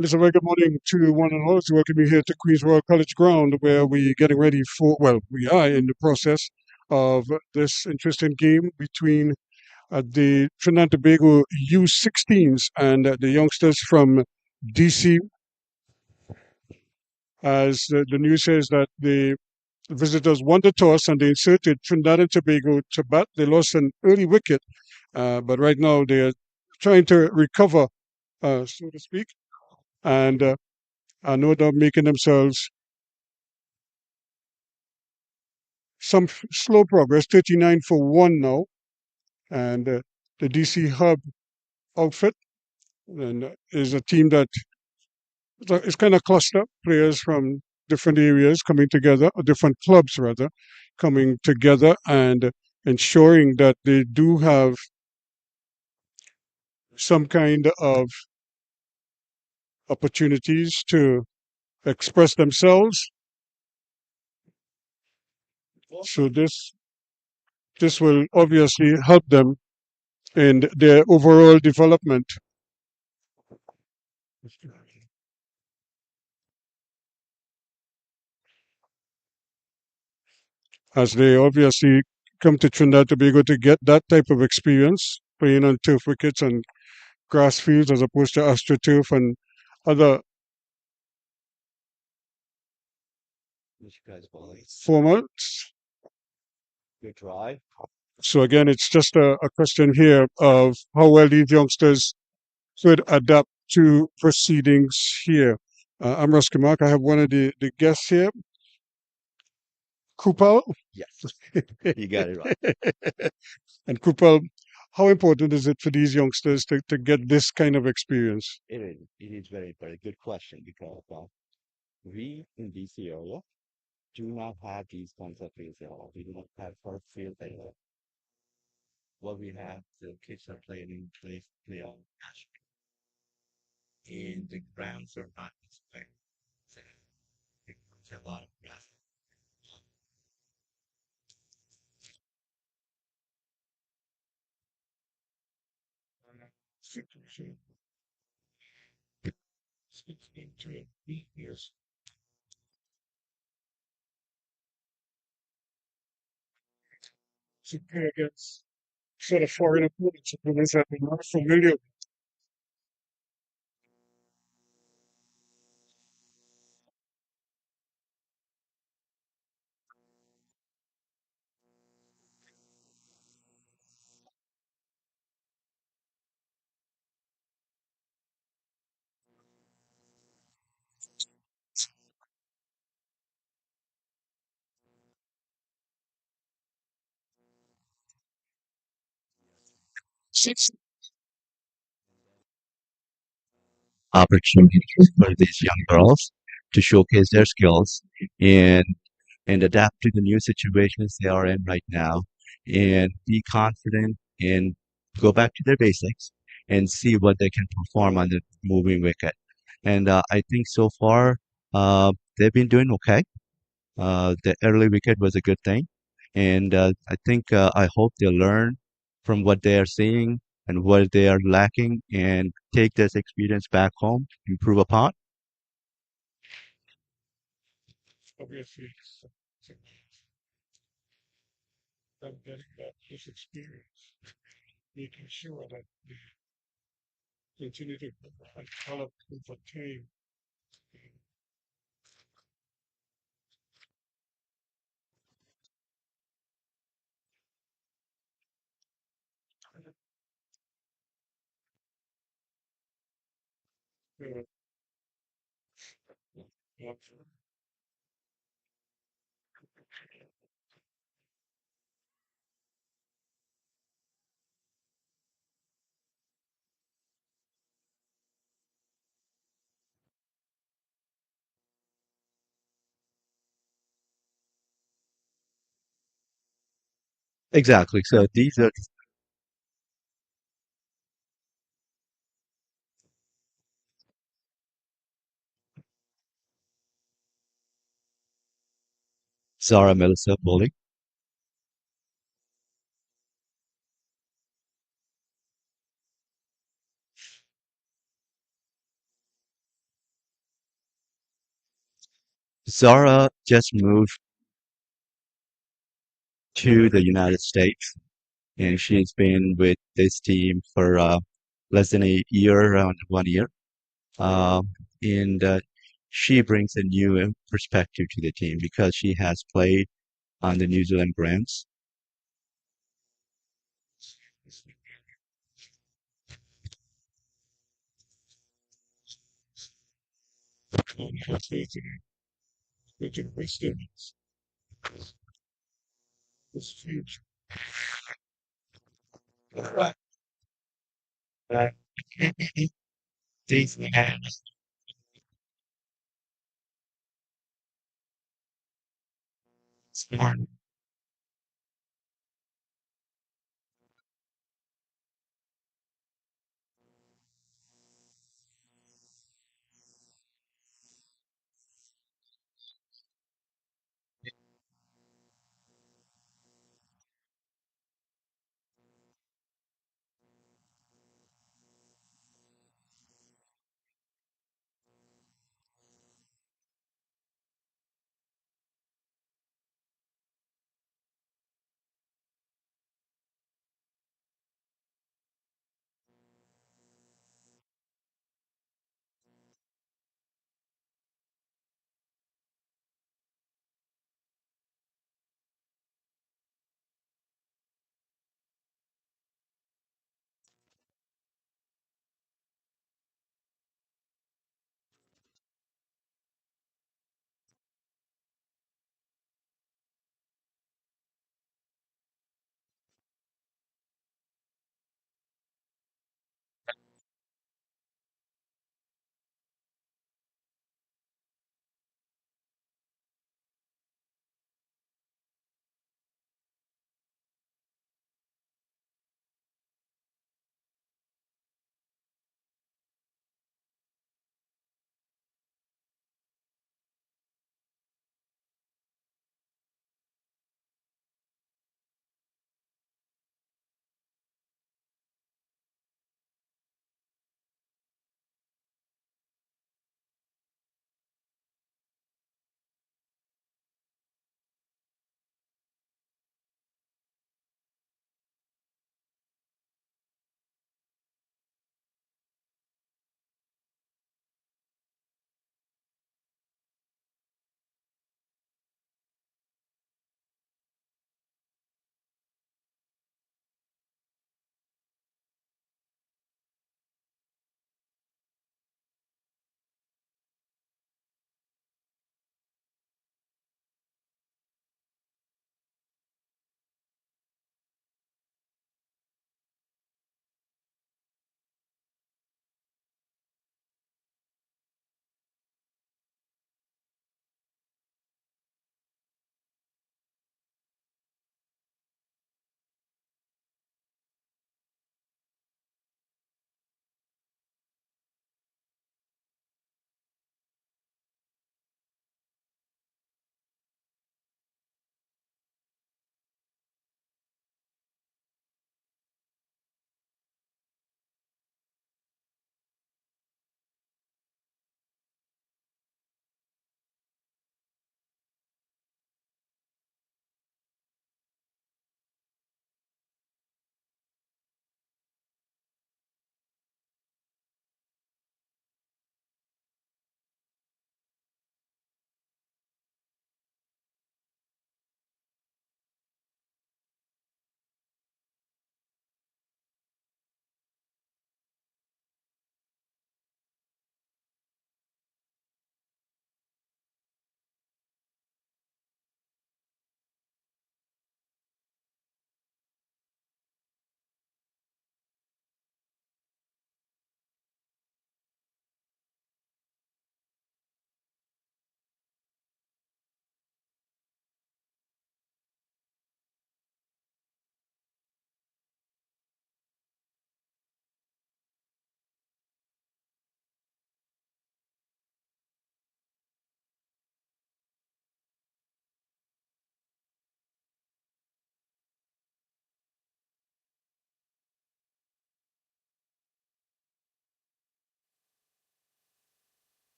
And it's a very good morning to one and all. To welcome you here to Queens Royal College Ground, where we're getting ready for, well, we are in the process of this interesting game between the Trinidad and Tobago U16s and the youngsters from DC. As the news says that the visitors won the toss and they inserted Trinidad and Tobago to bat. They lost an early wicket, but right now they're trying to recover, so to speak, and are no doubt making themselves some slow progress, 39 for 1 now. And the DC Hub outfit and is a team that is kind of cluster players from different areas coming together, or different clubs rather, coming together and ensuring that they do have some kind of opportunities to express themselves. So this will obviously help them in their overall development as they obviously come to Trinidad and Tobago to get that type of experience playing on turf wickets and grass fields as opposed to astroturf and other formats. So again, it's just a question here of how well these youngsters could adapt to proceedings here. I'm Russ Kamak. I have one of the guests here, Kupal. Yes, you got it right. And Kupal, how important is it for these youngsters to get this kind of experience? It is very, very good question because we in DC area do not have these kinds of fields at all. We do not have turf field at all. What we have, the kids are playing in play on cash, and the grounds are not inspected. So it's a lot of grass. Situation 16 to 8 years. To play against sort of foreign opponents, opponents that we're not familiar with. Six. Opportunities for these young girls to showcase their skills and and adapt to the new situations they are in right now and be confident and go back to their basics and see what they can perform on the moving wicket. And I think so far they've been doing okay. The early wicket was a good thing. And I think I hope they learn from what they are seeing and what they are lacking and take this experience back home, improve upon. Obviously, them getting that this experience, making sure that they continue to develop over time. Uh, uh, Exactly. So these are Zara Melissa Bowling. Zara just moved to the United States, and she's been with this team for less than a year, around 1 year. Um, and she brings a new perspective to the team because she has played on the New Zealand Grants.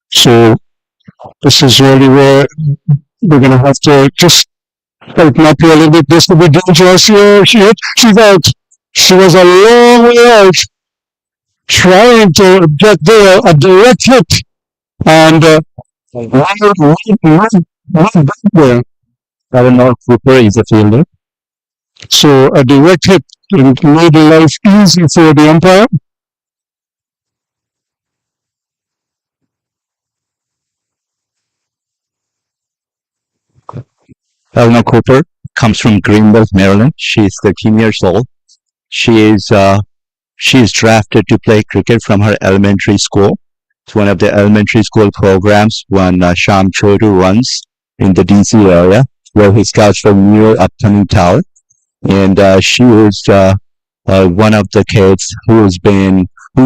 So this is really where we're gonna have to just open up here a little bit. This will be dangerous here. She's out. She was a long way out, trying to get there, a direct hit, and one back there. I don't know if Cooper is a fielder. So a direct hit made life easy for the umpire. Eleanor Cooper comes from Greenville, Maryland. She's 13 years old. She is drafted to play cricket from her elementary school. It's one of the elementary school programs when Sham Chodu runs in the DC area, where he scouts for new upcoming talent. And she is one of the kids who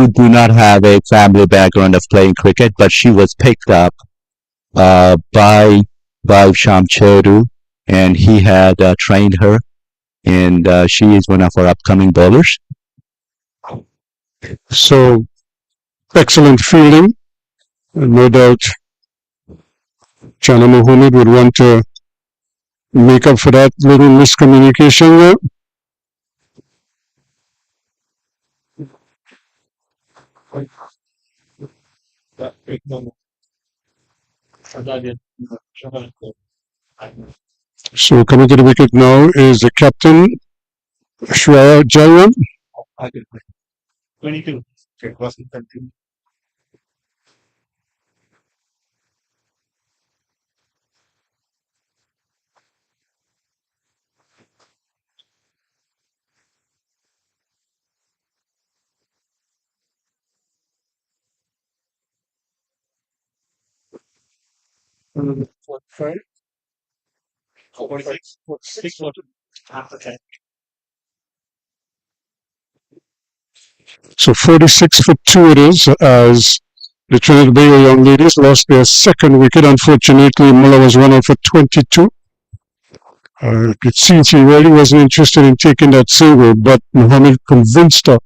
do not have a family background of playing cricket, but she was picked up by Sham Chodu, and he had trained her, and she is one of our upcoming bowlers. So excellent fielding. No doubt Chana Mohammed would want to make up for that little miscommunication there. So coming to the wicket now is the captain, Shwaya Jairam. So 46 for 2 it is, as the Trinidad Bay young ladies lost their second wicket. Unfortunately, Muller was run out for 22. It seems he really wasn't interested in taking that single, but Mohammed convinced her,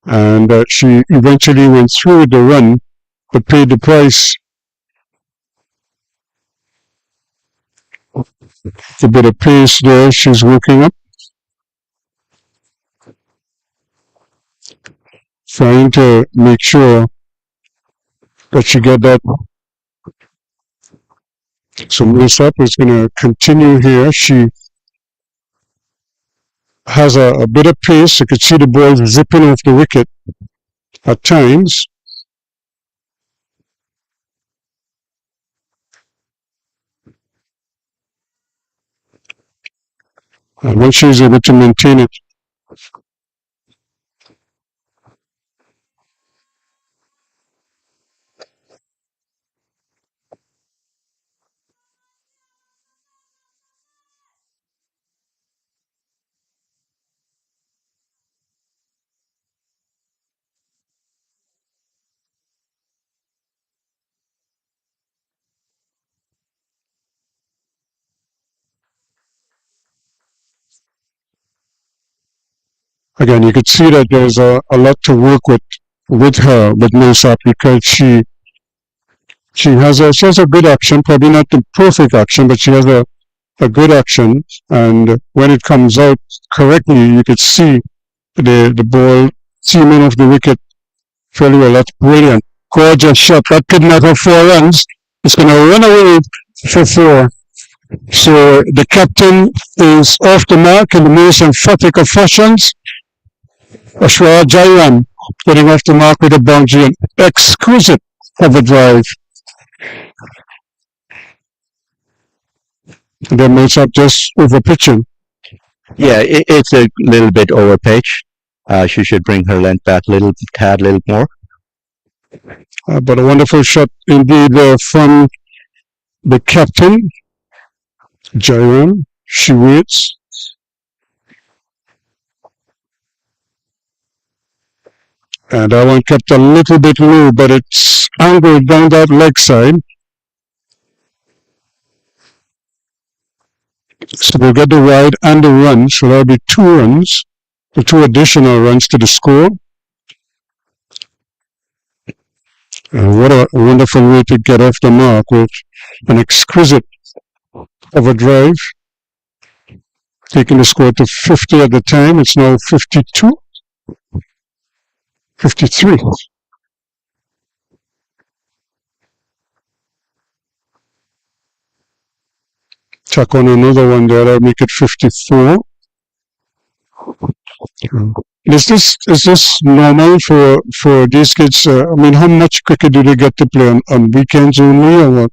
and she eventually went through with the run, but paid the price. A bit of pace there. She's working up, trying to make sure that she get that. So Millsap is going to continue here. She has a bit of pace. You could see the ball zipping off the wicket at times. And when she's able to maintain it, again, you could see that there's a lot to work with her, with Millsap, because she has a good action, probably not the perfect action, but she has a good action, and when it comes out correctly, you could see the ball seaming off the wicket fairly well. That's brilliant. Gorgeous shot. That could not have 4 runs. It's going to run away for 4. So the captain is off the mark in the most emphatic of fashions. Ashwara Jairam getting off the mark with a boundary, an exquisite cover drive. And then Millsap just over pitching. Yeah, it's a little bit over pitch. She should bring her length back a little more. But a wonderful shot indeed from the captain, Jairam. She waits. And that one kept a little bit low, but it's angled down that leg side. So we'll get the wide and the run, so that'll be 2 runs. the two additional runs to the score. What a wonderful way to get off the mark with an exquisite cover drive, taking the score to 50 at the time. It's now 52, 53. Chuck on another one there. That'll make it 54. Is this normal for these kids? I mean, how much cricket do they get to play on weekends only, or what?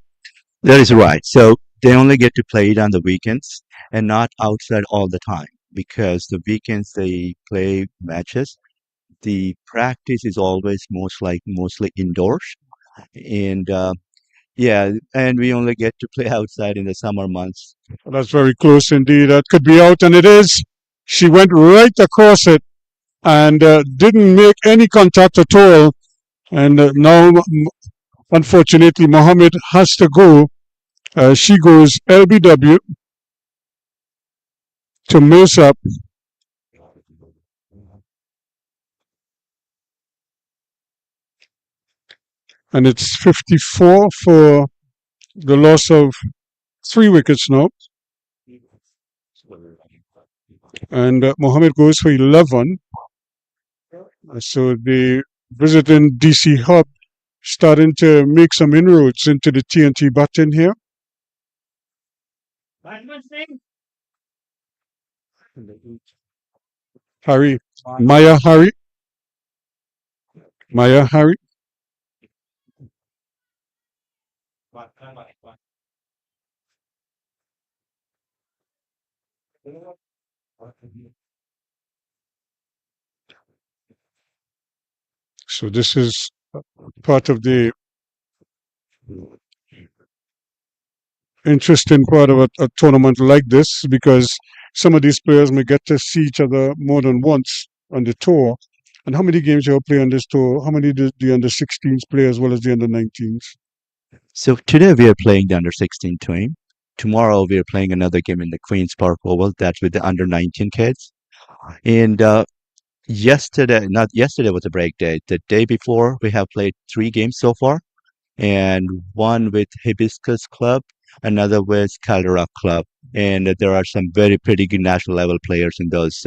That is right. So they only get to play it on the weekends and not outside all the time because the weekends they play matches. The practice is always mostly indoors, and yeah, and we only get to play outside in the summer months. That's very close indeed. That could be out, and it is. She went right across it and didn't make any contact at all. And now, unfortunately, Mohammed has to go. She goes LBW to Millsap. And it's 54 for the loss of 3 wickets now. And Mohammed goes for 11. So the visiting DC Hub starting to make some inroads into the TNT button here. Harry, Maya Harry, Maya Harry. So this is part of the interesting part of a tournament like this because some of these players may get to see each other more than once on the tour. And how many games you play on this tour? How many do the under 16s play as well as the under 19s? So today we are playing the under 16 team. Tomorrow we are playing another game in the Queens Park Oval. That's with the under 19 kids. And yesterday, not yesterday was a break day. The day before we have played 3 games so far, and one with Hibiscus Club, another with Caldera Club, and there are some very pretty good national level players in those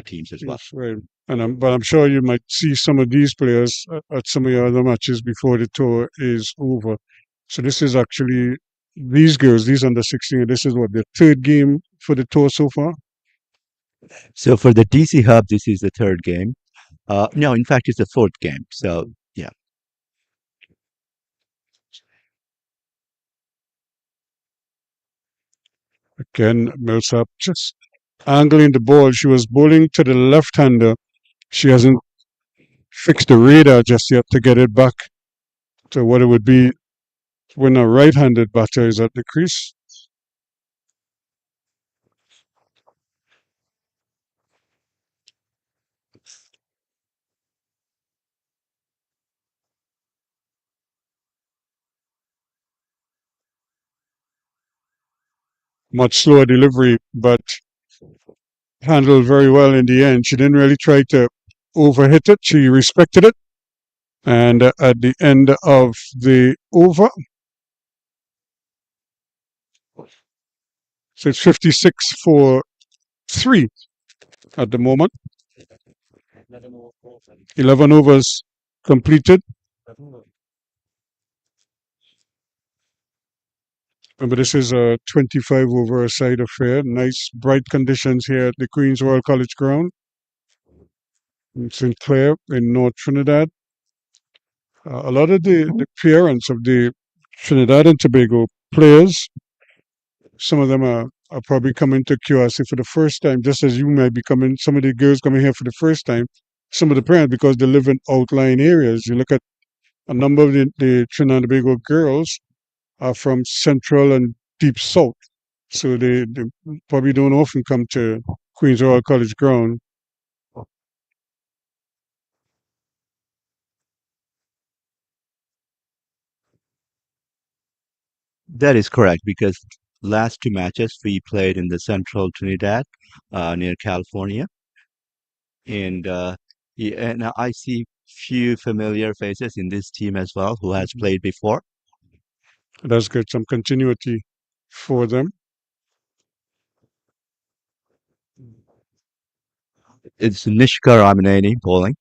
teams as well. Yes, right. But I'm sure you might see some of these players at some of your other matches before the tour is over. So this is actually these girls, these under 16. This is what the third game for the tour so far. So for the DC Hub, this is the third game. No, in fact, it's the fourth game. So yeah. Again, Millsap just angling the ball. She was bowling to the left-hander. She hasn't fixed the radar just yet to get it back to what it would be when a right-handed batter is at the crease. Much slower delivery, but handled very well in the end. She didn't really try to overhit it. She respected it. And at the end of the over, so it's 56 for 3 at the moment. 11 overs completed. Remember, this is a 25 over a side affair. Nice bright conditions here at the Queen's Royal College Ground in St. Clair in North Trinidad. A lot of the parents of the Trinidad and Tobago players, some of them are probably coming to QRC for the first time, just as you might be coming, some of the girls coming here for the first time, some of the parents because they live in outlying areas. You look at a number of the Trinidad and Tobago girls are from central and deep south. So they probably don't often come to Queen's Royal College Ground. That is correct because last 2 matches we played in the central Trinidad near California, and yeah, and I see few familiar faces in this team as well who has played before. That's good. Some continuity for them. It's Nishka Ramaneni bowling.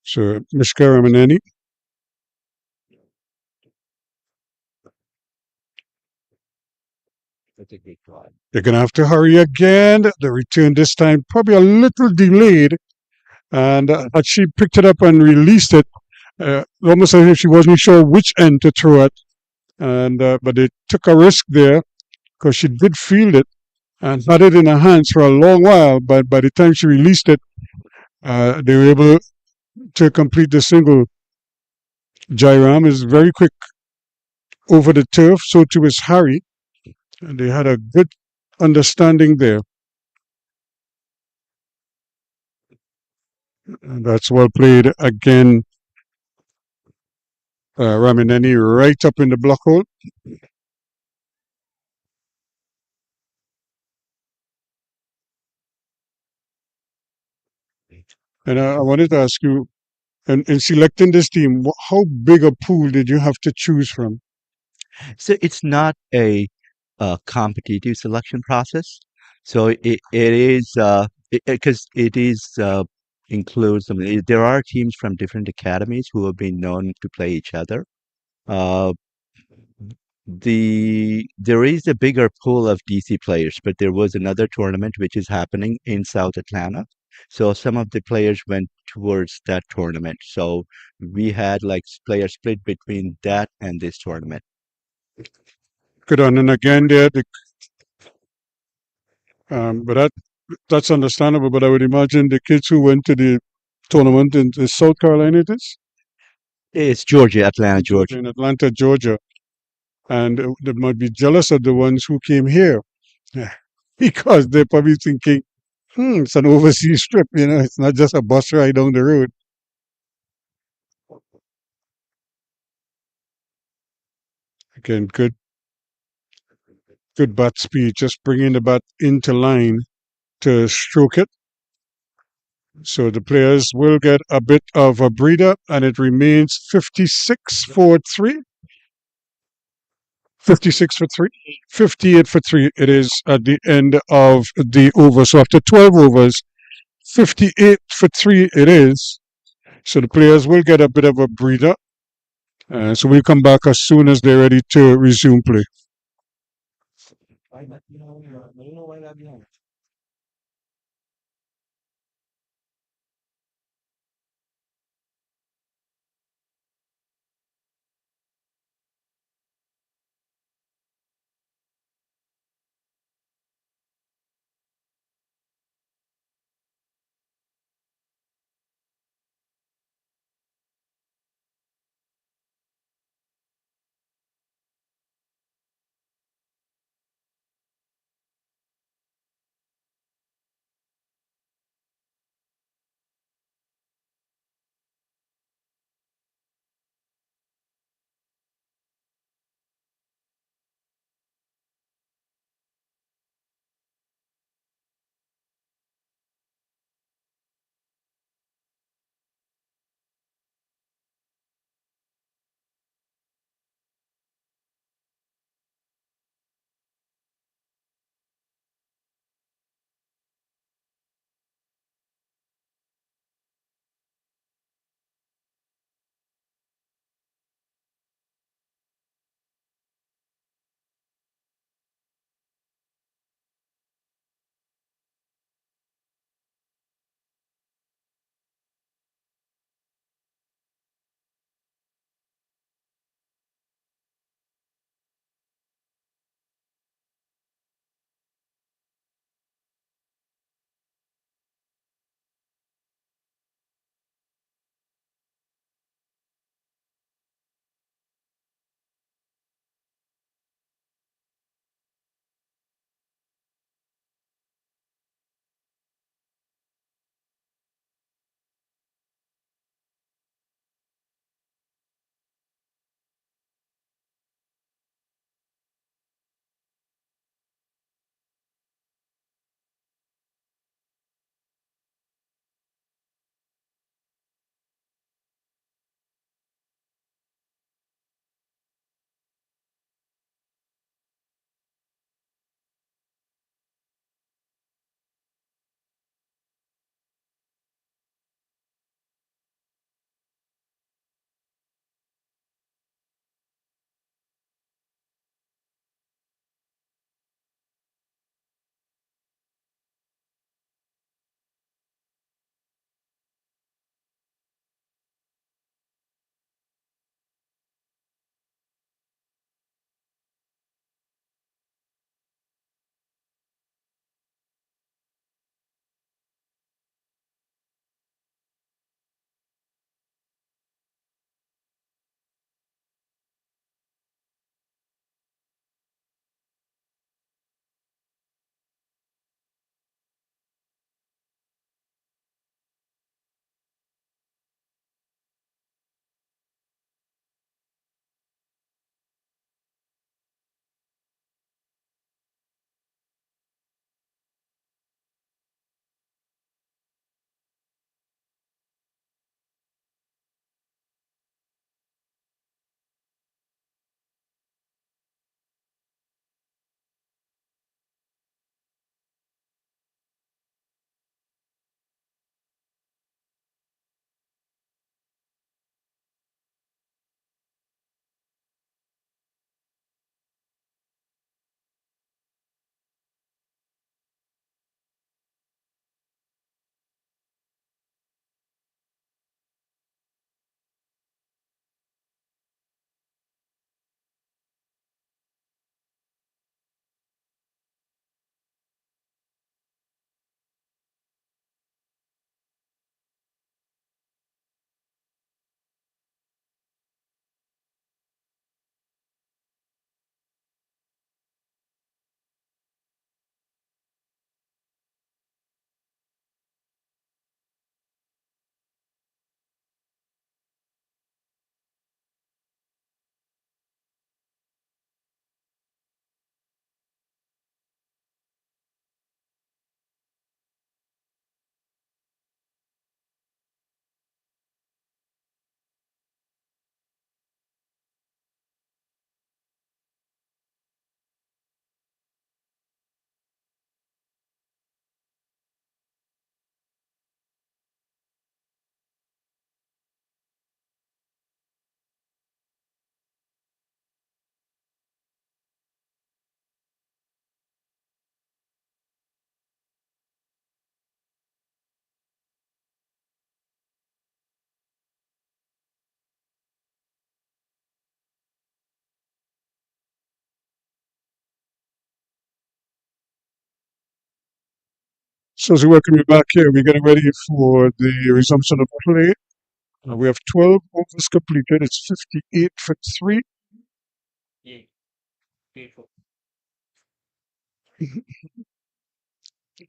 So Mishkara Maneni, they're going to have to hurry again. The return this time probably a little delayed. And had she picked it up and released it, almost as if she wasn't sure which end to throw it. And but they took a risk there because she did field it and had it in her hands for a long while. But by the time she released it, they were able to complete the single. Jairam is very quick over the turf, so too is Harry. And they had a good understanding there. And that's well played again. Ramineni right up in the block hole. And I wanted to ask you, in selecting this team, how big a pool did you have to choose from? So it's not a competitive selection process. So it is because it is includes. I mean, there are teams from different academies who have been known to play each other. Uh, there is a bigger pool of DC players, but there was another tournament which is happening in South Atlanta. So some of the players went towards that tournament. So we had like players split between that and this tournament. Good on, and again there, but that's understandable. But I would imagine the kids who went to the tournament in South Carolina, it is It's Georgia, Atlanta, Georgia. in Atlanta, Georgia, and they might be jealous of the ones who came here. Yeah. Because they're probably thinking, it's an overseas trip, it's not just a bus ride down the road. Again, good bat speed, just bringing the bat into line to stroke it. So the players will get a bit of a breather, and it remains 56 for 3. 56 for 3. 58 for 3. It is at the end of the over. So after 12 overs, 58 for 3 it is. So the players will get a bit of a breather. So we'll come back as soon as they're ready to resume play. So as we welcome you back here, we're getting ready for the resumption of play. We have 12 overs completed. It's 58 for 3.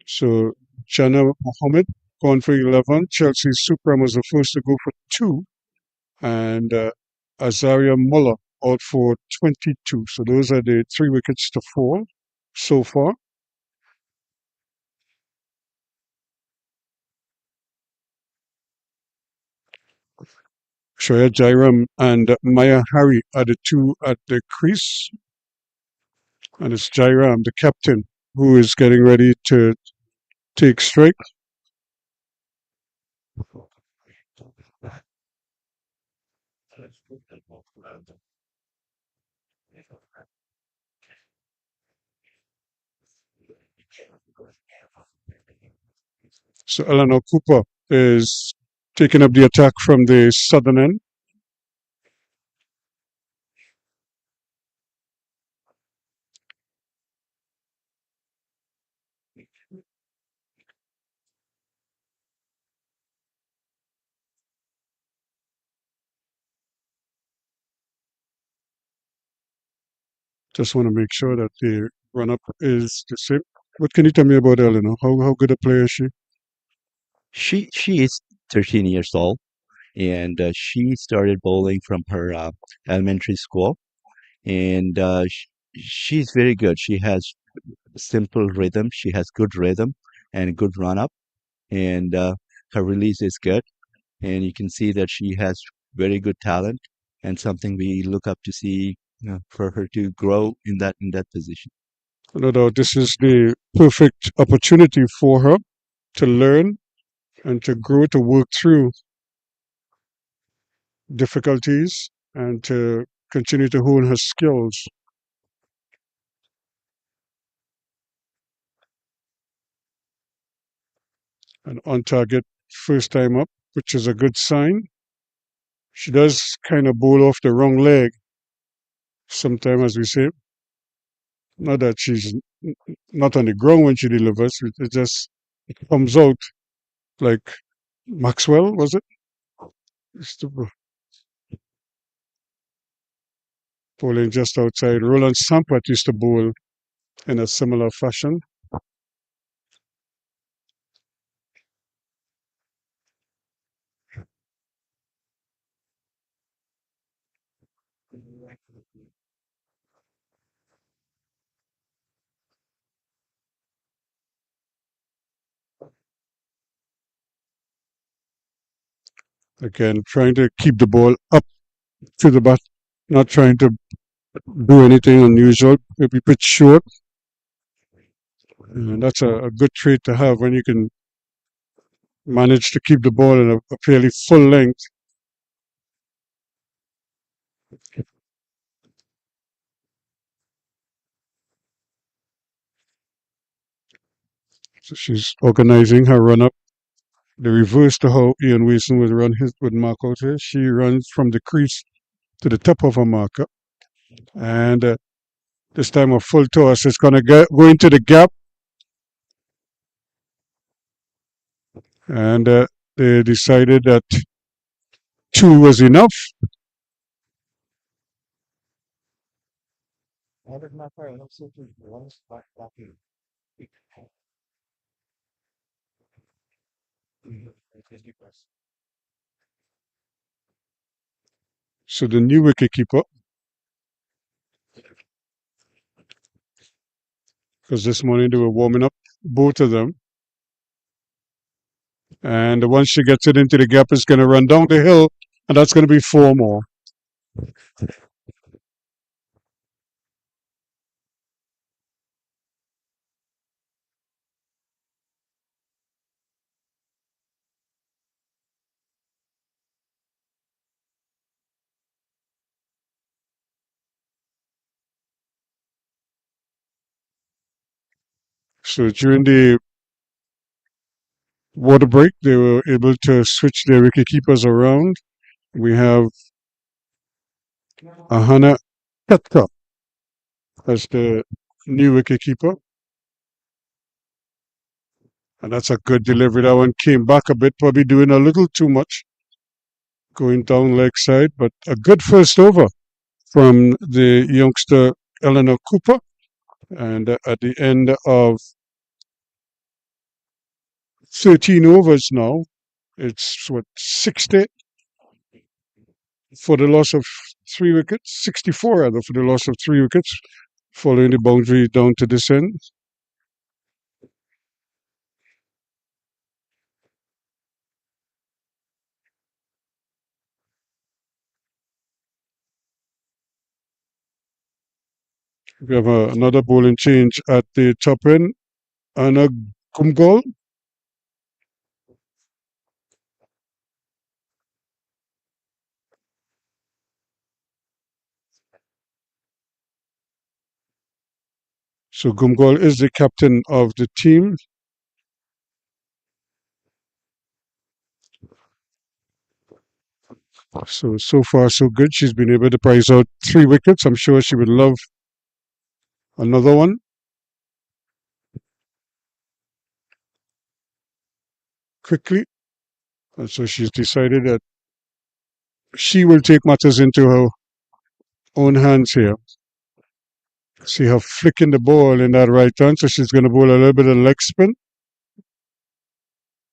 So Jana Mohammed gone for 11. Chelsea Supram was the first to go for 2. And Azaria Muller out for 22. So those are the 3 wickets to fall so far. Shreya Jairam and Maya Hari are the 2 at the crease. And it's Jairam, the captain, who is getting ready to take strike. So Eleanor Cooper is taking up the attack from the southern end. Just want to make sure that the run up is the same. What can you tell me about Eleanor? How good a player is she? She is 13 years old, and she started bowling from her elementary school, and she's very good. She has simple rhythm. She has good rhythm and good run up, and her release is good. And you can see that she has very good talent and something we look up to see for her to grow in that position. No doubt this is the perfect opportunity for her to learn and to grow, to work through difficulties and to continue to hone her skills. And on target first time up, which is a good sign. She does kind of bowl off the wrong leg sometime, as we say. Not that she's not on the ground when she delivers, it just comes out like Maxwell, was it? Used to bowling just outside. Roland Sampat used to bowl in a similar fashion. Again, trying to keep the ball up to the bat, not trying to do anything unusual, maybe pitch short. And that's a good trait to have when you can manage to keep the ball in a fairly full length. So she's organizing her run up. The reverse to how Ian Wilson would mark out here. She runs from the crease to the top of her marker. And this time a full toss is going to go into the gap. And they decided that 2 was enough. So the new wicketkeeper, because this morning they were warming up, both of them. And once she gets it into the gap, it's going to run down the hill, and that's going to be 4 more. So during the water break, they were able to switch their wicketkeepers around. We have Ahana Ketka as the new wicketkeeper. And that's a good delivery. That one came back a bit, probably doing a little too much, going down leg side, but a good first over from the youngster Eleanor Cooper. And at the end of 13 overs now, it's what, 60 for the loss of 3 wickets, 64 rather for the loss of 3 wickets, following the boundary down to this end. We have another bowling change at the top end. Anna Kumgol. So Gumgol is the captain of the team. So far so good. She's been able to prize out 3 wickets. I'm sure she would love another one. Quickly. And so she's decided that she will take matters into her own hands here. See her flicking the ball in that right hand. So she's going to bowl a little bit of leg spin.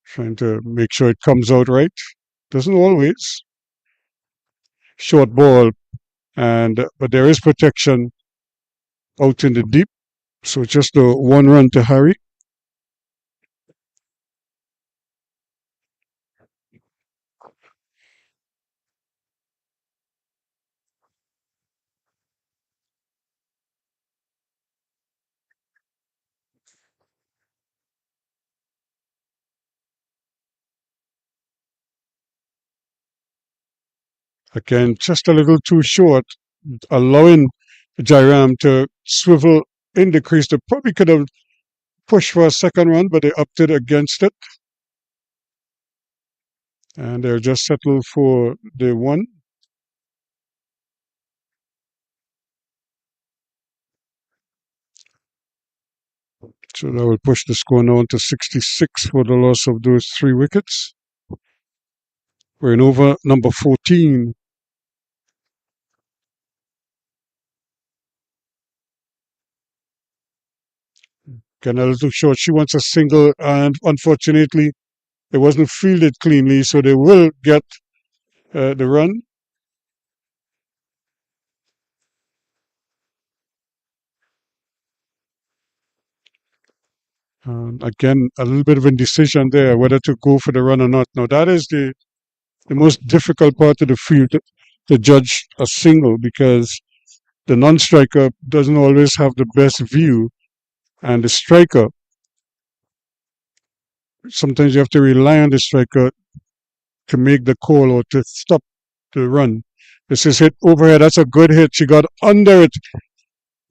Trying to make sure it comes out right. Doesn't always. Short ball. But there is protection out in the deep. So just a 1 run to Harry. Again, just a little too short, allowing Jairam to swivel in the crease. They probably could have pushed for a second run, but they opted against it. And they're just settled for the 1. So that will push the score now to 66 for the loss of those 3 wickets. We're in over number 14. Again, a little short. She wants a single, and unfortunately, it wasn't fielded cleanly, so they will get the run. Again, a little bit of indecision there, whether to go for the run or not. Now, that is the most difficult part of the field to judge a single, because the non-striker doesn't always have the best view, and the striker, sometimes you have to rely on the striker to make the call or to stop the run. This is hit overhead. That's a good hit. She got under it.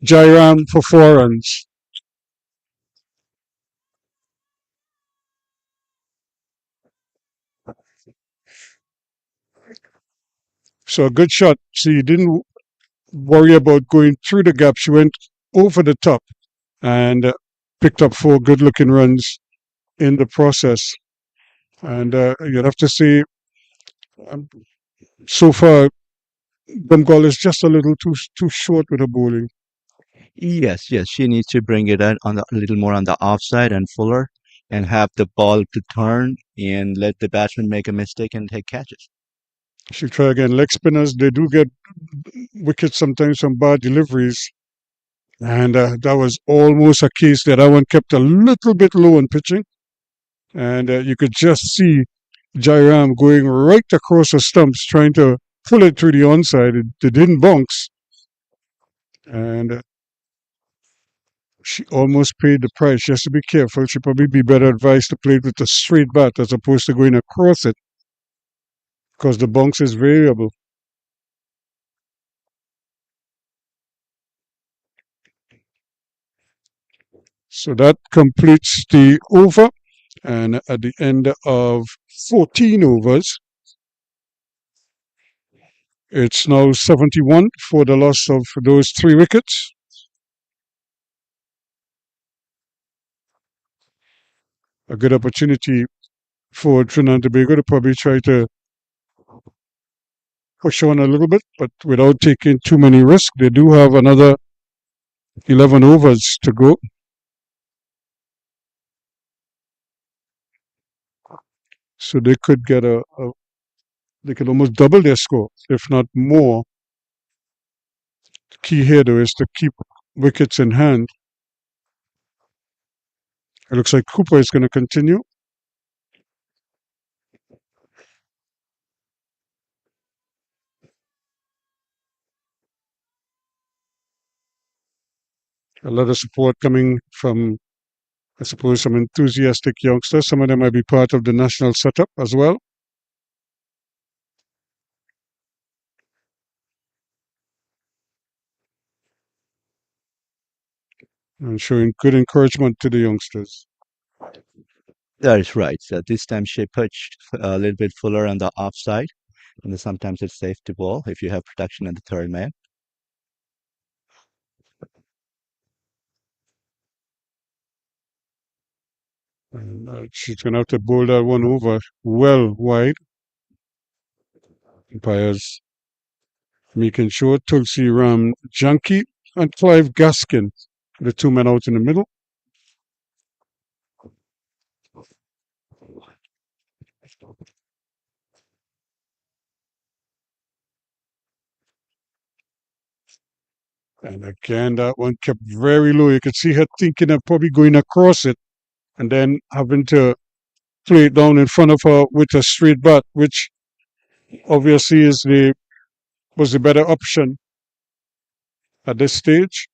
Jairam for 4 runs. So a good shot. She didn't worry about going through the gap. She went over the top and picked up 4 good-looking runs in the process. And you'd have to say, um, so far, Bengal is just a little too short with her bowling. Yes, yes, she needs to bring it out on a little more on the offside and fuller, and have the ball to turn and let the batsman make a mistake and take catches. She'll try again. Leg spinners, they do get wickets sometimes from bad deliveries. And that was almost a case that one kept a little bit low on pitching. And you could just see Jairam going right across the stumps, trying to pull it through the onside. It didn't bounce. And she almost paid the price. She has to be careful. She'd probably be better advised to play it with a straight bat as opposed to going across it, because the bounce is variable. So that completes the over. And at the end of 14 overs, it's now 71 for the loss of those 3 wickets. a good opportunity for Trinidad and Tobago to probably try to push on a little bit, but without taking too many risks. They do have another 11 overs to go. So they could get they could almost double their score, if not more. The key here, though, is to keep wickets in hand. It looks like Cooper is going to continue. A lot of support coming from, I suppose, some enthusiastic youngsters. Some of them might be part of the national setup as well. And showing good encouragement to the youngsters. That is right. So this time she pitched a little bit fuller on the offside, and then sometimes it's safe to bowl if you have protection in the third man. And she's going to have to bowl that one over well wide. Umpires making sure Tulsi Ram Junkie and Clive Gaskin, the two men out in the middle. And again, that one kept very low. You could see her thinking of probably going across it and then having to play it down in front of her with a straight bat, which obviously was the better option at this stage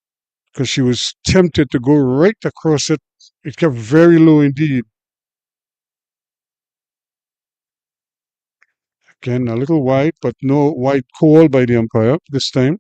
because she was tempted to go right across it. It kept very low indeed. Again, a little wide, but no wide call by the umpire this time.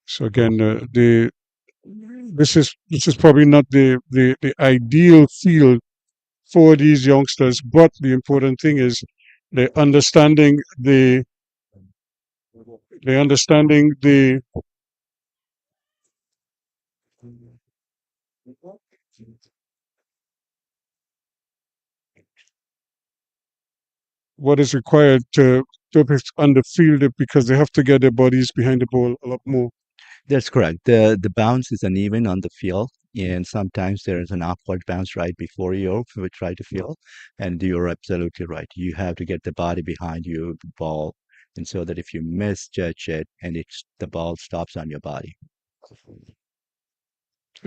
So again, this is probably not the ideal field for these youngsters, but the important thing is they're understanding the what is required to be on the field because they have to get their bodies behind the ball a lot more. That's correct. The bounce is uneven on the field, and sometimes there is an upward bounce right before you try to field. And you're absolutely right. You have to get the body behind you, the ball, and so that if you misjudge it and the ball stops on your body.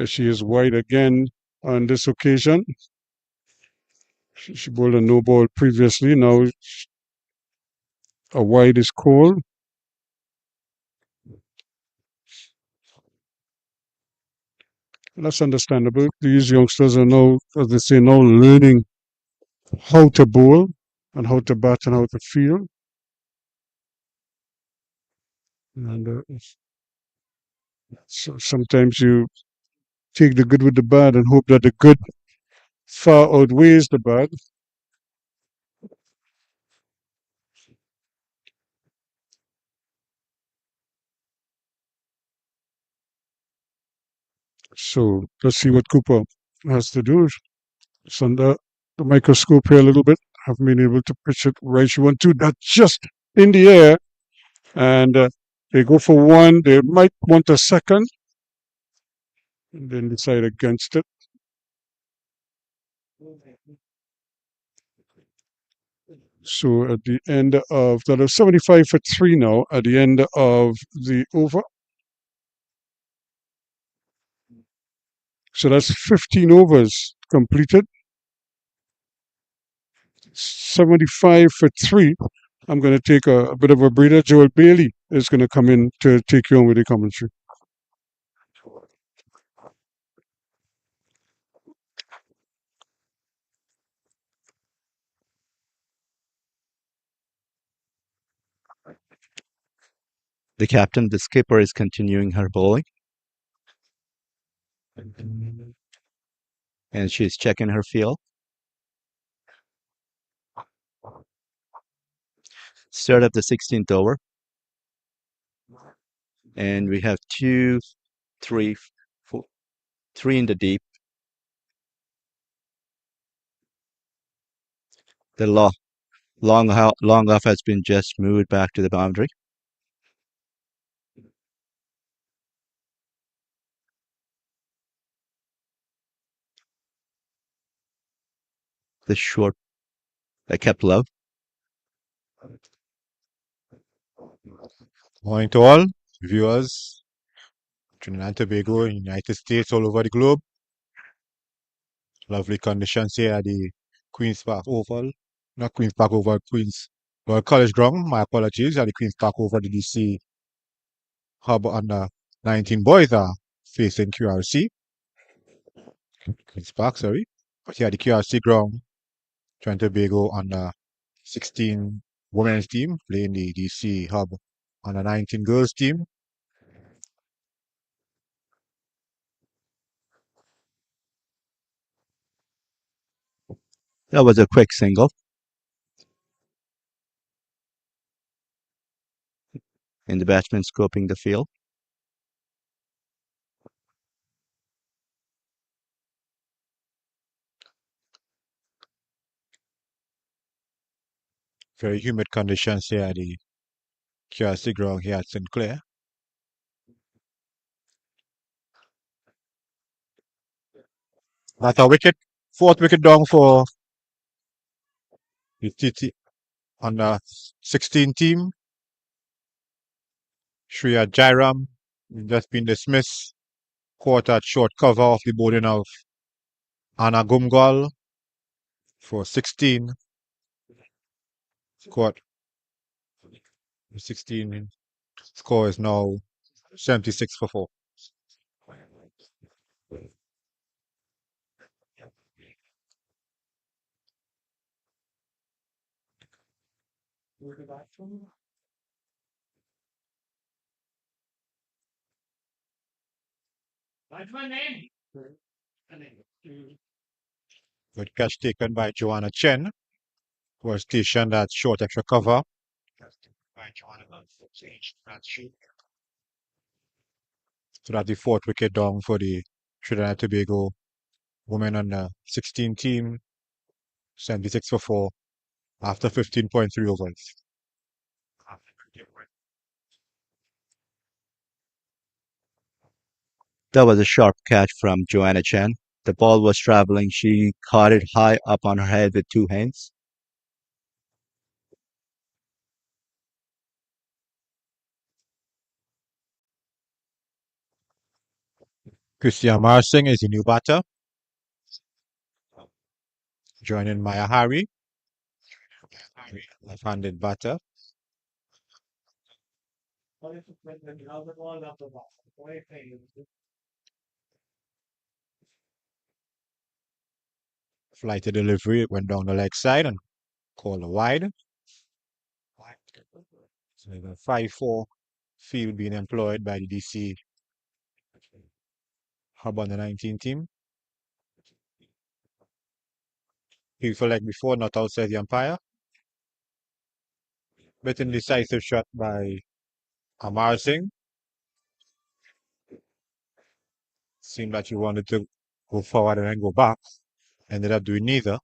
She is wide again on this occasion. She bowled a no ball previously. Now a wide is called. That's understandable. These youngsters are now, as they say, now learning how to bowl and how to bat and how to field. And so sometimes you take the good with the bad and hope that the good far outweighs the bad. So let's see what Cooper has to do. It's under the microscope here a little bit. Haven't been able to pitch it right. She went to that just in the air. And they go for one. They might want a second and then decide against it. So at the end of that, is 75 for three now. At the end of the over, so that's 15 overs completed. 75 for three. I'm going to take a bit of a breather. Joel Bailey is going to come in to take you on with the commentary. The captain, the skipper, is continuing her bowling, and she's checking her field. Start of the 16th over, and we have two, three, four, three in the deep. The long off has been just moved back to the boundary. The short, kept low. Morning to all viewers, Trinidad and Tobago, United States, all over the globe. Lovely conditions here at the Queen's Park Oval. Not Queen's Park Oval, Queen's Royal College Ground. My apologies. At the Queen's Park Oval, the DC Hub under 19 boys are facing QRC. Queen's Park, sorry. But here at the QRC ground, Trinidad and Tobago under 16 women's team playing the DC Hub under 19 girls team. That was a quick single. And the batsman scoping the field. Very humid conditions here at the QRC ground here at St. Clair. That's a wicket, fourth wicket down for the TT on the 16 team. Shreya Jairam just been dismissed. Caught at short cover off the bowling of Anna Gumgal for 16. Caught 16. Score is now 76 for 4. Good catch taken by Joanna Chen, who was stationed at short extra cover. So that's the fourth wicket down for the Trinidad and Tobago women on the 16 team, 76 for 4 after 15.3 overs. That was a sharp catch from Joanna Chen. The ball was traveling. She caught it high up on her head with two hands. Christian Marsing is the new batter, joining Maya Hari, left-handed batter. Flighted delivery, it went down the leg side and called a wide. So there's a 5-4 field being employed by the DC Hub on the 19 team. People like before, not outside the umpire. But an decisive shot by Amar Singh. Seemed like he wanted to go forward and then go back. Ended up doing neither.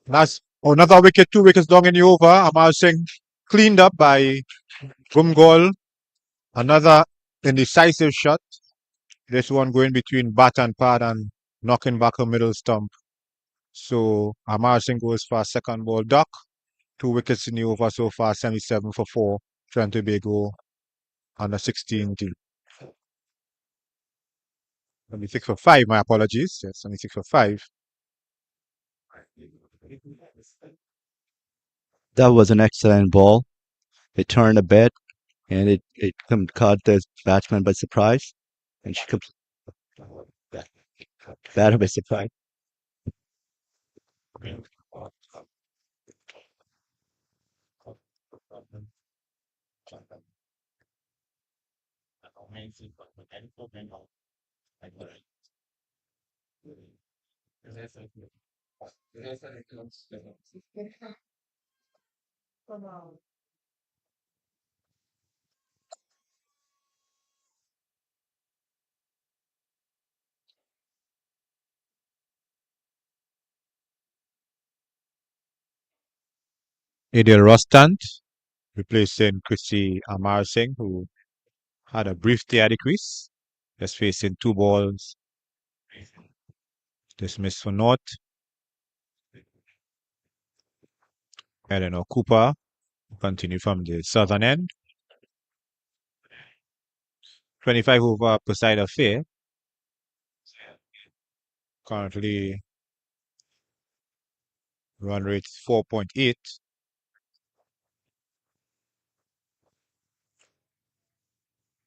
That's another wicket, 2 wickets down in the over. Amar Singh cleaned up by Gumgol. Another indecisive shot. This one going between bat and pad and knocking back a middle stump. So Amar Singh goes for a second ball duck. 2 wickets in the over so far, 77 for 4. Trinidad and Tobago on the 16 team. 76 for 5, my apologies. Yes, 76 for 5. That was an excellent ball. It turned a bit, and it caught the batsman by surprise, and she bat by surprise. Adil Rostant replacing Chrissy Amar Singh, who had a brief stay at the crease, just facing 2 balls, dismissed for naught. Eleanor Cooper continue from the southern end. 25 over per side affair. Currently, run rate 4.8.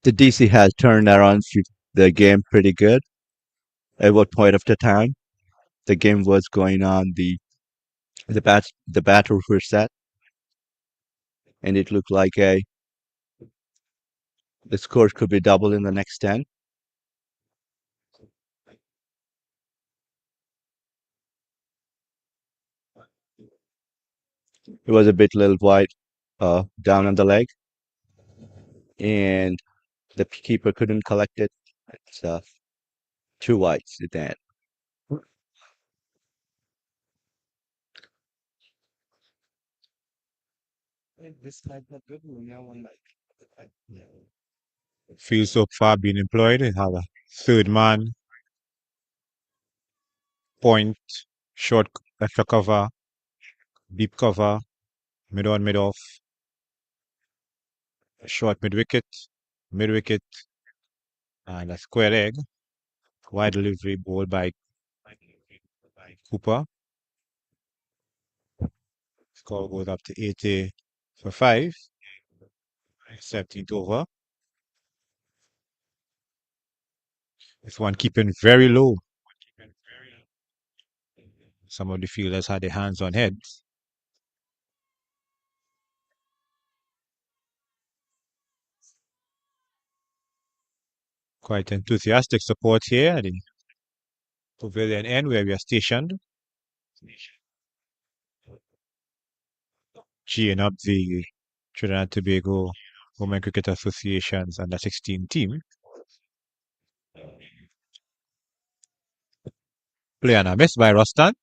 The DC has turned around the game pretty good. At what point of the time the game was going on, the batters were set, and it looked like the score could be double in the next 10. It was a bit little wide down on the leg, and the keeper couldn't collect it. It's 2 wides at the end. Field so far being employed. They have a third man, point, short extra cover, deep cover, mid on, mid off, short mid wicket, and a square leg. Wide delivery ball by Cooper. Score goes up to 80 for 5. 17th over. This one keeping very low. Some of the fielders had their hands on heads. Quite enthusiastic support here at the pavilion end where we are stationed. Geeing up the Trinidad and Tobago Women Cricket Association's under 16 team. Play and a miss by Rostant.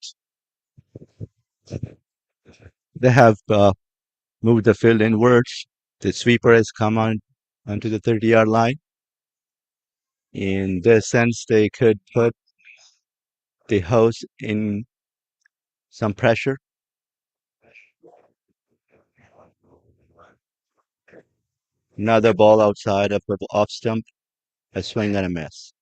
They have moved the field inwards. The sweeper has come on onto the 30-yard line. In this sense, they could put the host in some pressure. Another ball outside of the off stump, a swing and a miss.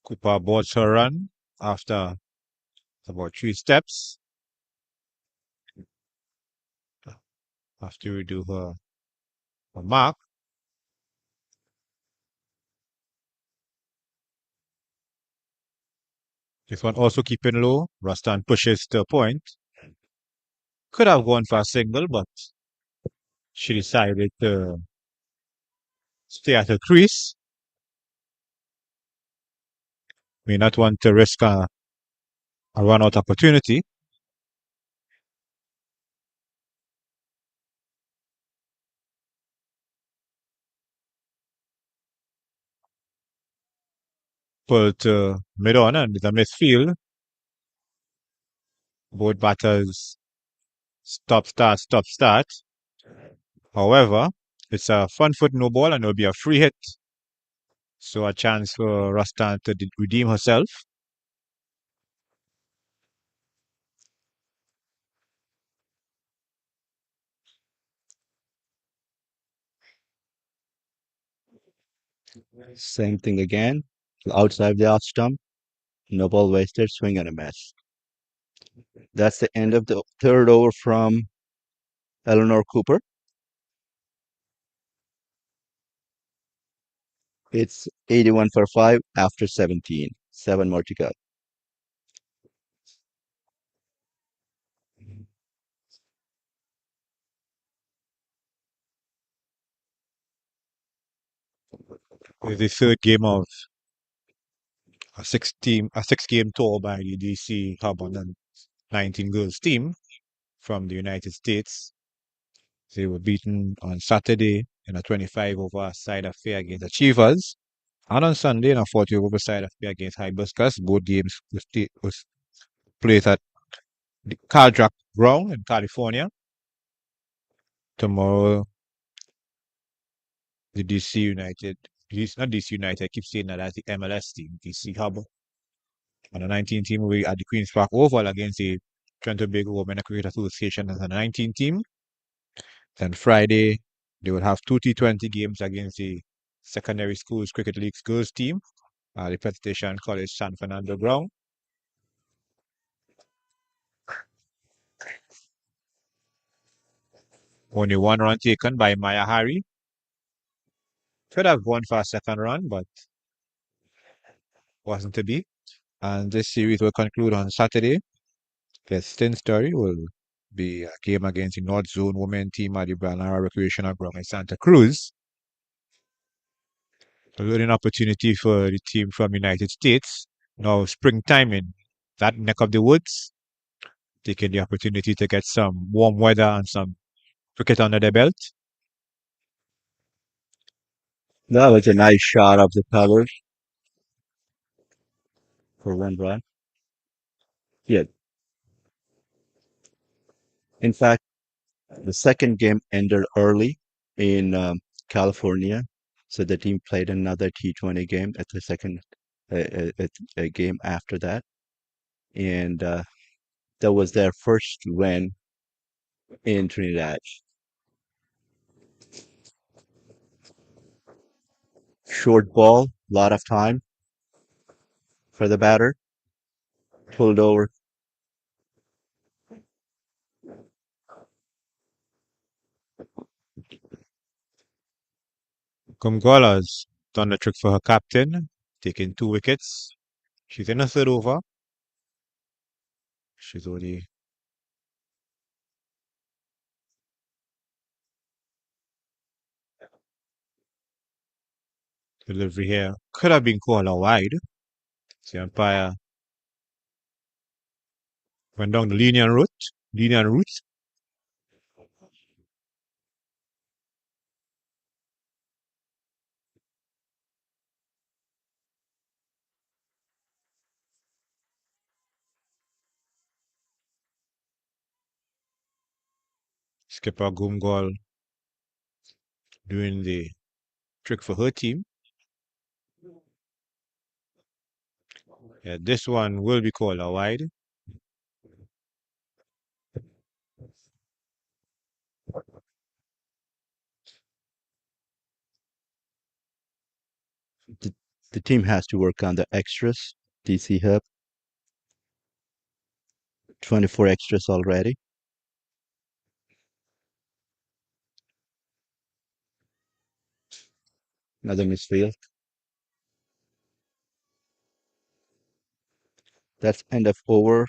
Cooper boards her run after about 3 steps. After we do her mark. This one also keeping low. Rostant pushes to a point. Could have gone for a single, but she decided to stay at her crease. May not want to risk a run-out opportunity. Pull to mid-on and with a midfield. Both batters stop, start. However, it's a front foot no ball and it'll be a free hit. So a chance for Rostant to redeem herself. Same thing again. Outside the off stump, no ball wasted, swing and a miss. That's the end of the third over from Eleanor Cooper. It's 81 for 5 after 17. 7 more to go. It's the third game of a six-game tour by the DC Hub on the 19 girls team from the United States. They were beaten on Saturday in a 25 over side affair against Achievers, and on Sunday in a 40 over side affair against Hibiscus. Both games was played at the Caldrock Ground in California. Tomorrow, the DC United, not DC United, I keep saying that, that's the MLS team, DC Hub. On the 19 team, we at the Queen's Park Oval against the Trent Tobago Women Cricket Association as a 19 team. Then Friday, they will have two T20 games against the Secondary Schools Cricket League's girls team at the Petition College San Fernando Ground. Only one run taken by Maya Hari. Could have gone for a second run, but wasn't to be. And this series will conclude on Saturday. The Stin Story will be a game against the North Zone women team at the Branara Recreational Ground in Santa Cruz. A learning opportunity for the team from United States. Now springtime in that neck of the woods, taking the opportunity to get some warm weather and some cricket under their belt. That was a nice shot of the colors for one run. Yeah. In fact, the second game ended early in California, so the team played another T20 game at the second game after that, and that was their first win in Trinidad. Short ball, lot of time for the batter, pulled over. Kumgola's done the trick for her captain, taking 2 wickets. She's in a third over. She's already delivery here. Could have been called a wide. The umpire went down the lenient route. Skipper Gumgol doing the trick for her team. Yeah, this one will be called a wide. The team has to work on the extras. DC Hub, 24 extras already. Another misfield. That's end of over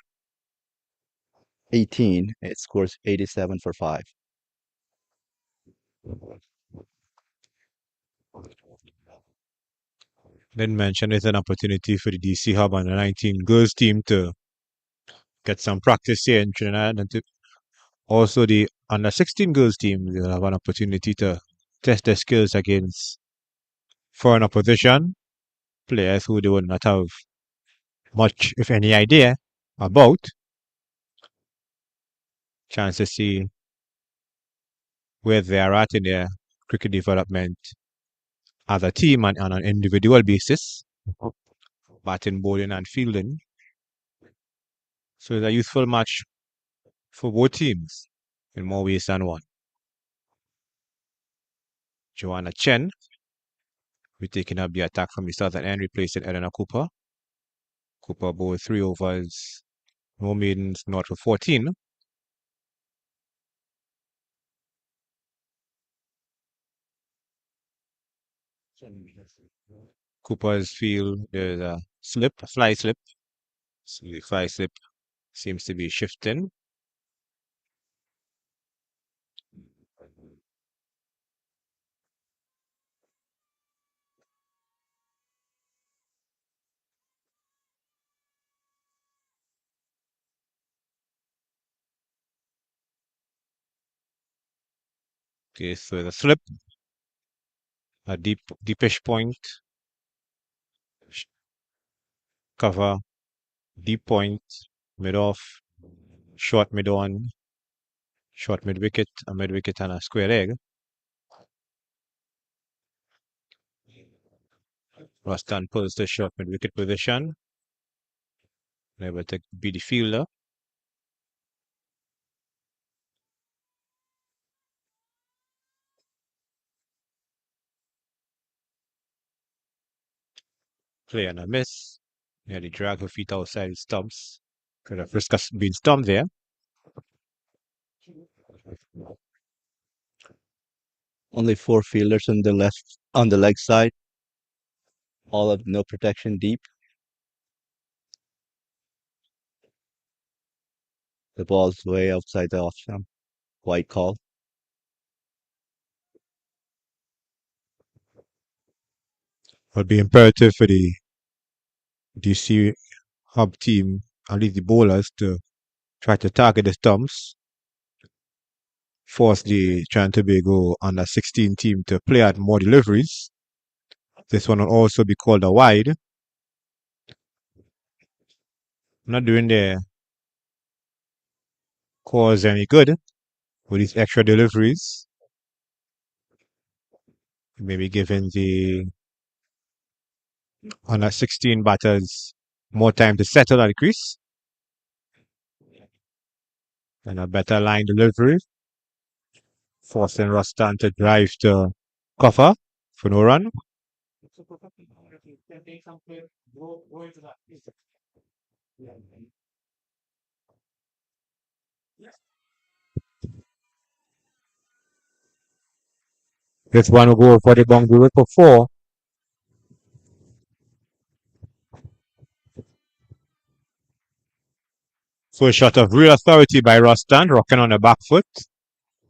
18. It scores 87 for 5. Didn't mention it's an opportunity for the DC Hub and the 19 girls team to get some practice here in Trinidad, and also the under 16 girls team will have an opportunity to test their skills against foreign opposition players who they would not have much, if any, idea about. Chance to see where they are at in their cricket development as a team and on an individual basis, batting, bowling, and fielding. So it's a useful match for both teams in more ways than one. Joanna Chen will be taking up the attack from the southern end, replacing Eleanor Cooper. Cooper bowled 3 overs, no maidens, not for 14. Cooper's field, there's a slip, a fly slip. So the fly slip seems to be shifting. Okay, so the slip, a deepish point, cover, deep point, mid off, short mid on, short mid wicket, a mid wicket, and a square egg. Rustan pulls the short mid wicket position. Able to be the fielder. Play and a miss. Nearly drag her feet outside his stumps. Could have risked us being stumped there. Only 4 fielders on the leg side. All of no protection deep. The ball's way outside the off stump. White call. Would be imperative for the DC Hub team, at least the bowlers, to try to target the stumps. Force the Trinidad Tobago under 16 team to play at more deliveries. This one will also be called a wide. Not doing the cause any good with these extra deliveries. Maybe giving the under 16 batters more time to settle at the crease. And a better line delivery. Forcing Rustan to drive to cover for no run. This one will go for the boundary for 4. So a shot of real authority by Rustan, rocking on the back foot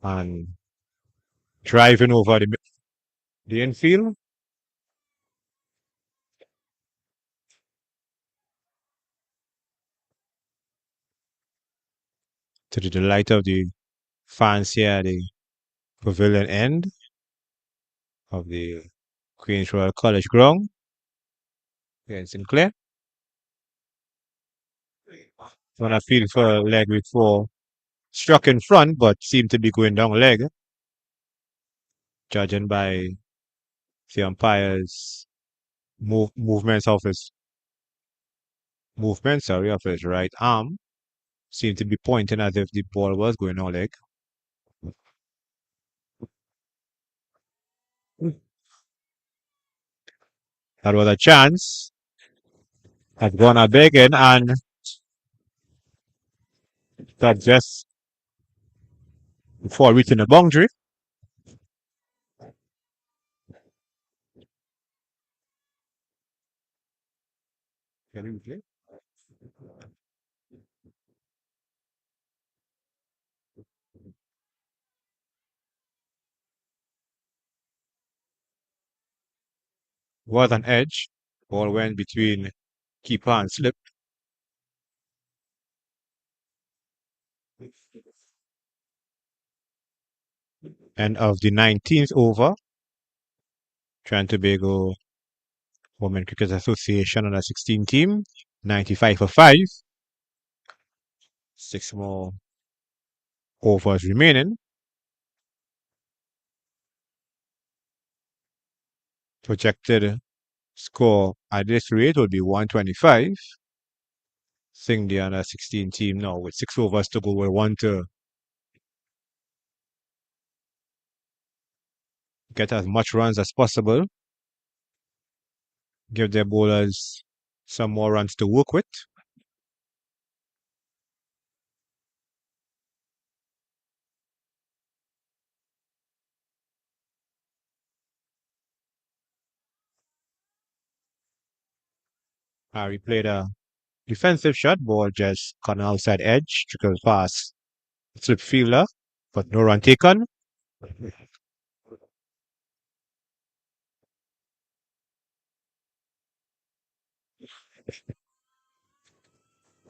and driving over the infield. To the delight of the fans here at the pavilion end of the Queen's Royal College ground here in Sinclair. On a field for leg with 4. Struck in front, but seemed to be going down leg. Judging by the umpire's movements of his right arm, seemed to be pointing as if the ball was going down leg. That was a chance. Had gone a big in, and that just before reaching the boundary. Can you play? Was an edge. Ball went between keeper and slip. End of the 19th over. Trinidad Tobago Women Cricket Association under 16 team. 95 for 5. 6 more overs remaining. Projected score at this rate would be 125. Seeing the under 16 team now with 6 overs to go, will want to get as much runs as possible. Give their bowlers some more runs to work with. Harry played a defensive shot, ball just caught an outside edge, trickle pass, slip fielder, but no run taken.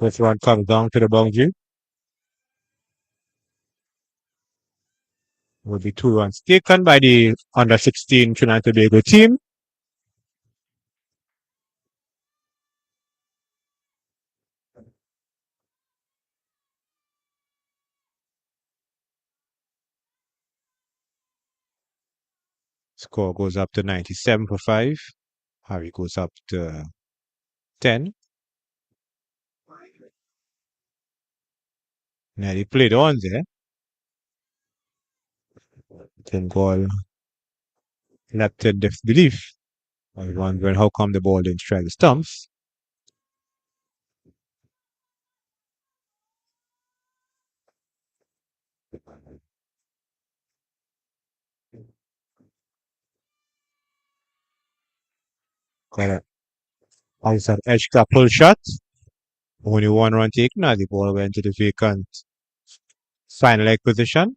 This one comes down to the boundary. Will be 2 runs taken by the under 16 Trinidad and Tobago team. Score goes up to 97 for 5. Harry goes up to 10. Now he played on there. Then goal left in disbelief. I was wondering how come the ball didn't strike the stumps. Got a outside edge pull shot. Only 1 run taken. Now the ball went to the vacant final leg position.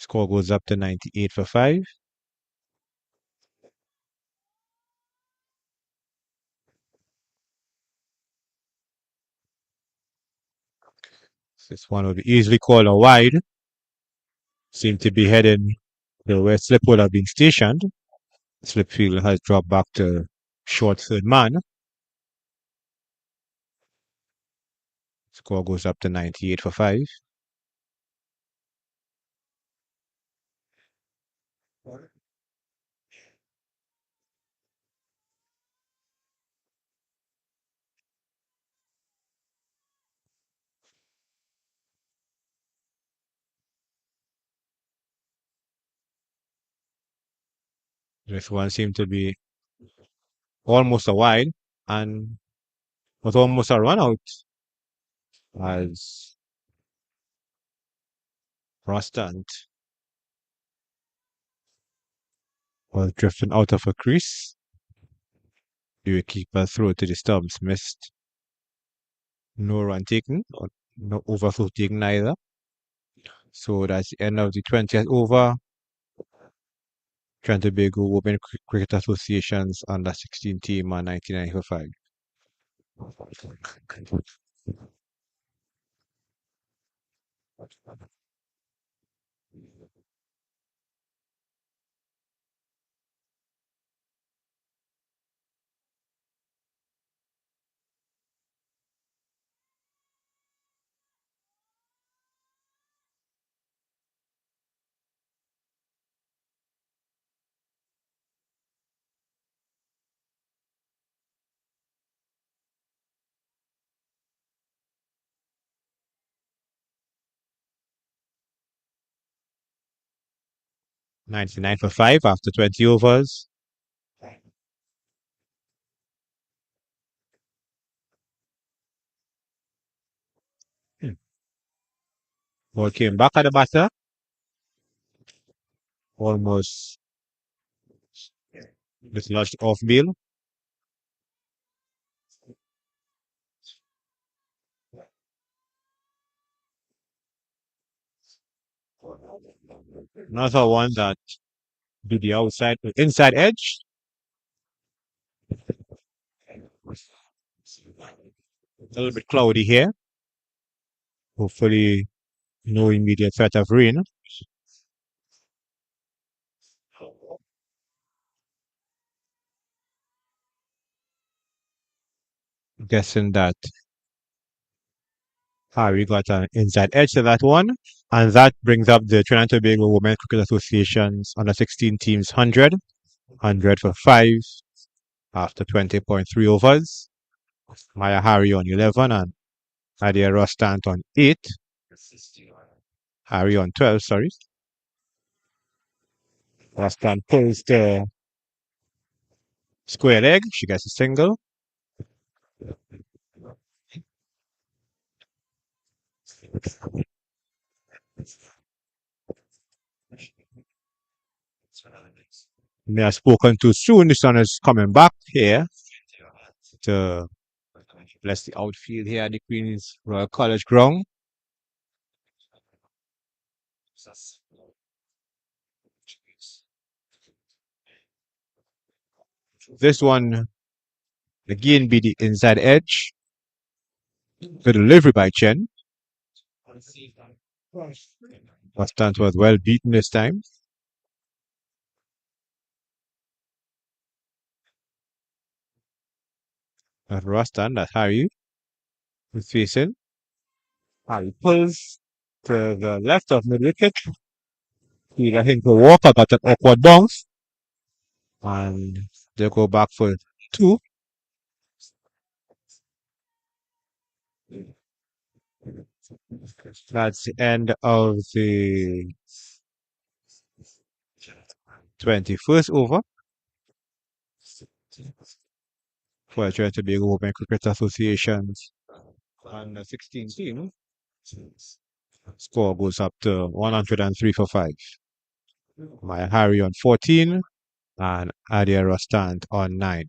Score goes up to 98 for 5. This one will be easily called a wide. Seemed to be heading to where Slip would have been stationed. Slipfield has dropped back to short third man. Score goes up to 98 for 5. This one seemed to be almost a wide and was almost a run out as Rostand was drifting out of a crease. The keeper threw to the stumps, missed. No run taken, or no overthrow taken either. So that's the end of the 20th over. Trinidad and Tobago Women Cricket Association's under 16 team on 99 for 5. 99 for 5 after 20 overs. Ball came back at the batter. Almost dislodged off bill. Another one that did the inside edge. A little bit cloudy here. Hopefully, no immediate threat of rain. Guessing that Harry got an inside edge to that one. And that brings up the Trinidad and Tobago Women Cricket Association's under 16 teams 100. 100 for 5 after 20.3 overs. Maya Harry on 11 and Adia Rostant on 8. Harry on 12, sorry. Rostant pulls the square leg. She gets a single. May have spoken too soon. The sun is coming back here to bless the outfield here at the Queen's Royal College ground. This one again be the inside edge. The delivery by Chen. Rustant was well beaten this time. Not Rustan, that's Harry. Who's facing. Harry pulls to the left of mid wicket. He got him to Walker, got an awkward bounce. And they go back for two. That's the end of the 21st over for Trinidad Tobago Women Cricket Association's under 16 team. Score goes up to 103 for 5. Maya Harry on 14 and Adia Rostand on 9.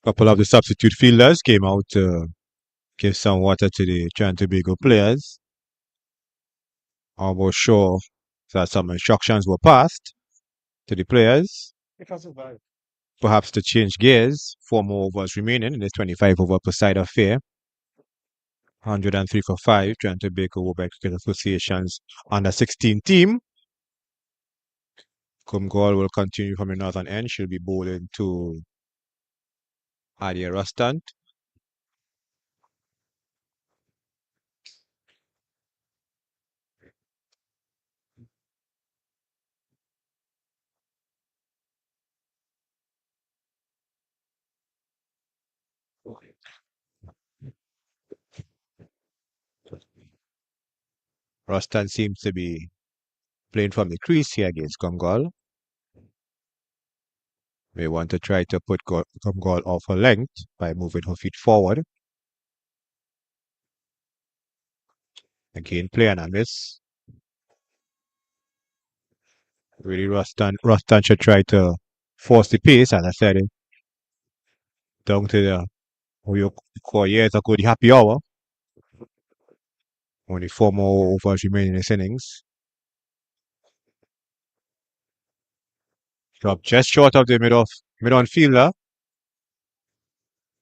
Couple of the substitute fielders came out to give some water to the Trinidad Tobago players. Almost sure that some instructions were passed to the players. Perhaps to change gears. 4 more overs remaining in the 25 over per side affair. 103 for 5. Trinidad Tobago Women Cricket Association's under 16 team. Kumgol will continue from the northern end. She'll be bowling to Adia Rustant. Rustant seems to be playing from the crease here against Kumgol. May want to try to put Kumgol off her length by moving her feet forward. Again, play and a miss. Really, Rustan should try to force the pace, as I said, down to the what you call years ago the happy hour. Only 4 more overs remaining in this innings. Drop just short of the mid-on fielder.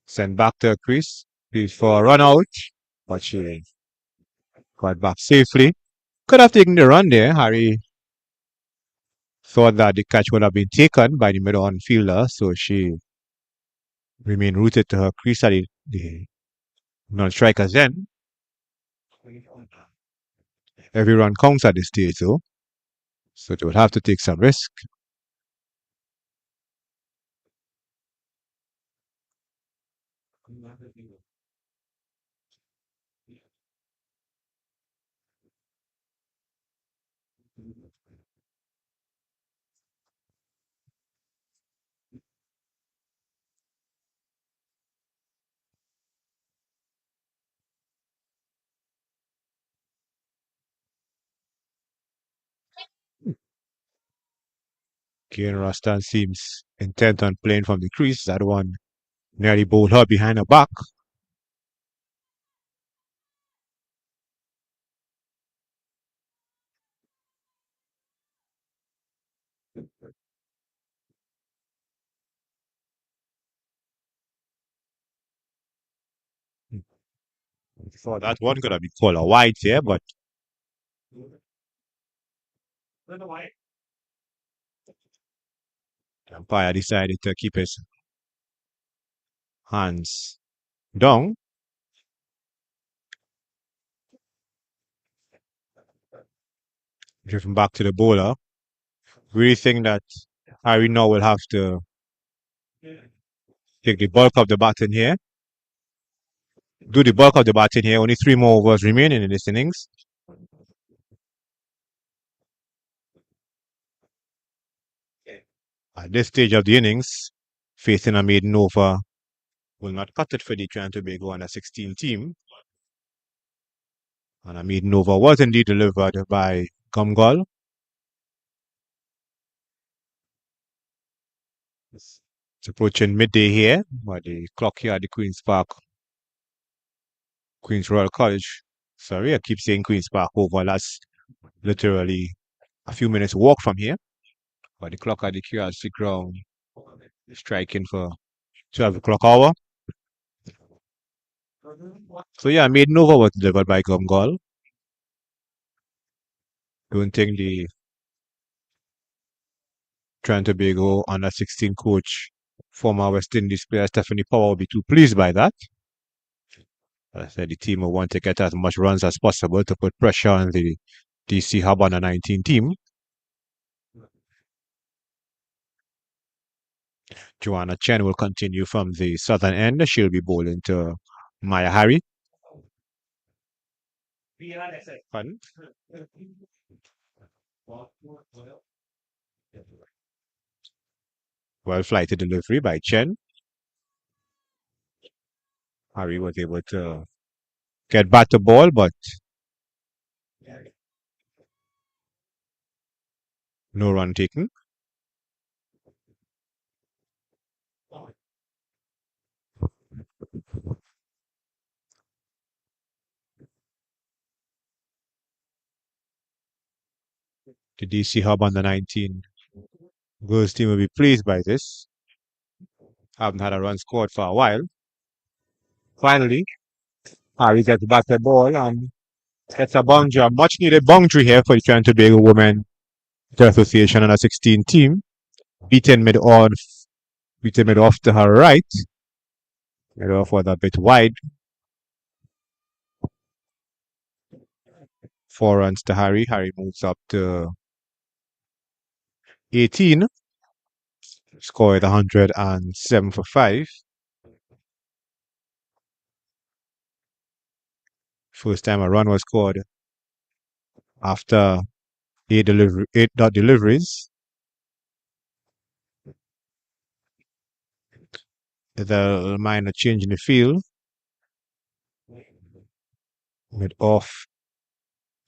Sent back to a crease. Please for a run out. But she got back safely. Could have taken the run there. Harry thought that the catch would have been taken by the mid-on fielder, so she remained rooted to her crease at the non-strikers end. Every run counts at this stage, though. So they would have to take some risk. Kane Rastan seems intent on playing from the crease. That one nearly bowled her behind her back. So that one could have been called a wide here, but the umpire decided to keep his Hands down. Driven back to the bowler. Really think that Harry now will have to take the bulk of the batting here. Do the bulk of the batting here. Only 3 more overs remaining in this innings. At this stage of the innings, facing a maiden over will not cut it for the Trinidad and Tobago under 16 team. And a maiden over was indeed delivered by Gumgall. It's approaching midday here, but the clock here at the Queen's Park, Queen's Royal College. Sorry, I keep saying Queen's Park over. That's literally a few minutes walk from here. But the clock at the QRC ground is striking for 12 o'clock hour. So yeah, maiden over was delivered by Gumgall. Don't think the Trinidad and Tobago under 16 coach, former West Indies player Stephanie Power will be too pleased by that. As I said, the team will want to get as much runs as possible to put pressure on the DC Hub under 19 team. Joanna Chen will continue from the southern end. She'll be bowling to Maya Harry. Pardon? Well flighted delivery by Chen. Harry was able to get back the ball, but no run taken. The DC Hub under 19 girls team will be pleased by this. Haven't had a run scored for a while. Finally, Harry gets back the ball and gets a boundary, a much needed boundary here for the Trinidad and Tobago Women Association under 16 team. Beaten mid on, beaten mid off to her right. Mid off was a bit wide. 4 runs to Harry. Harry moves up to 18. Scored 107 for 5. First time a run was scored after 8 dot deliveries. The minor change in the field. Mid off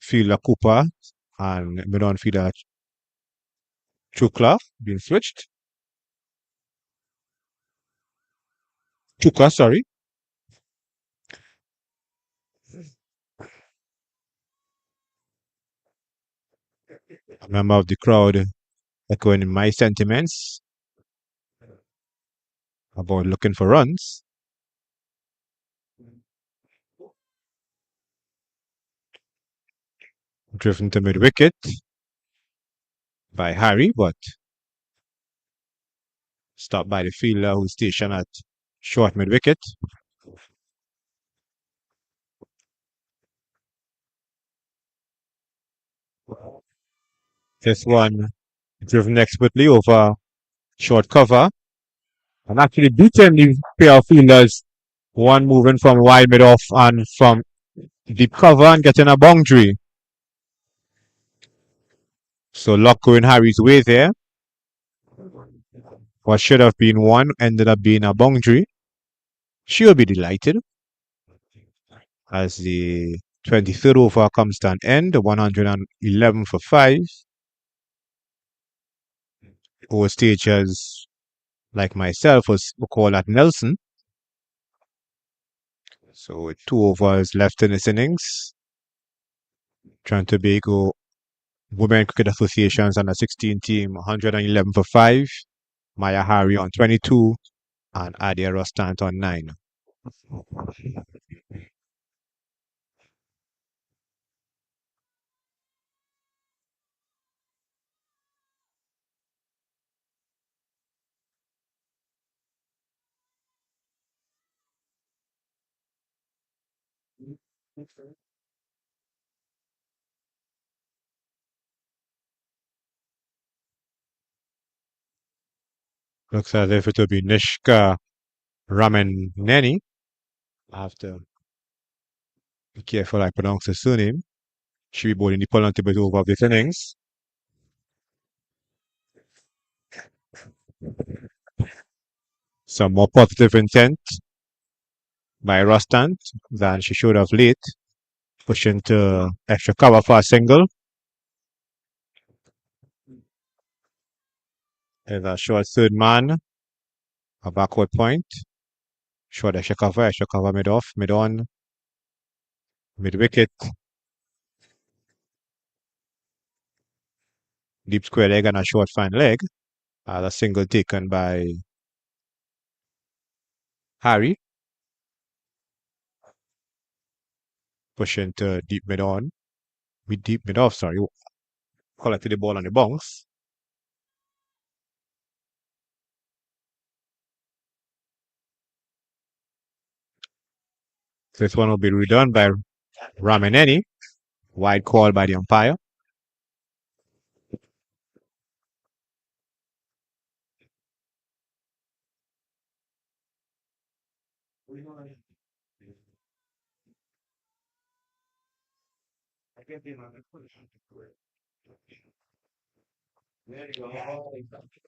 fielder Cooper and mid on fielder Chukla being switched. Chuka, sorry. A member of the crowd echoing my sentiments about looking for runs. Driven to mid wicket by Harry, but stopped by the fielder who's stationed at short mid wicket. This one driven expertly over short cover and actually beaten the pair of fielders. One moving from wide mid off and from deep cover and getting a boundary. So luck going Harry's way there. What should have been one ended up being a boundary. She'll be delighted as the 23rd over comes to an end, 111 for 5. Overstagers like myself was called at Nelson. So with 2 overs left in this innings, Trinidad and Tobago Women Cricket Association's under 16 team 111 for 5. Maya Harry on 22 and Adia Rostant on 9. Looks as if it will be Nishka Rameneni. I have to be careful I pronounce his surname. She be bowling the penultimate over of this innings. Some more positive intent by Rustant than she showed of late. Pushing to extra cover for a single. There's a short third man, a backward point. Short extra cover mid off, mid on, mid wicket. Deep square leg and a short fine leg. A single taken by Harry. Pushing to deep mid on. With deep mid off, sorry. Collected the ball on the bounce. This one will be redone by Rameneni. Wide call by the umpire.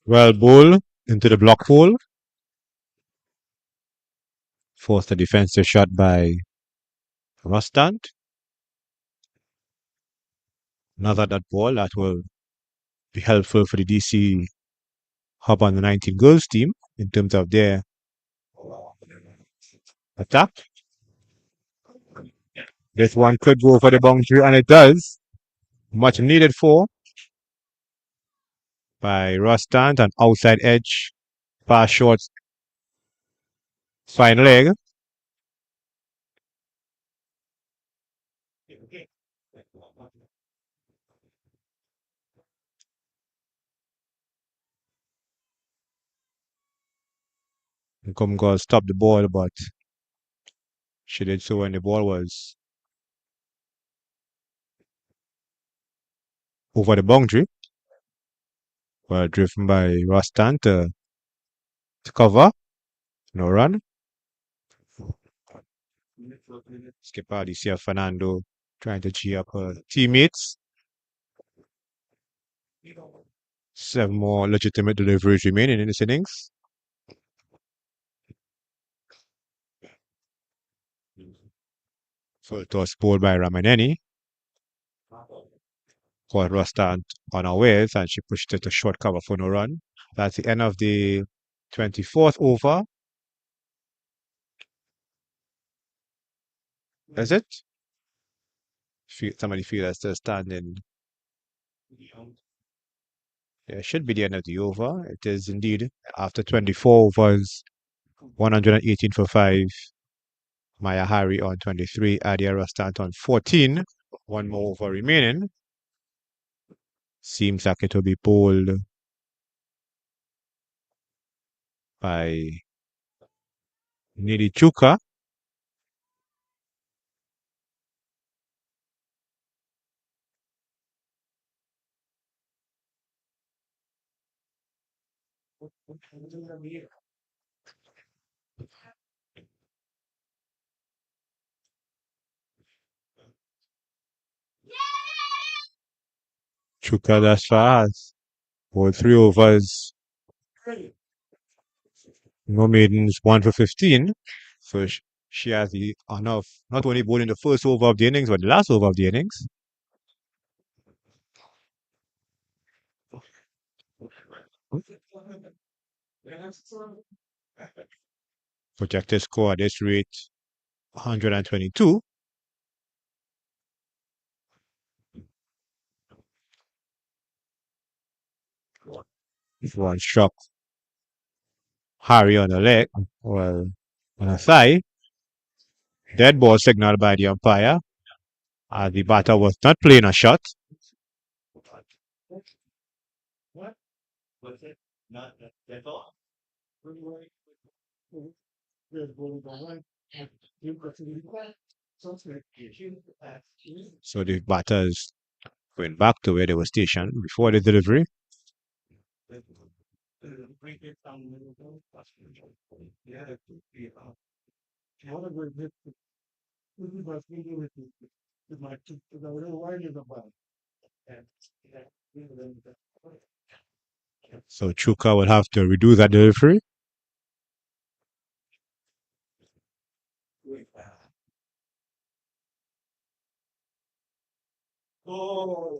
Well, ball into the block hole. Forced a defensive shot by Rustant. Another dot ball that will be helpful for the DC Hub on the 19 girls team in terms of their attack. This one could go for the boundary, and it does. Much needed for by Rustant, an outside edge, pass short, fine leg. Kumgar stopped the ball, but she did so when the ball was over the boundary. Well, driven by Rustant to cover. No run. Skipper Alicia Fernando trying to cheer up her teammates. 7 more legitimate deliveries remaining in this innings. Full toss ball by Ramaneni. Caught Rustant unawares and she pushed it to short cover for no run. That's the end of the 24th over. Is it? Somebody feel that's still standing. Yeah, it should be the end of the over. It is indeed. After 24 overs, 118 for 5. Maya Hari on 23, Adia Rustant on 14. One more over remaining. Seems like it will be bowled by Nilichuka. Chuka thus far has bowled 3 overs. No maidens, 1 for 15. So she has the honor of not only bowling the first over of the innings, but the last over of the innings. Projected score at this rate, 122. One struck Harry on the leg, well, on a thigh. Dead ball signaled by the umpire. The batter was not playing a shot. So the batters going back to where they were stationed before the delivery. So Chuka will have to redo that delivery.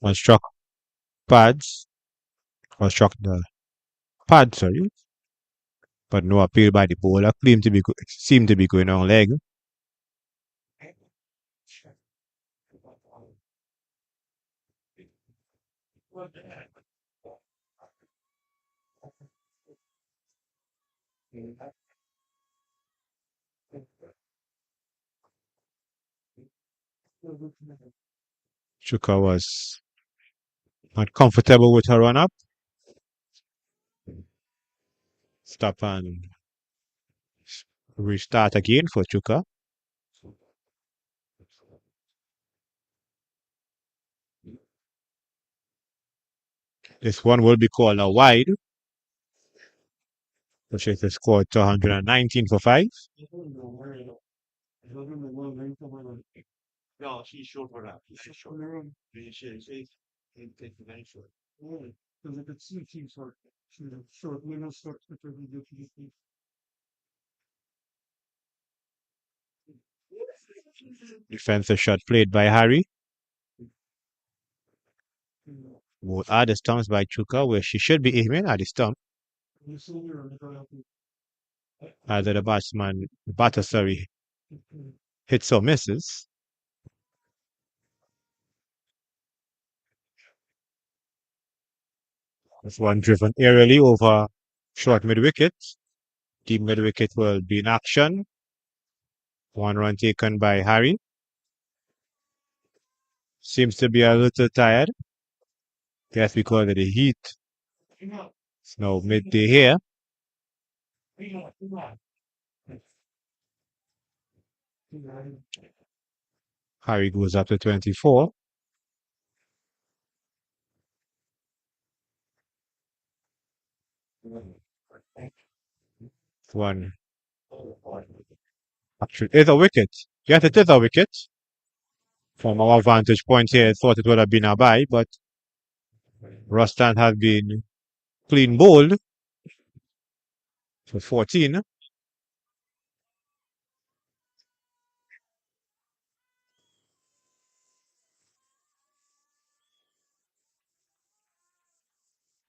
Construct pads. Construct the pad, sorry. But no appeal by the bowler. Seemed to be going on leg. Chuka was not comfortable with her run up. Stop and restart again for Chuka. This one will be called a wide, which is the score to 119 for 5. Defensive shot played by Harry. Both are the stumps by Chuka, where she should be aiming at the stump. Either the batter, sorry, hits or misses. This one driven aerially over short mid wicket. Deep mid wicket will be in action. 1 run taken by Harry. Seems to be a little tired. Guess because of the heat. It's now midday here. Harry goes up to 24. One. Actually, it's a wicket. Yes, it is a wicket. From our vantage point here, I thought it would have been a bye, but Rustan has been clean bowled for 14.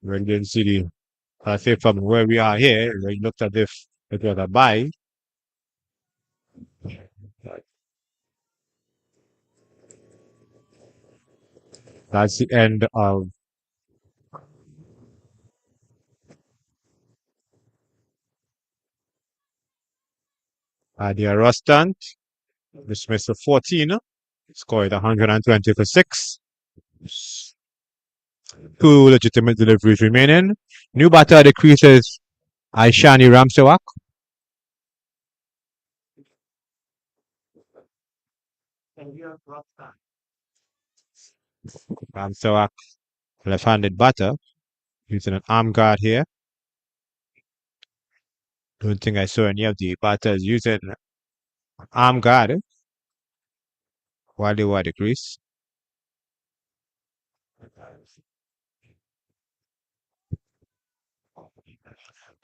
Radiant City, I say from where we are here, it looked as if it was a bye. That's the end of Adia Rustan. Dismissed for 14. Scored 120 for 6. Two legitimate deliveries remaining. New batter at the creases, Aishani Ramsewak. Ramsewak, left-handed batter, using an arm guard here. Don't think I saw any of the batters using arm guard while they were at the crease.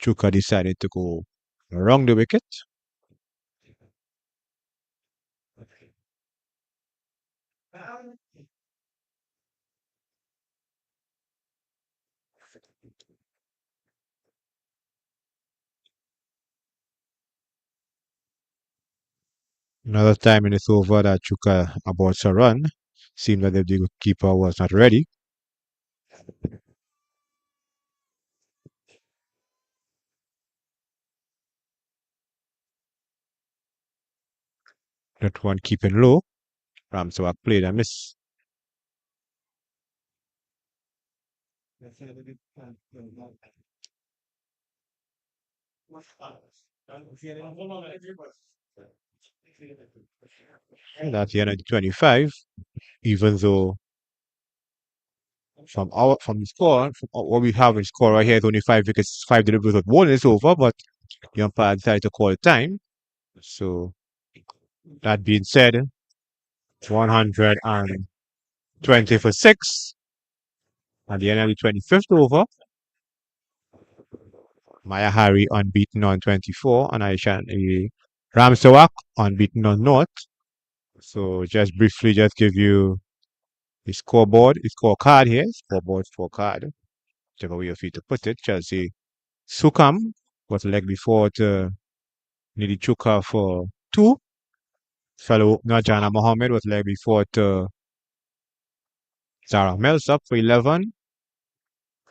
Chuka decided to go around the wicket. Another time in this over that Chuka aborts a run. Seemed that the keeper was not ready. That one keeping low. Ramsewak played a miss. And at the end of the 25, even though from the score, from what we have in score right here is only 5 wickets, 5 deliveries with 1 is over, but the umpire decided to call time. So that being said, 120 for 6. At the end of the 25th over, Maya Hari unbeaten on 24, and Aishan Ramsawak unbeaten on North. So just briefly, just give you the scoreboard, the scorecard here, scorecard, whichever way you feel to put it. Chelsea Sukam was leg before to Nidi Chuka for 2. Fellow Najana Mohammed was leg before to Zara Millsap for 11.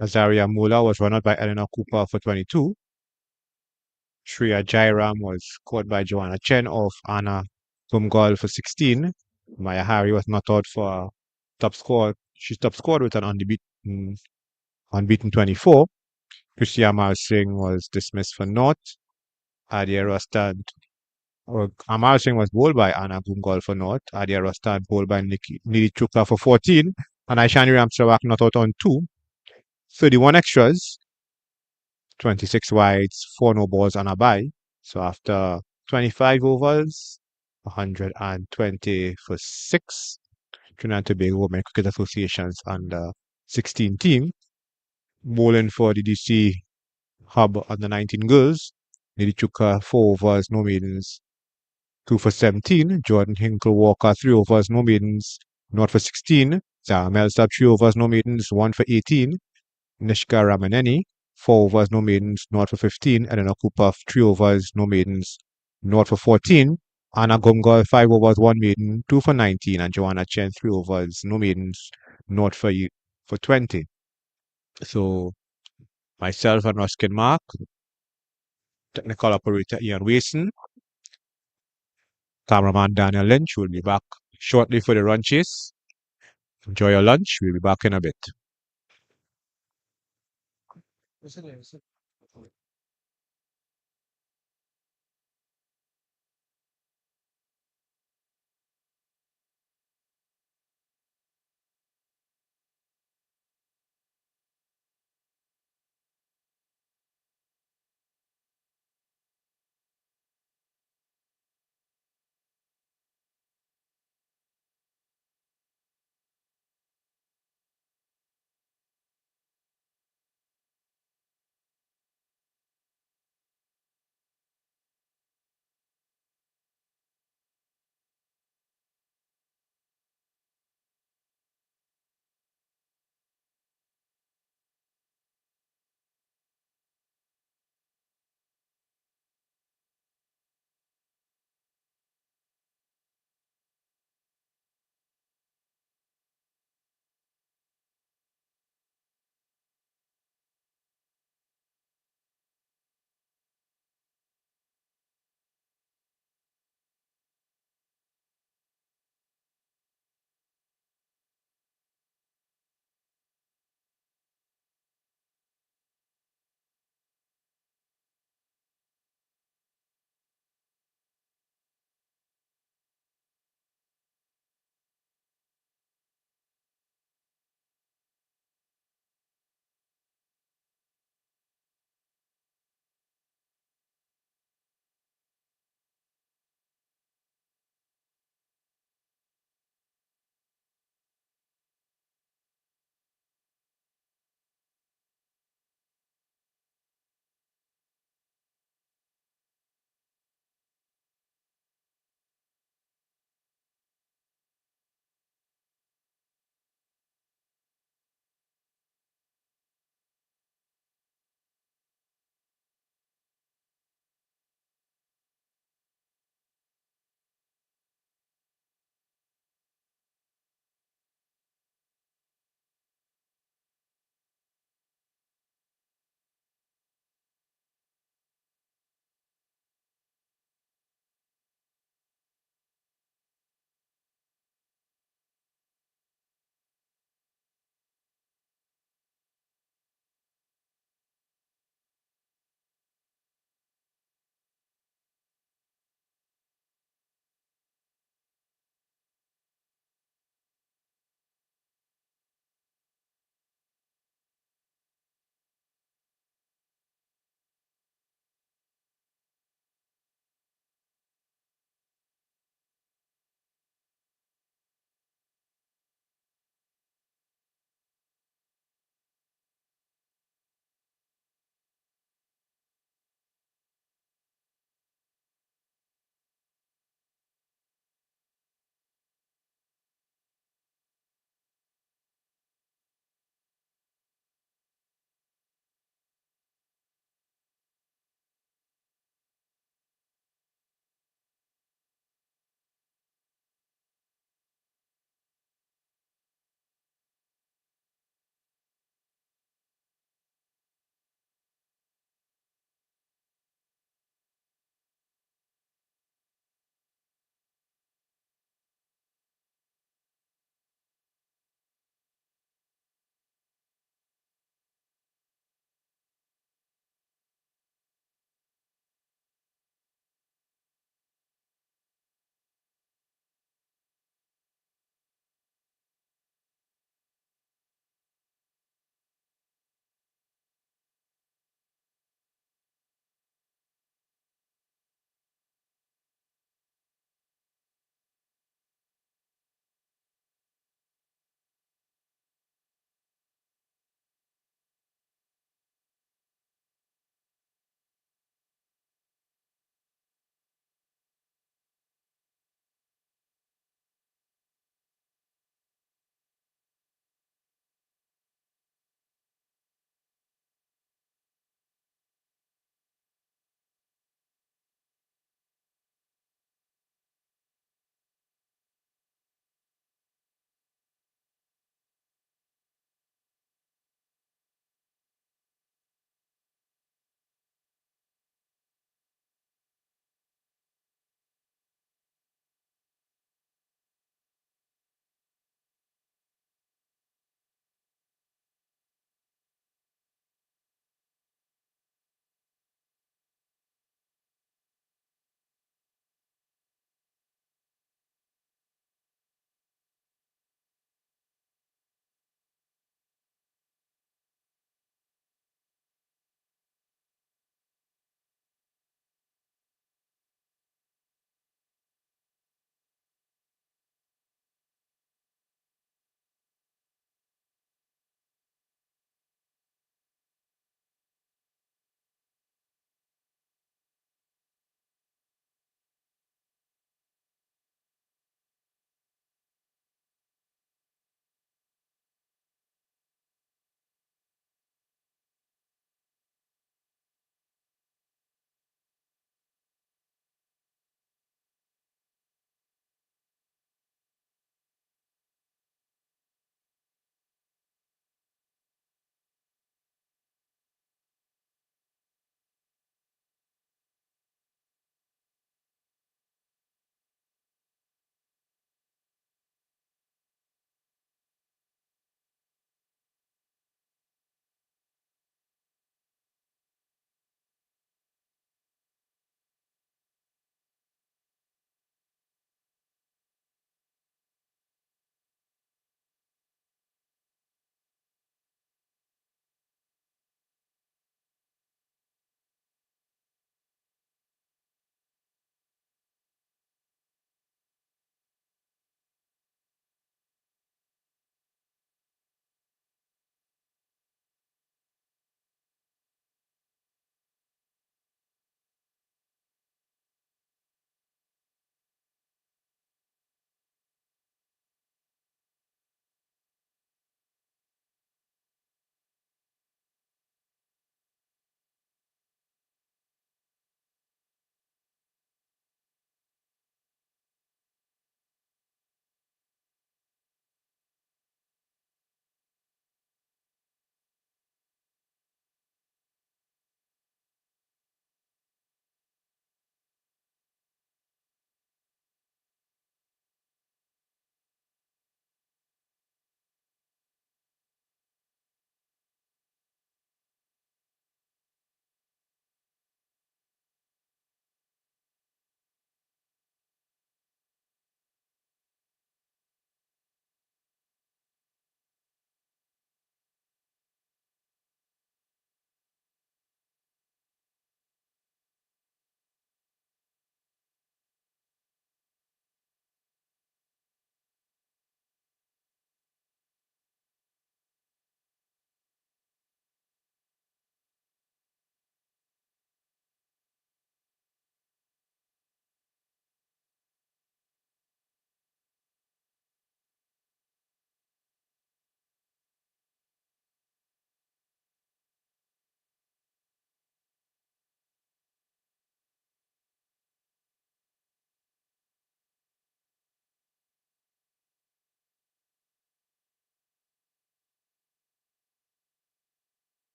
Azaria Mula was run out by Eleanor Cooper for 22. Shreya Jairam was scored by Joanna Chen of Anna Bumgol for 16. Maya Hari was not out for top score. She top scored with an unbeaten 24. Krishya Amar Singh was dismissed for naught. Adia Rostad. Amar Singh was bowled by Anna Bumgol for naught. Adia Rostad bowled by Nidhi Chukla for 14. And Aishani Ramsawak not out on 2. 31 extras. 26 wides, 4 no balls and a bye. So after 25 overs, 120 for 6. Trinidad and Tobago Women Cricket Association's under 16 team. Bowling for the DC Hub under 19 girls. Nidhi Chuka 4 overs, no maidens, 2 for 17. Jordan Hinkle Walker 3 overs, no maidens, not for 16. Zara Melsab 3 overs, no maidens, 1 for 18. Nishka Ramaneni 4 overs, no maidens, not for 15. Eleanor Cooper 3 overs, no maidens, not for 14. Anna Gumgal 5 overs, 1 maiden, 2 for 19. And Joanna Chen 3 overs, no maidens, not for 20. So myself and Ruskin Mark, technical operator Ian Wason, cameraman Daniel Lynch will be back shortly for the run chase. Enjoy your lunch. We'll be back in a bit.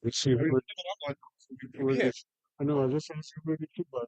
Let's see who it is. I know, I just want to see who it is, but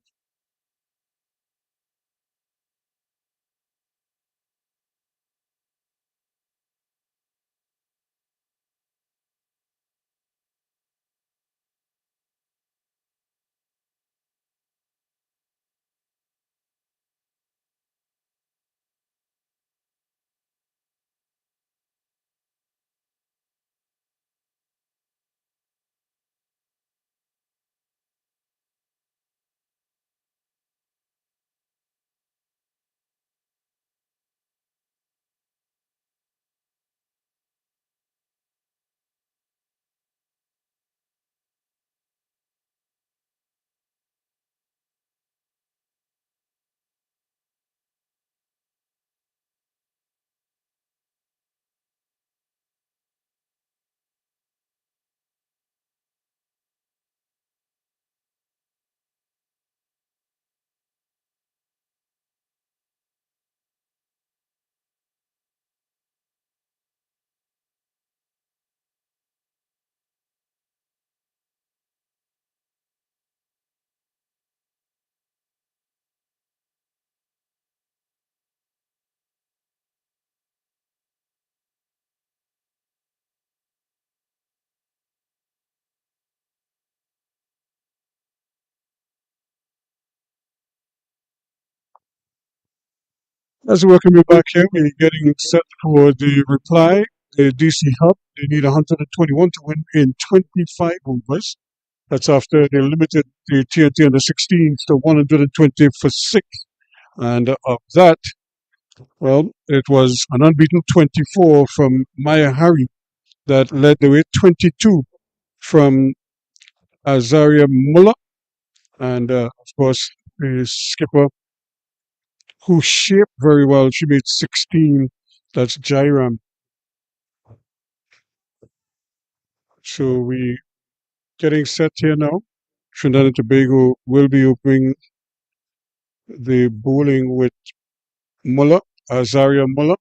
as we're coming back here, we're getting set for the reply. The DC Hub, they need 121 to win in 25 overs. That's after they limited the TNT under 16s to 120 for six. And of that, well, it was an unbeaten 24 from Maya Hari that led the way, 22 from Azaria Mullah, and of course, the skipper who shaped very well. She made 16. That's Jairam. So we getting set here now. Trinidad and Tobago will be opening the bowling with Mullah, Azaria Mullah.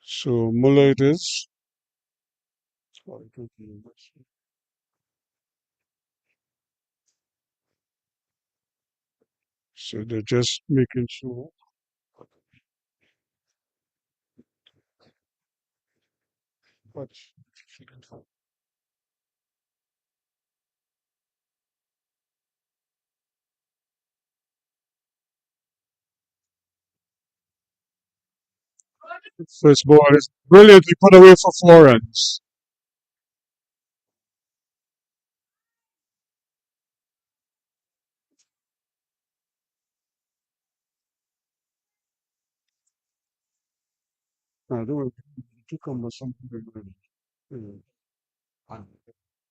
So Mullah it is. So they're just making sure. But first ball is brilliantly put away for Florence. I don't know, cucumber something like that.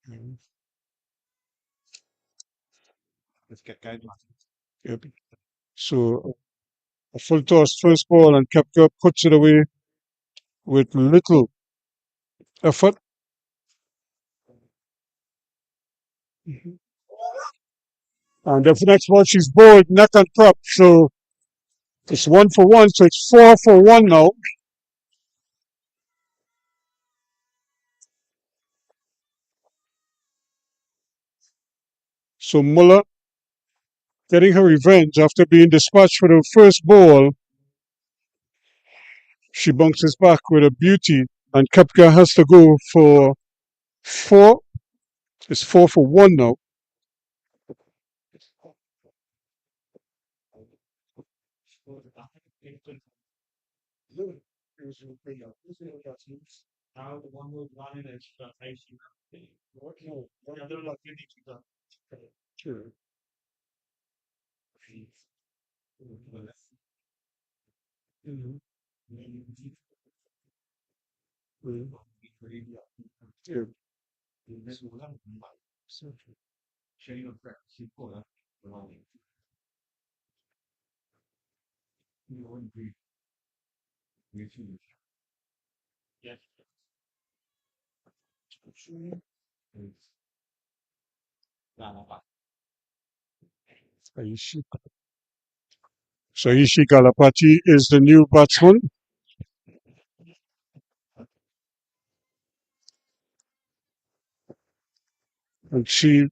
Mm. Yep. So a full toss first ball and Kepka puts it away with little effort. Mhm. And the next ball she's bowled neck and crop. So it's 1 for 1. So it's 4 for 1 now. So Muller getting her revenge after being dispatched for the first ball. She bounces back with a beauty, and Kepka has to go for 4. It's 4 for 1 now. Sure. Mhm. Mhm. Yeah. Aishi. So Ishi Galapati is the new batsman, and she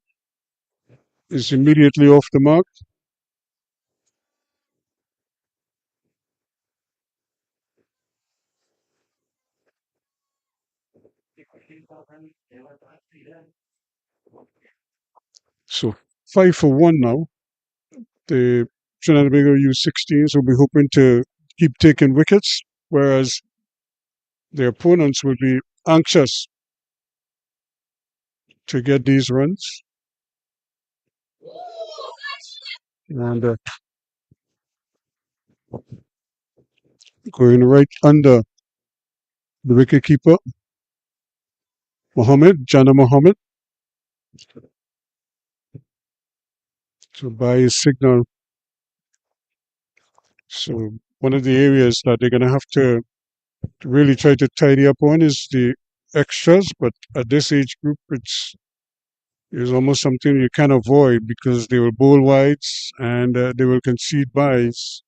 is immediately off the mark. So 5 for 1 now. The Trinidad and Tobago U16s will be hoping to keep taking wickets, whereas their opponents will be anxious to get these runs. And going right under the wicketkeeper, Jana Mohammed. So by his signal. So one of the areas that they're going to have to really try to tidy up on is the extras, but at this age group, it's almost something you can't avoid because they will bowl wides and they will concede byes.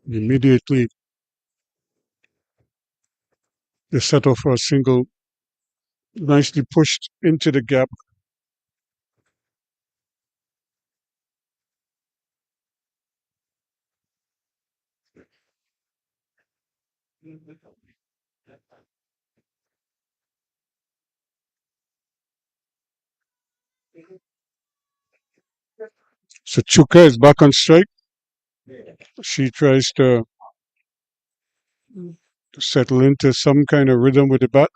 Immediately, they set off for a single, nicely pushed into the gap. So Chuka is back on strike. She tries to settle into some kind of rhythm with the bat.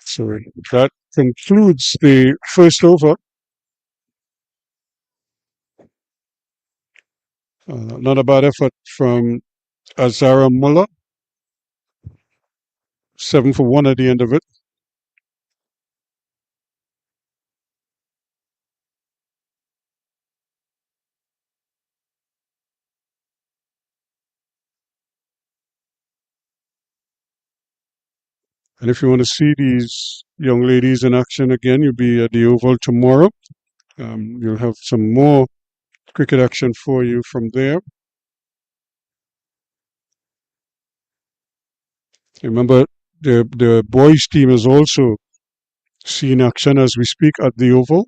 So that concludes the first over. Not a bad effort from Azara Mullah. 7 for 1 at the end of it. And if you want to see these young ladies in action again, you'll be at the Oval tomorrow. You'll have some more cricket action for you from there. Remember, the boys team is also seeing action as we speak at the Oval.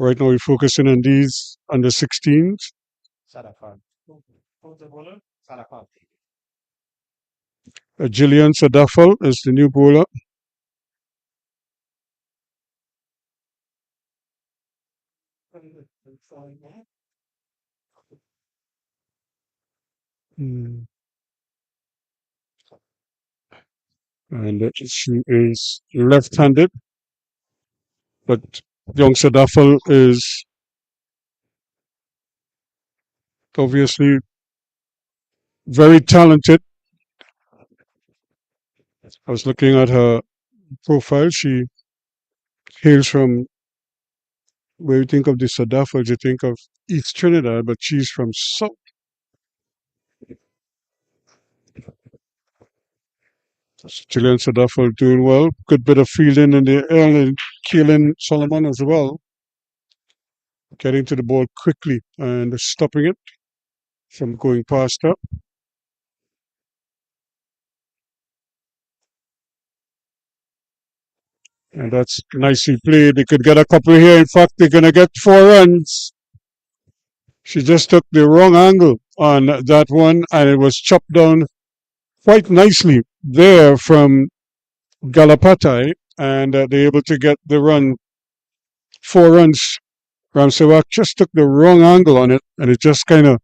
Right now, we're focusing on these under 16s. Jillian Sadafal is the new bowler. And she is left-handed, but young Sadafal is obviously very talented. I was looking at her profile. She hails from, where you think of the Sadafals, you think of East Trinidad, but she's from South. Chilean Sadafal doing well. Good bit of fielding in the air, and Keelan Solomon as well. Getting to the ball quickly and stopping it from going past her. And that's nicely played. They could get a couple here. In fact, they're going to get 4 runs. She just took the wrong angle on that one, and it was chopped down quite nicely there from Galapatai, and they're able to get the run. 4 runs. Ramsewak just took the wrong angle on it, and it just kind of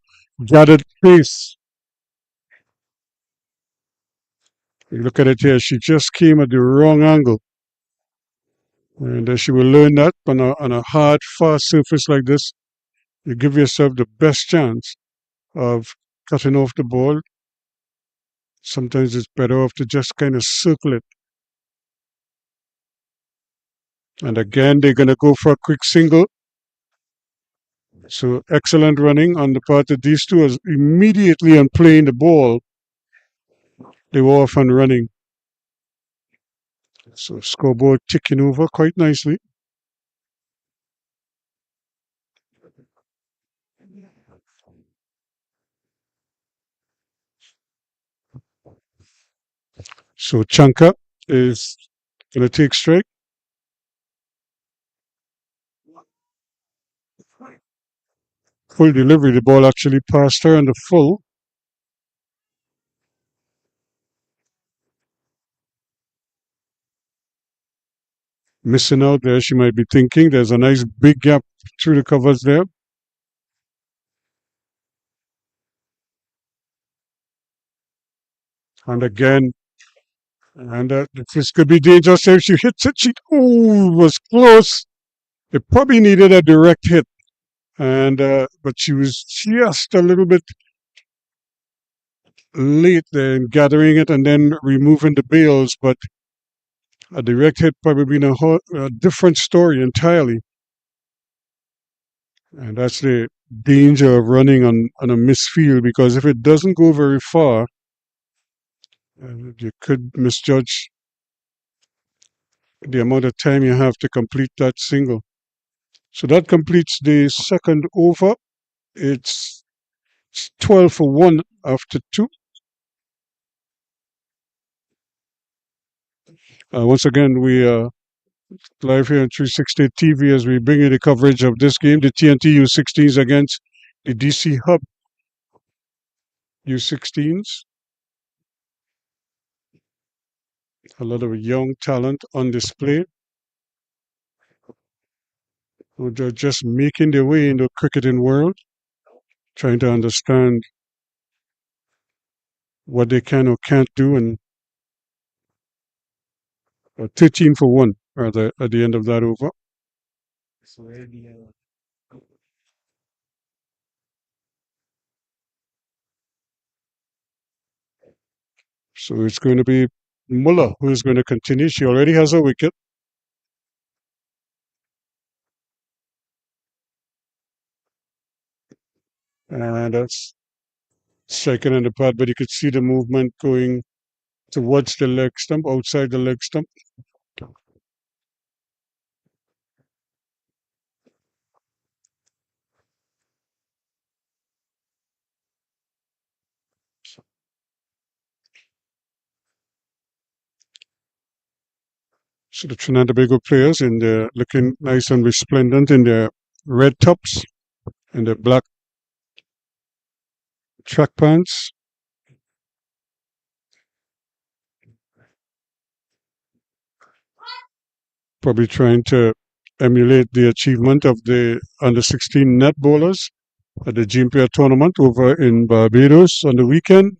gathered pace. You look at it here, she just came at the wrong angle. And she will learn that on a hard, fast surface like this. You give yourself the best chance of cutting off the ball. Sometimes it's better off to just kind of circle it. And again, they're going to go for a quick single. So excellent running on the part of these two, as immediately on playing the ball, they were off and running. So scoreboard ticking over quite nicely. So Chanka is going to take strike. Full delivery. The ball actually passed her on the full. Missing out there, she might be thinking. There's a nice big gap through the covers there. And again, and this could be dangerous if she hits it. She was close. It probably needed a direct hit, and but she was just a little bit late there in gathering it and then removing the bails. But a direct hit probably been a different story entirely, and that's the danger of running on a misfield, because if it doesn't go very far, you could misjudge the amount of time you have to complete that single. So that completes the second over. It's 12 for 1 after 2. Once again, we are live here on 360 TV as we bring you the coverage of this game, the TNT U16s against the DC Hub U16s. A lot of young talent on display. They're just making their way in the cricketing world, trying to understand what they can or can't do, and 13 for 1 rather at the end of that over. So it's going to be Muller who is going to continue. She already has a wicket. And that's striking on the pad, but you could see the movement going towards the leg stump, outside the leg stump. So the Trinidad and Tobago players in their looking nice and resplendent in their red tops and their black track pants. Probably trying to emulate the achievement of the under 16 net bowlers at the GMPR tournament over in Barbados on the weekend.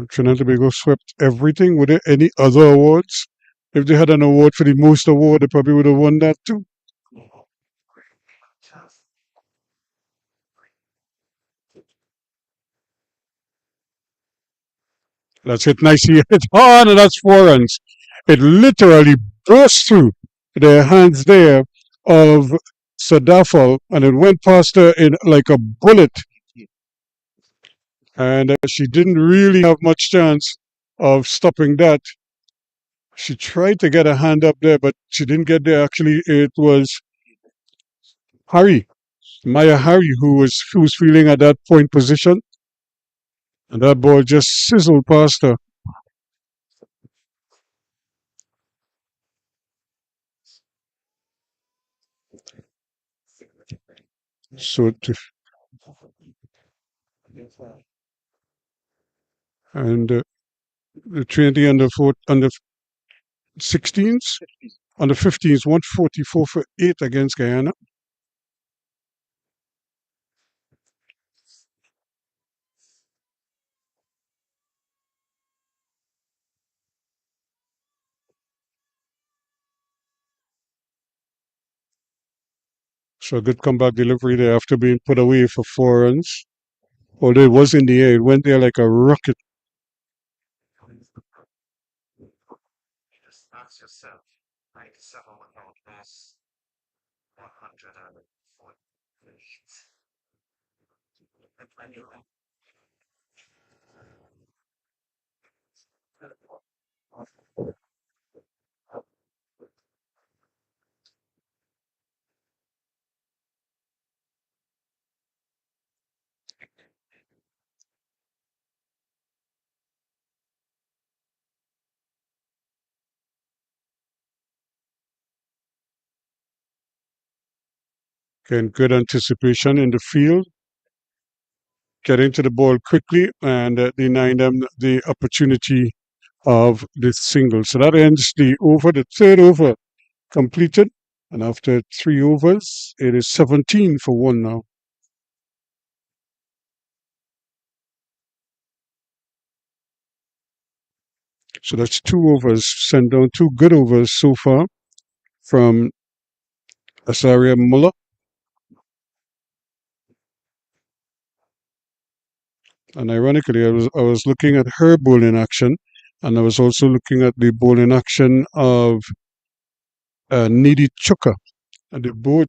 Trinidad and Tobago swept everything. Were there any other awards? If they had an award for the most award, they probably would have won that too. That's it. Nicely hit on, and that's 4 runs. It literally burst through the hands there of Sadafal, and it went past her in like a bullet. And she didn't really have much chance of stopping that. She tried to get a hand up there, but she didn't get there. Actually, it was Maya Harry, who was feeling at that point position, and that ball just sizzled past her. So, and the Trinity under 16s, under 15s, 144 for 8 against Guyana. So a good comeback delivery there after being put away for 4 runs. Although it was in the air, it went there like a rocket. Again, good anticipation in the field, getting to the ball quickly and denying them the opportunity of the single. So that ends the over, the third over completed. And after 3 overs, it is 17 for 1 now. So that's 2 overs, sent down 2 good overs so far from Azaria Muller. And ironically, I was looking at her bowling action, and I was also looking at the bowling action of Needy Chuka. And they both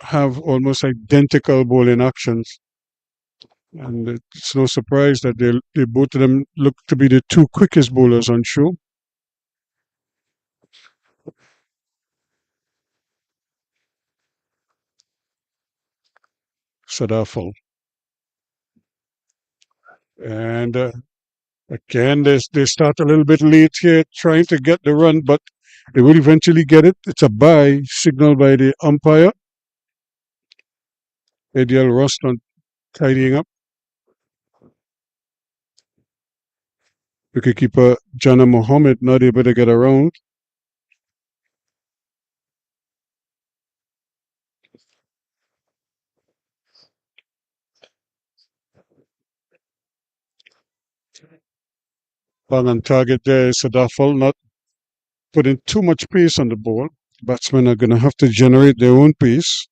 have almost identical bowling actions. And it's no surprise that they both of them look to be the two quickest bowlers on show. Sadafal. And again, they start a little bit late here trying to get the run, but they will eventually get it. It's a bye signaled by the umpire. Adiel Roston tidying up. Wicketkeeper Jana Mohammed not able to get around. Bang on target there is Sadafal, not putting too much pace on the ball. Batsmen are going to have to generate their own pace.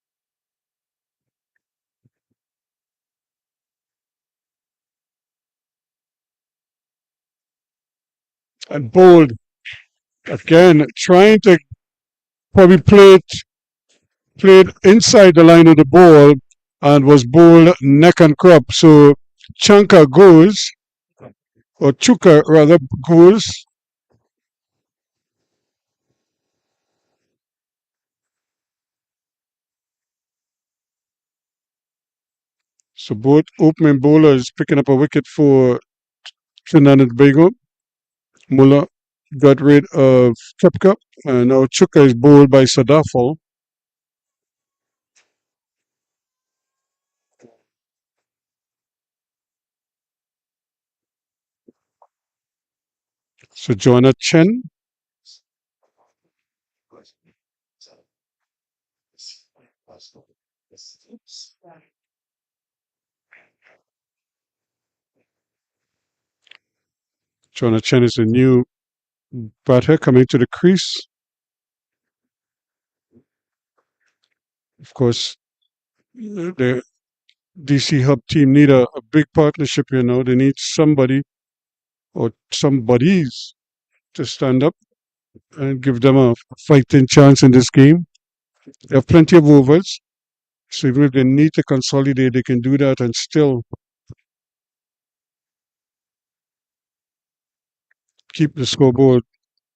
And bowled again, trying to probably played inside the line of the ball and was bowled neck and crop. So Chanka goes, or Chuka rather goes. So both opening bowlers picking up a wicket for Trinidad and Tobago. Mullah got rid of Kepka, and now Chuka is bowled by Sadafal. So Joanna Chen. Joanna Chen is a new batter coming to the crease. Of course, the DC Hub team need a big partnership, you know. They need somebody or somebodies to stand up and give them a fighting chance in this game. They have plenty of overs, so even if they need to consolidate, they can do that and still keep the scoreboard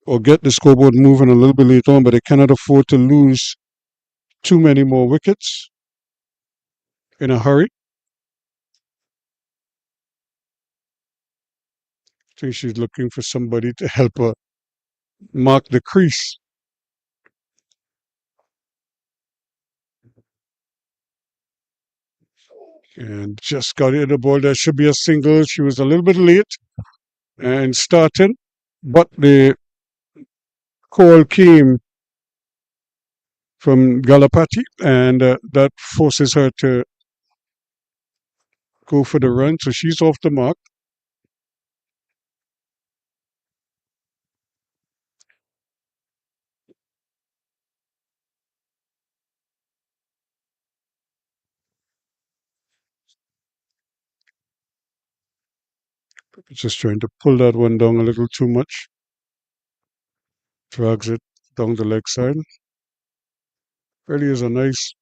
or get the scoreboard moving a little bit later on, but they cannot afford to lose too many more wickets in a hurry. I think she's looking for somebody to help her mark the crease. And just got in the ball. There should be a single. She was a little bit late and starting, but the call came from Galapati, and that forces her to go for the run. So she's off the mark. Just trying to pull that one down a little too much. Drags it down the leg side. Really is a nice,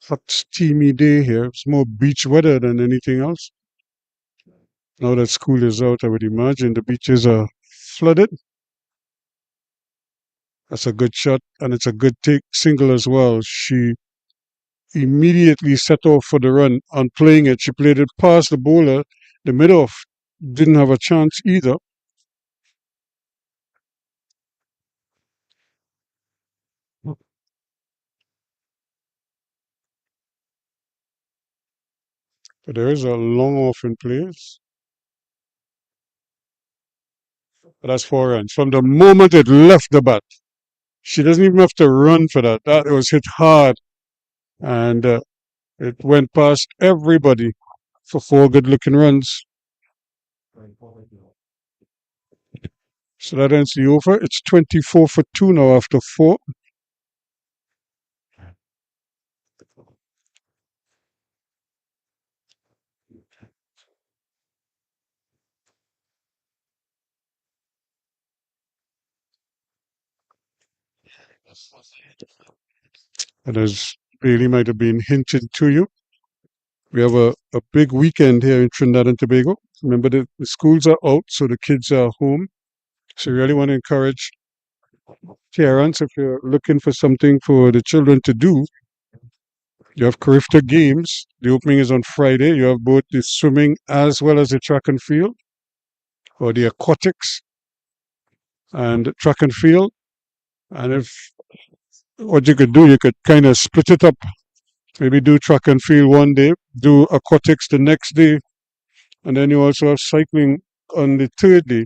hot, steamy day here. It's more beach weather than anything else. Now that school is out, I would imagine the beaches are flooded. That's a good shot, and it's a good take single as well. She immediately set off for the run on playing it. She played it past the bowler. The mid-off didn't have a chance either. But there is a long off in place. But that's 4 runs. From the moment it left the bat, she doesn't even have to run for that. That was hit hard, and it went past everybody for 4 good-looking runs. So that ends the over. It's 24 for 2 now after 4. And as Bailey might have been hinted to you, we have a big weekend here in Trinidad and Tobago. Remember, the schools are out, so the kids are home. So we really want to encourage parents, if you're looking for something for the children to do, you have Carifta Games. The opening is on Friday. You have both the swimming as well as the track and field, or the aquatics and track and field. And if what you could do, you could kind of split it up. Maybe do track and field one day, do aquatics the next day, and then you also have cycling on the third day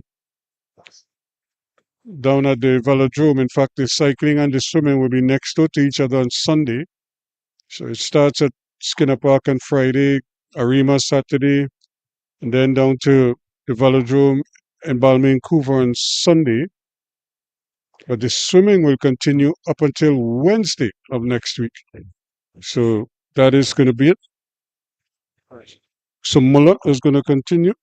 down at the velodrome. In fact, the cycling and the swimming will be next door to each other on Sunday. So it starts at Skinner Park on Friday, Arima Saturday, and then down to the velodrome in Balmain-Couver on Sunday. But the swimming will continue up until Wednesday of next week. So that is going to be it. So Muller is going to continue.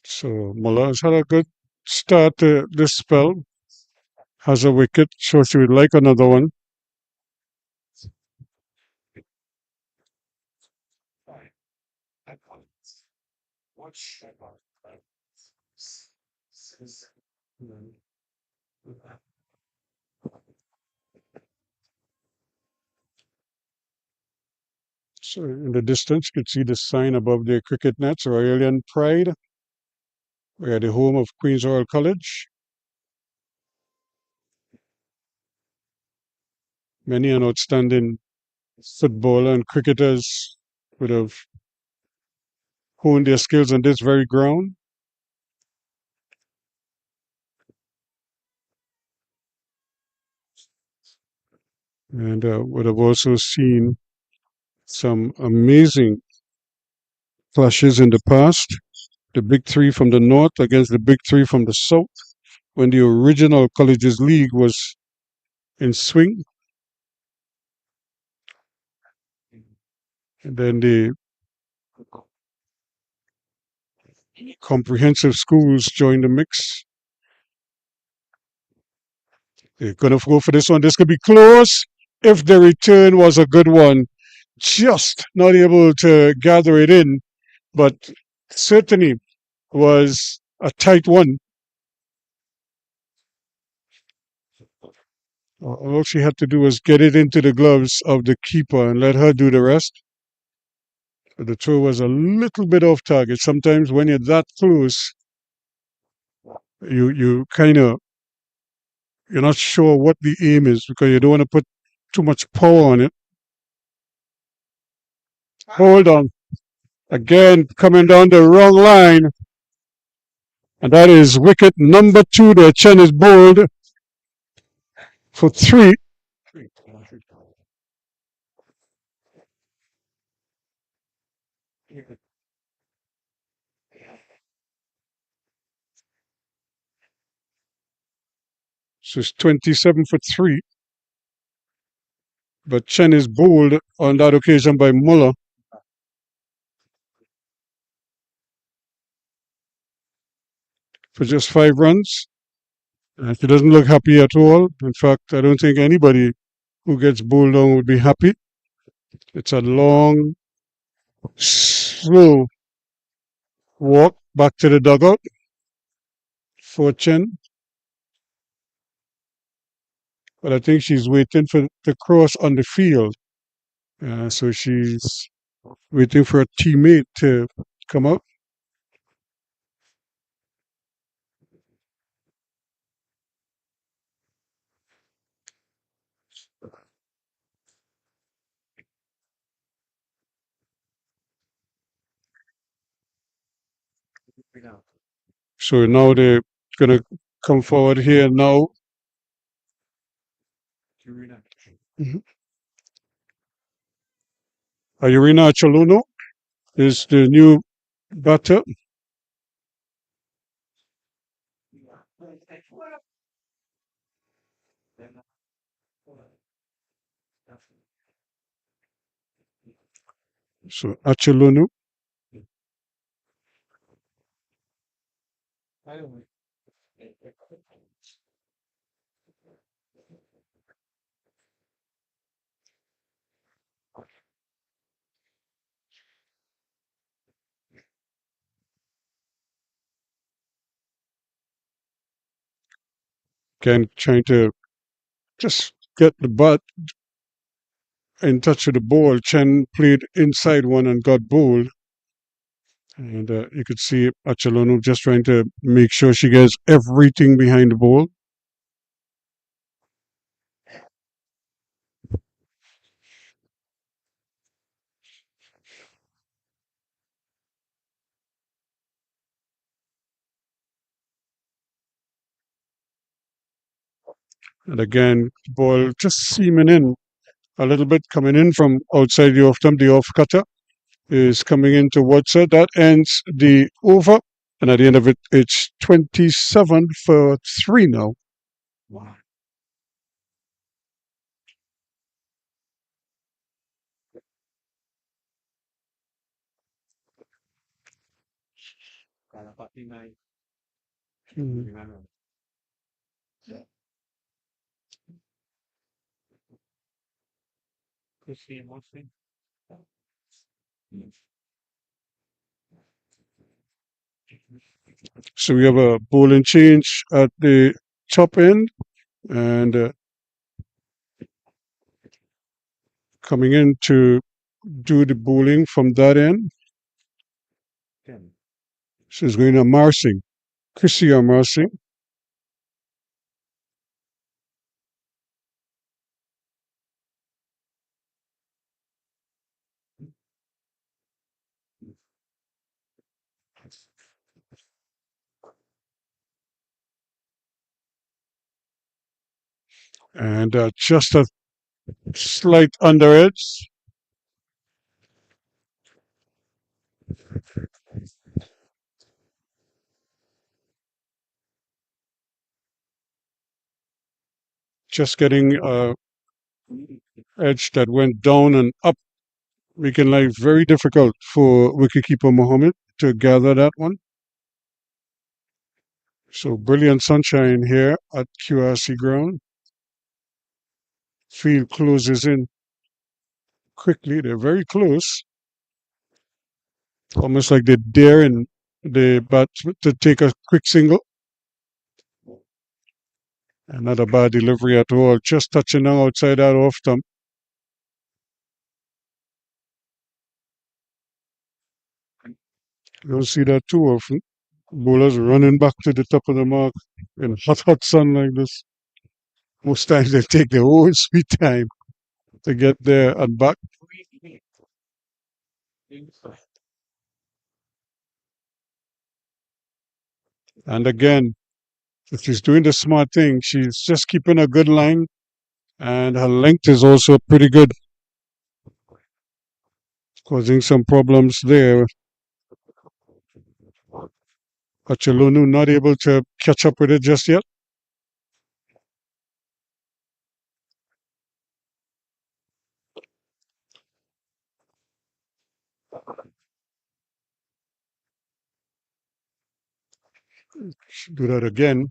So Muller has had a good start to this spell. Has a wicket, so she would like another one. So in the distance, you could see the sign above the cricket nets, Royalian Pride. We are the home of Queen's Royal College. Many an outstanding footballer and cricketers would have honed their skills on this very ground. And would have also seen some amazing clashes in the past. The big three from the north against the big three from the south, when the original Colleges League was in swing. And then the comprehensive schools joined the mix. They're going to go for this one. This could be close if the return was a good one. Just not able to gather it in, but certainly was a tight one. All she had to do was get it into the gloves of the keeper and let her do the rest. The throw was a little bit off target. Sometimes when you're that close, you kind of, you're not sure what the aim is because you don't want to put too much power on it. Hold on. Again, coming down the wrong line. And that is wicket number 2. The Chen is bowled for 3. So it's 27 for 3. But Chen is bowled on that occasion by Muller. For just 5 runs. She doesn't look happy at all. In fact, I don't think anybody who gets bowled on would be happy. It's a long, slow walk back to the dugout for Chen. But I think she's waiting for the cross on the field. So she's waiting for a teammate to come out. So now they're going to come forward here now. Mhm. Irina Choluno is the new batter. So Achelunu. Again, trying to just get the bat in touch with the ball. Chen played inside one and got bowled. And you could see Achelonu just trying to make sure she gets everything behind the ball. And again, ball just seaming in a little bit, coming in from outside the off stump. The off cutter is coming in towards her. That ends the over. And at the end of it, it's 27 for 3 now. Mhm. So we have a bowling change at the top end, and coming in to do the bowling from that end. She's going to Marsing, Chrissy Marsing. And just a slight under edge. Just getting edge that went down and up, making life very difficult for wicketkeeper Mohammed to gather that one. So brilliant sunshine here at QRC ground. Field closes in quickly. They're very close, almost like they're daring the batsman to take a quick single. And not a bad delivery at all. Just touching down outside that off stump. You don't see that too often. Bowlers running back to the top of the mark in hot sun like this. Most times they take their own sweet time to get there and back. And again, she's doing the smart thing. She's just keeping a good line, and her length is also pretty good, causing some problems there. Achelonu not able to catch up with it just yet. Should do that again.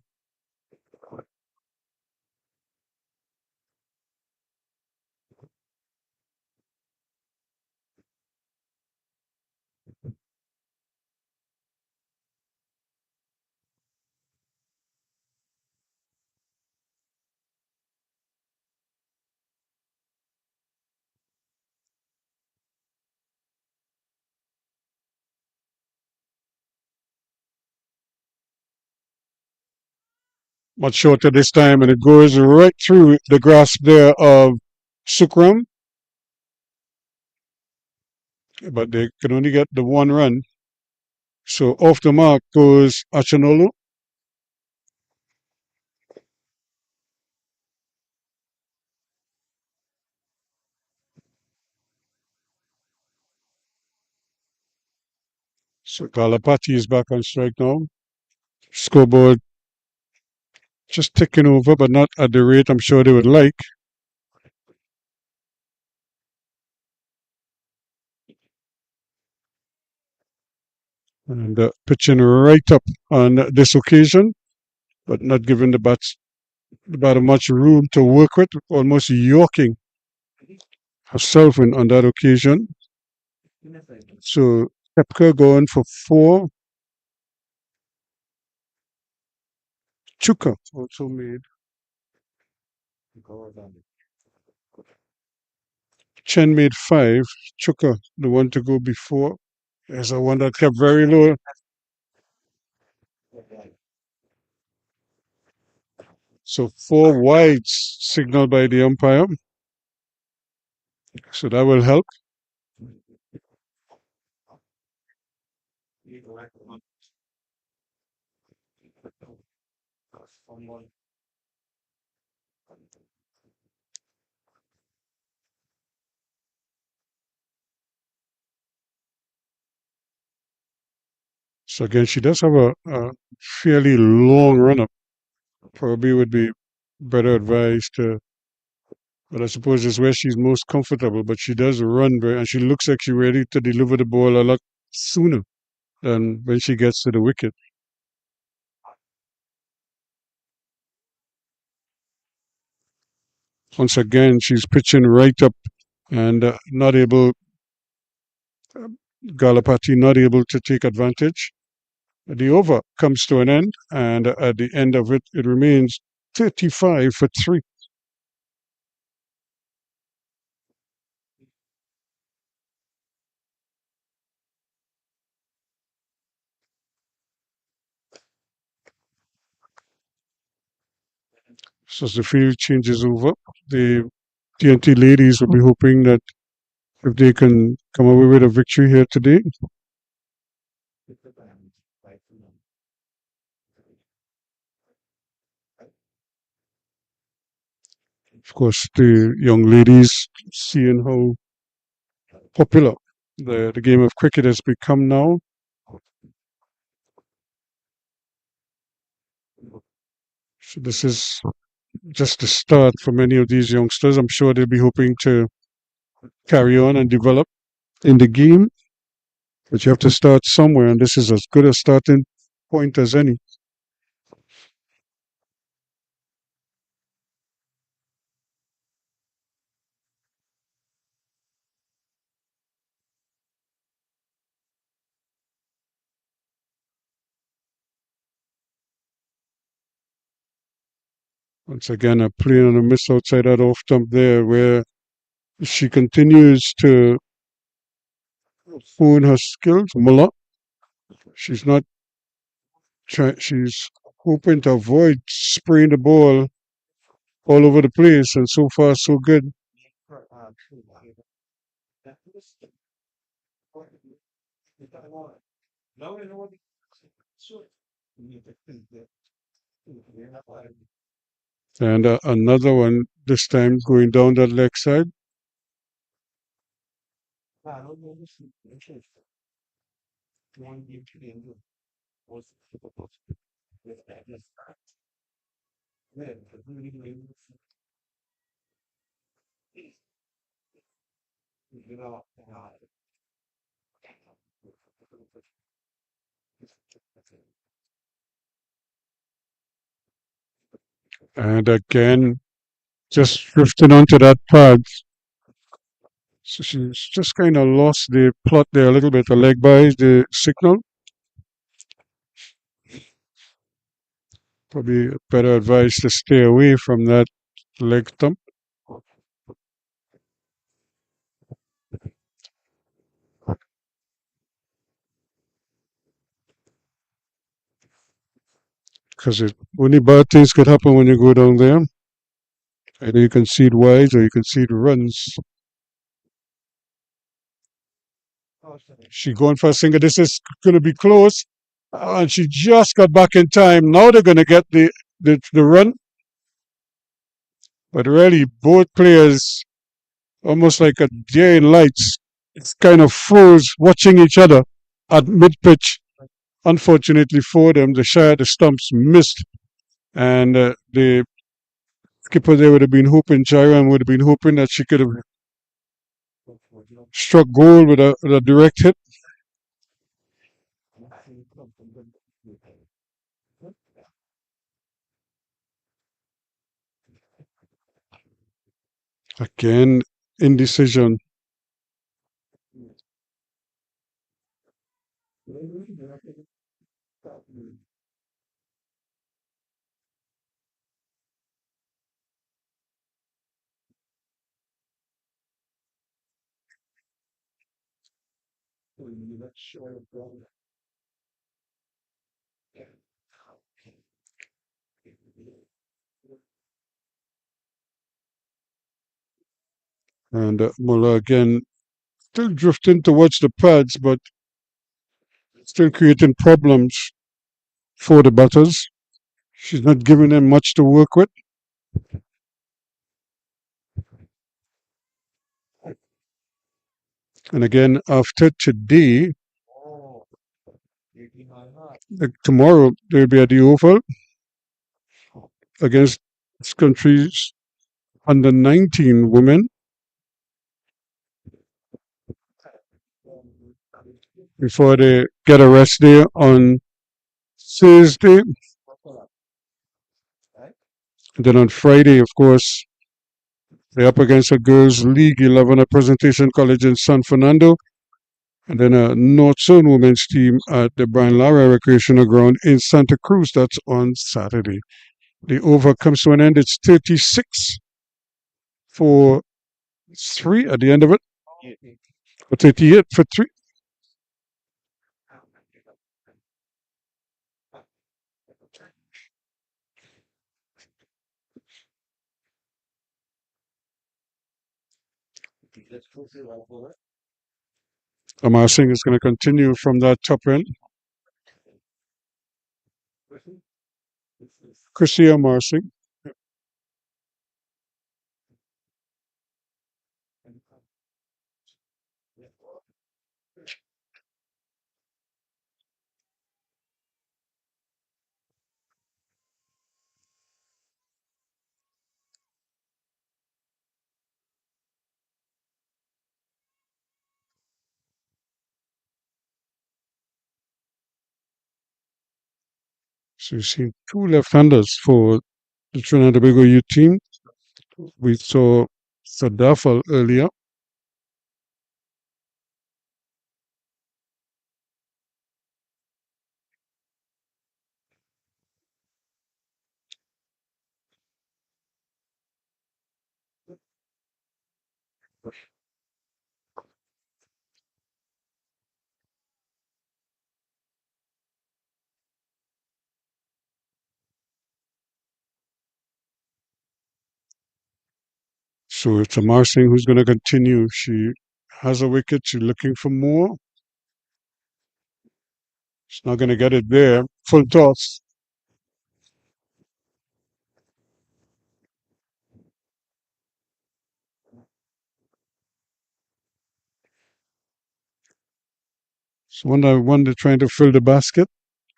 Much shorter this time, and it goes right through the grasp there of Sukram, but they can only get the one run. So off the mark goes Achanolo. So Galapati is back on strike now. Scoreboard just ticking over, but not at the rate I'm sure they would like. And pitching right up on this occasion, but not giving the batter much room to work with, almost yorking herself on that occasion. So Kepka going for 4. Chuka also made. Chen made 5. Chuka, the one to go before, is a one that kept very low. So 4 wides signaled by the umpire. So that will help. So again, she does have a fairly long run up. Probably would be better advised to, but I suppose it's where she's most comfortable. But she does run very, and she looks like she's ready to deliver the ball a lot sooner than when she gets to the wicket. Once again, she's pitching right up and not able, Galapati not able to take advantage. The over comes to an end, and at the end of it, it remains 35 for 3. So as the field changes over, the TNT ladies will be hoping that if they can come away with a victory here today. Of course, the young ladies seeing how popular the game of cricket has become now. So this is just the start for many of these youngsters. I'm sure they'll be hoping to carry on and develop in the game, but you have to start somewhere, and this is as good a starting point as any. Once again, a play on a miss outside that off stump there, where she continues to hone her skills. Mullah, she's not she's hoping to avoid spraying the ball all over the place, and so far so good. And another one this time going down that leg side. And again, just drifting onto that pad. So she's just kind of lost the plot there a little bit. The leg by the signal. Probably better advice to stay away from that leg thump. Because only bad things could happen when you go down there. Either you concede wides or you concede runs. She going for a single. This is going to be close. And she just got back in time. Now they're going to get the run. But really, both players, almost like a deer in lights, it's kind of froze watching each other at mid pitch. Unfortunately for them, the stumps missed. And the skipper there would have been hoping, Jairam would have been hoping that she could have struck goal with a direct hit. Again, indecision. And Muller again still drifting towards the pads, but still creating problems for the batters. She's not giving them much to work with. And again, after today, like tomorrow, they'll be at the Oval against this country's under 19 women before they get a rest day on Thursday. And then on Friday, of course, they're up against a girls' league 11 at Presentation College in San Fernando. And then a North Zone women's team at the Brian Lara Recreational Ground in Santa Cruz. That's on Saturday. The over comes to an end. It's 36 for 3 at the end of it. Or 38 for 3. Amar Singh is going to continue from that top end. Chrissy Amar Singh. So you've seen two left-handers for the Trinidad and Tobago youth team. We saw Sadafal earlier. So it's Amar Singh who's going to continue. She has a wicket. She's looking for more. She's not going to get it there. Full toss. So one they're trying to fill the basket,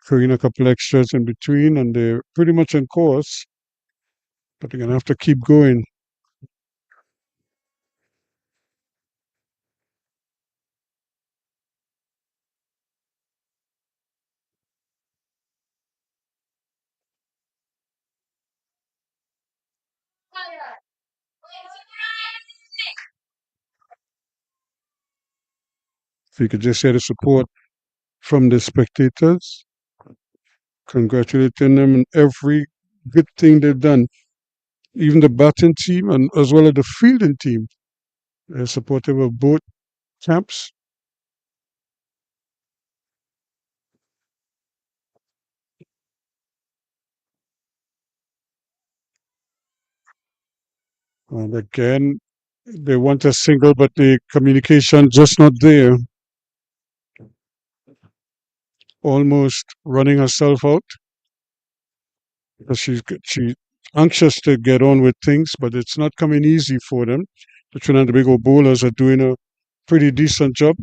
throwing a couple extras in between, and they're pretty much on course. But they're going to have to keep going. If you could just hear the support from the spectators, congratulating them on every good thing they've done. Even the batting team and as well as the fielding team, they're supportive of both camps. And again, they want a single, but the communication just not there. Almost running herself out because she anxious to get on with things, but it's not coming easy for them. The Trinidad and Tobago bowlers are doing a pretty decent job.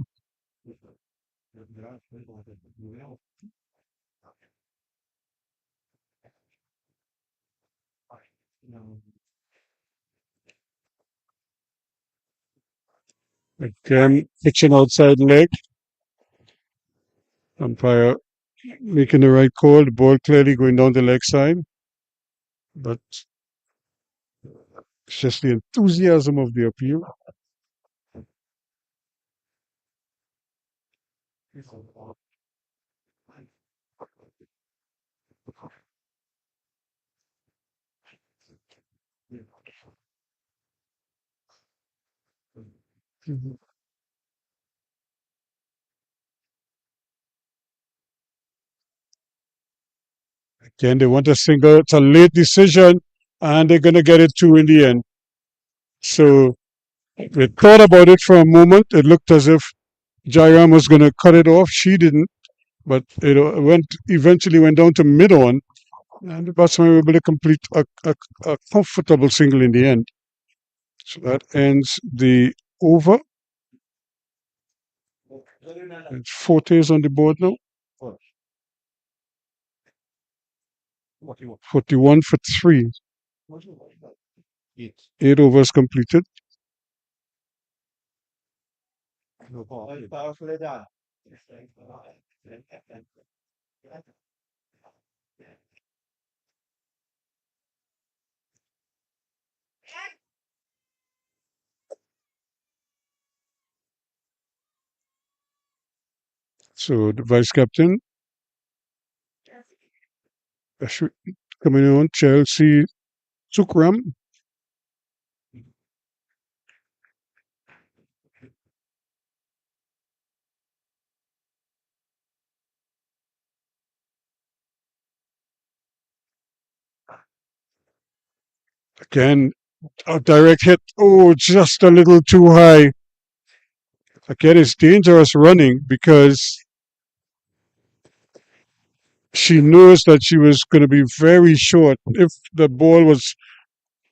Again, pitching outside leg. Umpire making the right call. The ball clearly going down the leg side, but it's just the enthusiasm of the appeal. Again, they want a single. It's a late decision, and they're going to get it two in the end. So they thought about it for a moment. It looked as if Jairam was going to cut it off. She didn't, but it eventually went down to mid on, and the batsman were able to complete a comfortable single in the end. So that ends the over. It's 40s on the board now. 41 for 3. 8 overs completed. So the vice captain coming on, Chelsea Sukram. Again, a direct hit. Oh, just a little too high. Again, it's dangerous running because she knows that she was going to be very short. If the ball was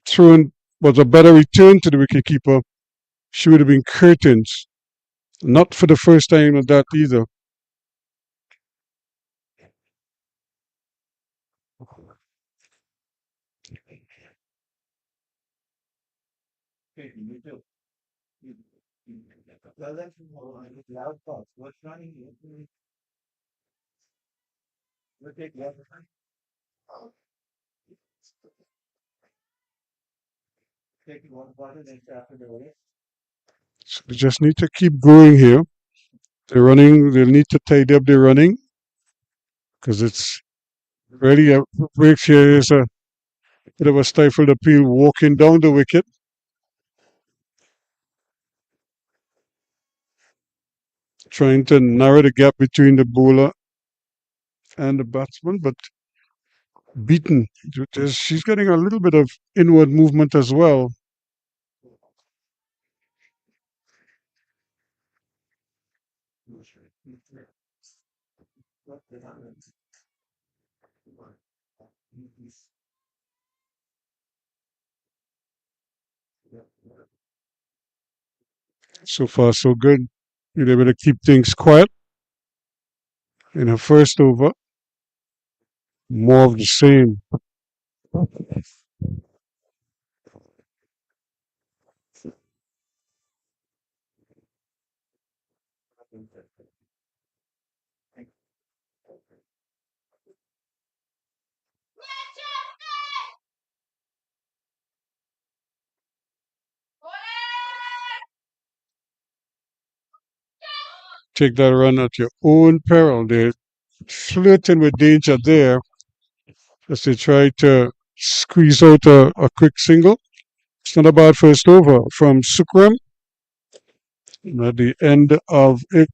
thrown, was a better return to the wicketkeeper, she would have been curtains. Not for the first time of that either. So they just need to keep going here. They're running. They'll need to tidy up their running because it's really a break here. Is a bit of a stifled appeal walking down the wicket. Trying to narrow the gap between the bowler and the batsman, but beaten. She's getting a little bit of inward movement as well. So far, so good. You're able to keep things quiet in her first over. More of the same. take that run at your own peril. They're flirting with danger there as they try to squeeze out a quick single. It's not a bad first over from Sukram. And at the end of it,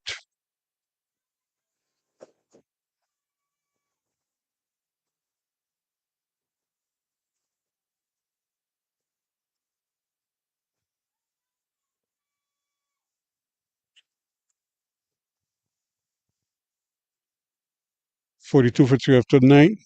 42 for 3 after 9.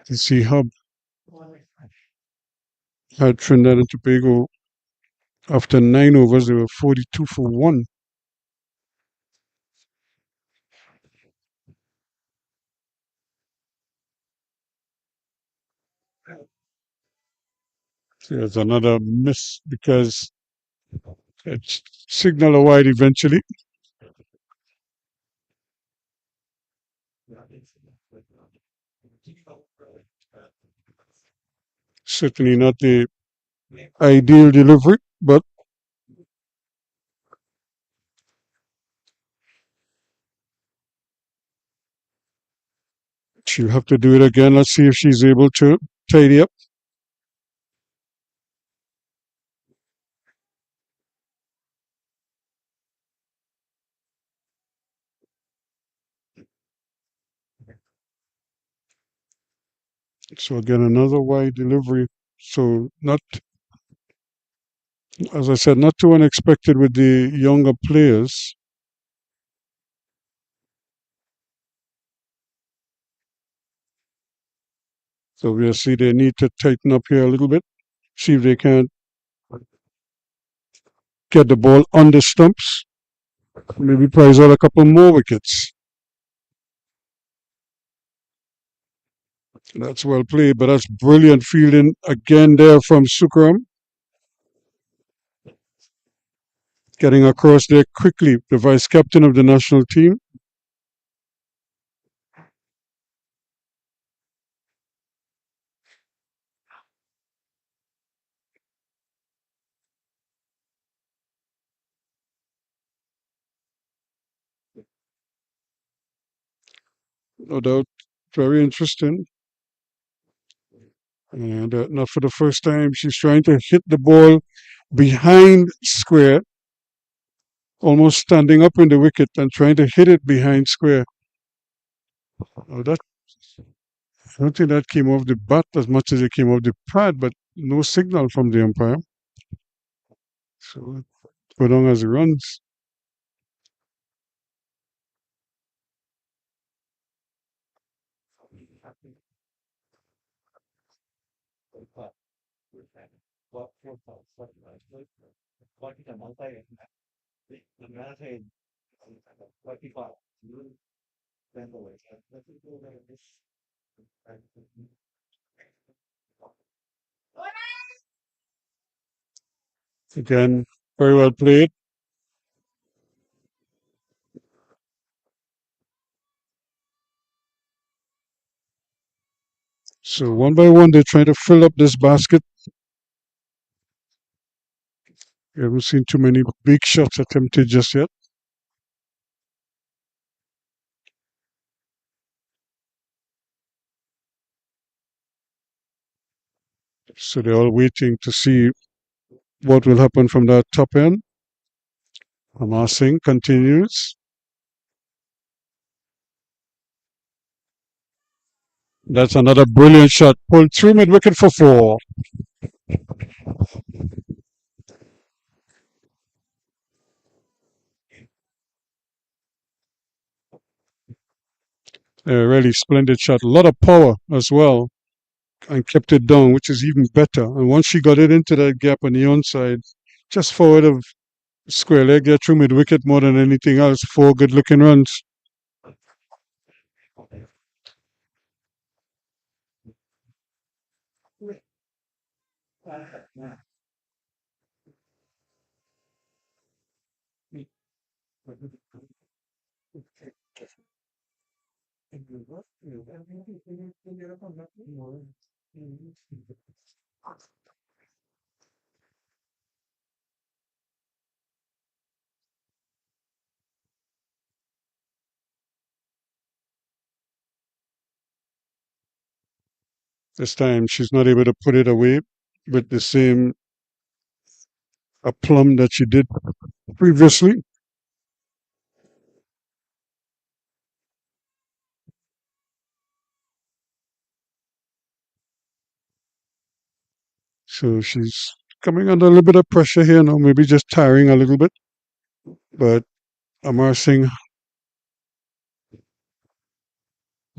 You see Hub had Trinidad and Tobago after 9 overs. They were 42 for 1. There's another miss because it signaled a wide eventually. Certainly not the ideal delivery, but she'll have to do it again. Let's see if she's able to tidy up. So again, another wide delivery. So not, as I said, not too unexpected with the younger players. So we'll see they need to tighten up here a little bit. See if they can get the ball on the stumps. Maybe prize out a couple more wickets. That's well played, but that's brilliant fielding again there from Sukram. Getting across there quickly, the vice captain of the national team. No doubt, very interesting. And not for the first time, she's trying to hit the ball behind square, almost standing up in the wicket and trying to hit it behind square. Oh, that I don't think that came off the bat as much as it came off the pad, but no signal from the umpire. So go down as it runs. Again, very well played. So one by one, they're trying to fill up this basket. We haven't seen too many big shots attempted just yet. So they're all waiting to see what will happen from that top end. Amar Singh continues. That's another brilliant shot. Pulled through mid wicket for 4. A really splendid shot. A lot of power as well. And kept it down, which is even better. And once she got it into that gap on the onside, just forward of square leg, get through mid wicket more than anything else. 4 good looking runs. This time she's not able to put it away with the same aplomb that she did previously. So she's coming under a little bit of pressure here now, maybe just tiring a little bit. But Amar Singh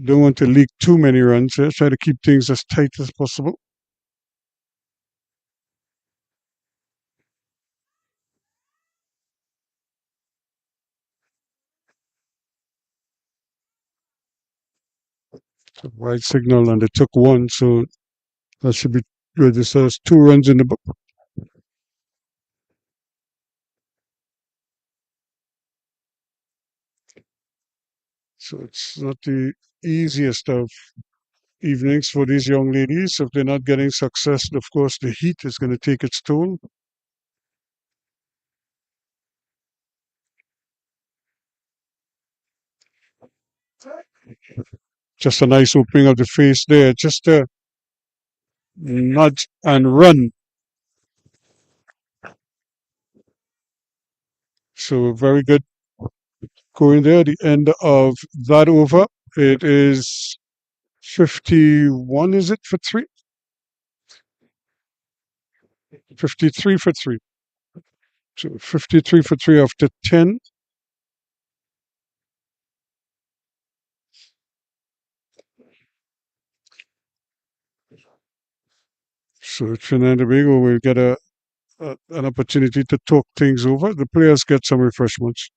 don't want to leak too many runs here. Try to keep things as tight as possible. So wide signal, and they took one, so that should be good. This has 2 runs in the book. So it's not the easiest of evenings for these young ladies. If they're not getting success, of course, the heat is going to take its toll. Just a nice opening of the face there. Just a nudge and run. So very good going there. The end of that over. It is 51, is it, for three? 53 for three. So 53 for three after 10. So Trinidad and Tobago will get an opportunity to talk things over. The players get some refreshments.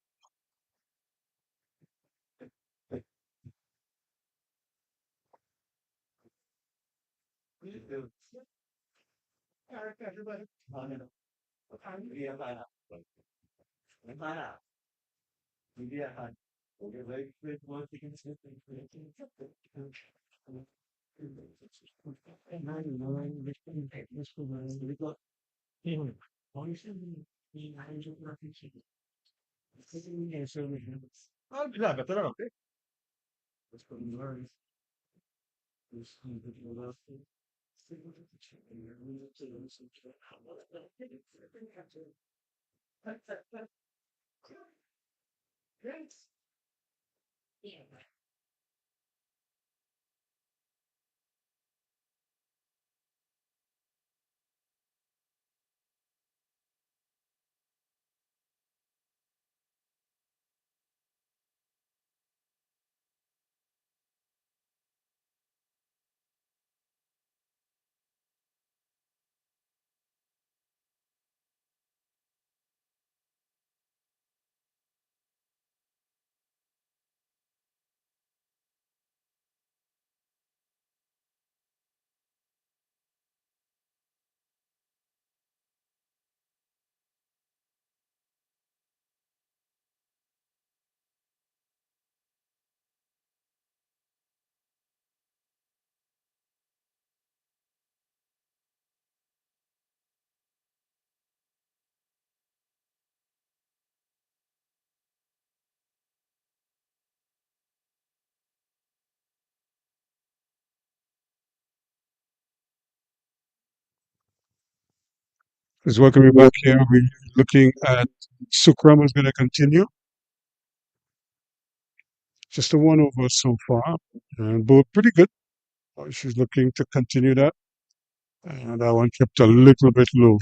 Is welcome you back here. We're looking at Sukram is going to continue. Just a 1 over so far. And both pretty good. She's looking to continue that. And that one kept a little bit low.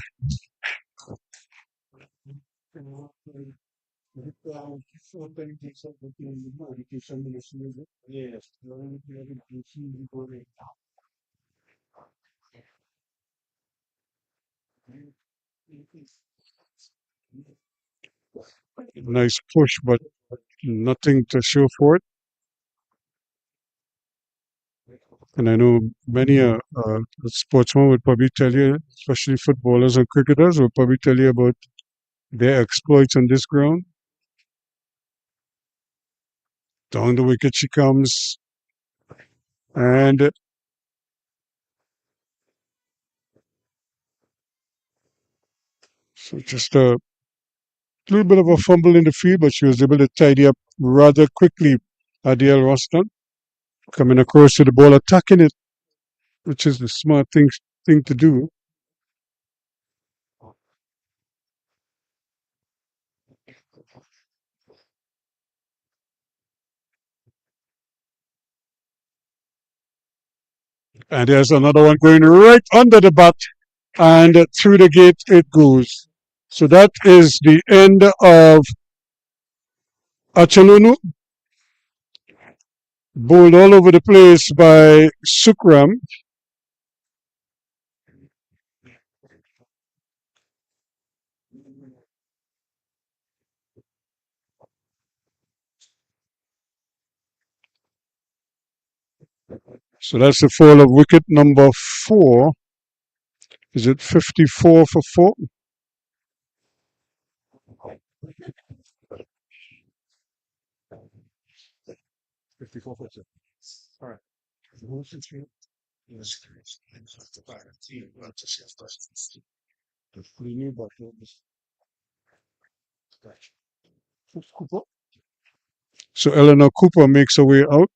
Nice push, but nothing to show for it. And I know many sportsmen would probably tell you, especially footballers and cricketers, will probably tell you about their exploits on this ground. Down the wicket she comes. And so just a little bit of a fumble in the field, but she was able to tidy up rather quickly. Adiel Roston coming across to the ball, attacking it, which is the smart thing to do. And there's another one going right under the bat, and through the gate it goes. So that is the end of Achalunu, bowled all over the place by Sukram. So that's the fall of wicket number 4. Is it 54 for 4? So Eleanor Cooper makes her way out.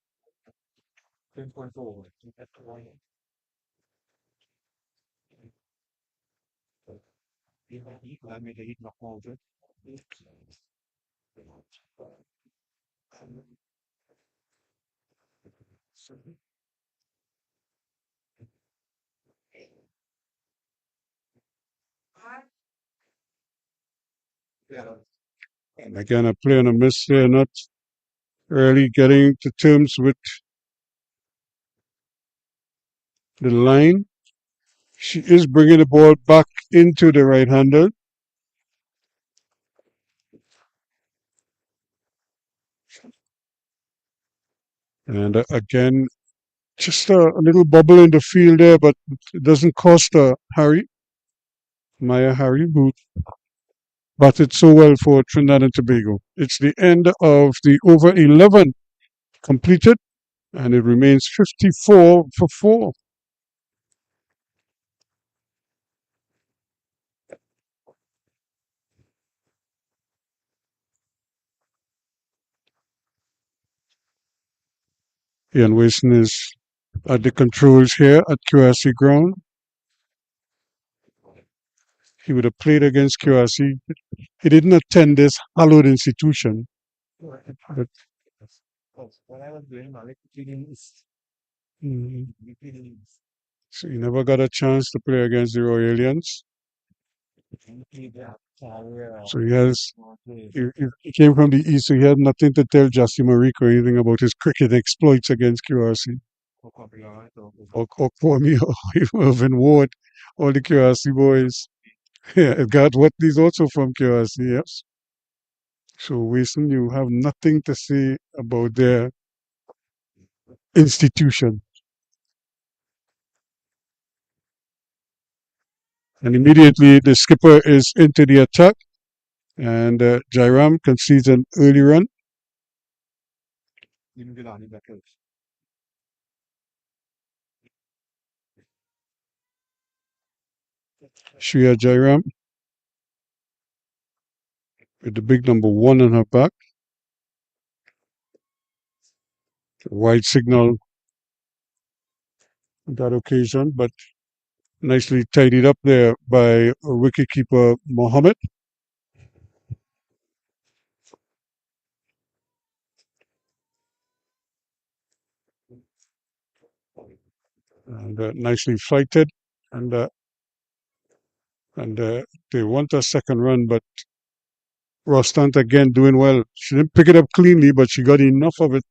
And again, a play on a miss there, not really getting to terms with the line. She is bringing the ball back into the right-hander. And again, just a little bubble in the field there, but it doesn't cost Maya Harry, who batted so well for Trinidad and Tobago. It's the end of the over 11 completed, and it remains 54 for 4. Ian Wilson is at the controls here at QRC ground. He would have played against QRC. He didn't attend this hallowed institution. But, so he never got a chance to play against the Royalians. So he came from the East, so he had nothing to tell Justin Marico or anything about his cricket exploits against QRC. Or Kwame or even Irvin Ward, all the QRC boys. Yeah, Gad Watley's also from QRC, yes. So Wilson, you have nothing to say about their institution. And immediately the skipper is into the attack, and Jairam concedes an early run. Shreya Jairam with the big number 1 on her back. Wide signal on that occasion, but nicely tidied up there by wicketkeeper Mohammed. And nicely flighted, and they want a second run, but Rostant again doing well. She didn't pick it up cleanly, but she got enough of it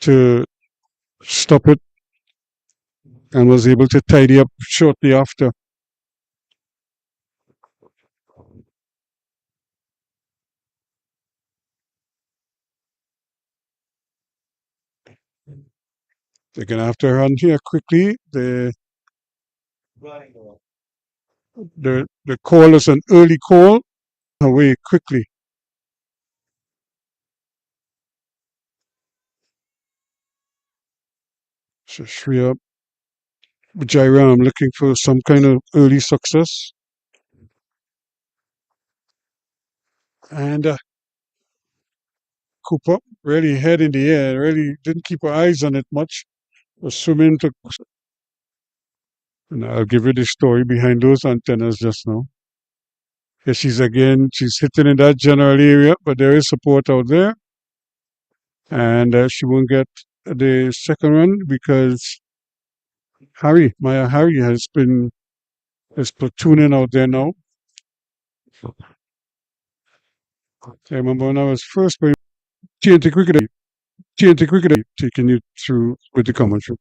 to stop it and was able to tidy up shortly after. They're going to have to run here quickly. The call is an early call. Away quickly. So Shreya Jairam looking for some kind of early success. And Cooper really head in the air, really didn't keep her eyes on it much. Was swimming to, and I'll give you the story behind those antennas just now. Here she's hitting in that general area, but there is support out there. And she won't get the second run because Maya Harry is platooning out there now. I remember when I was first playing TNT Cricket, taking you through with the commentary.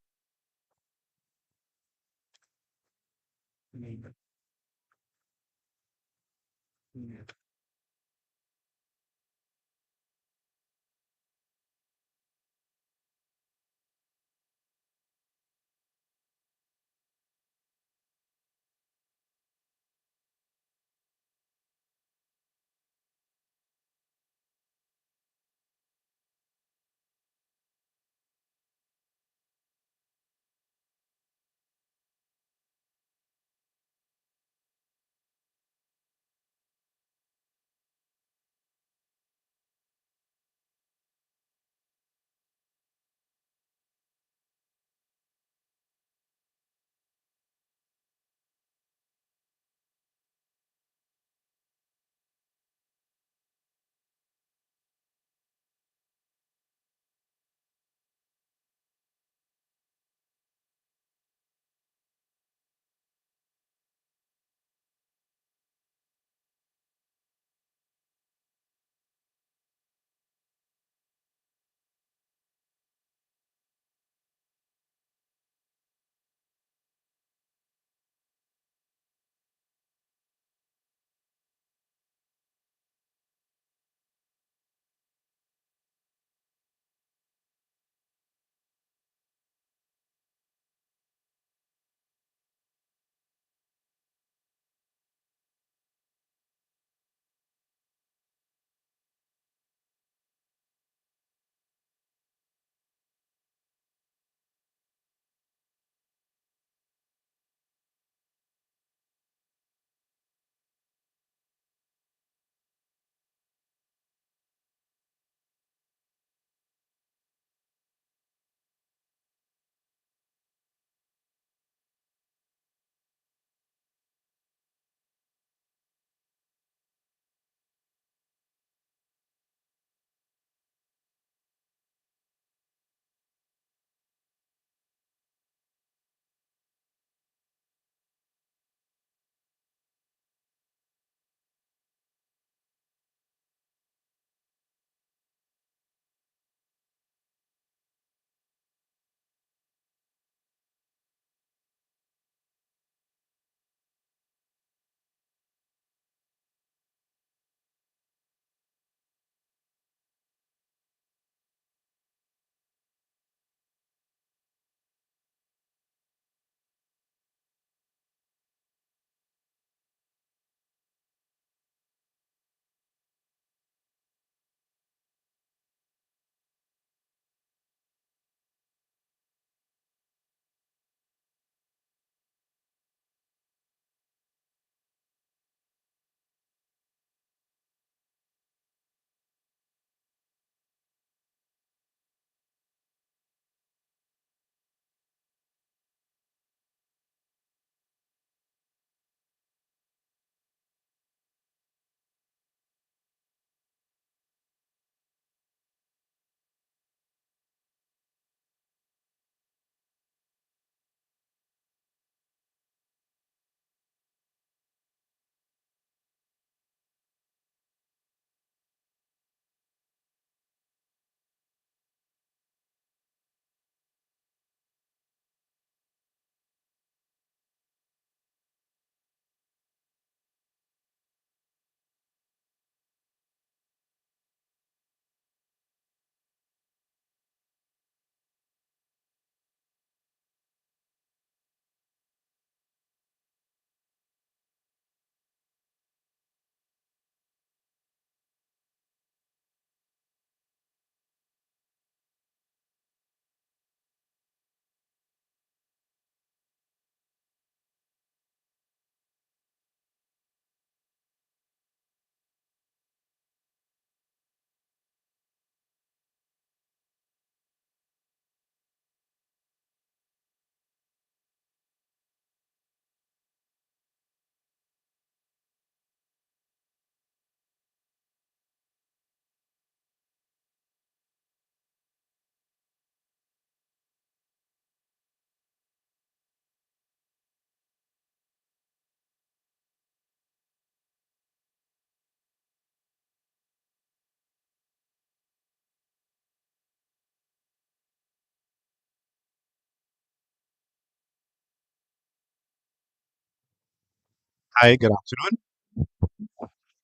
Hi, good afternoon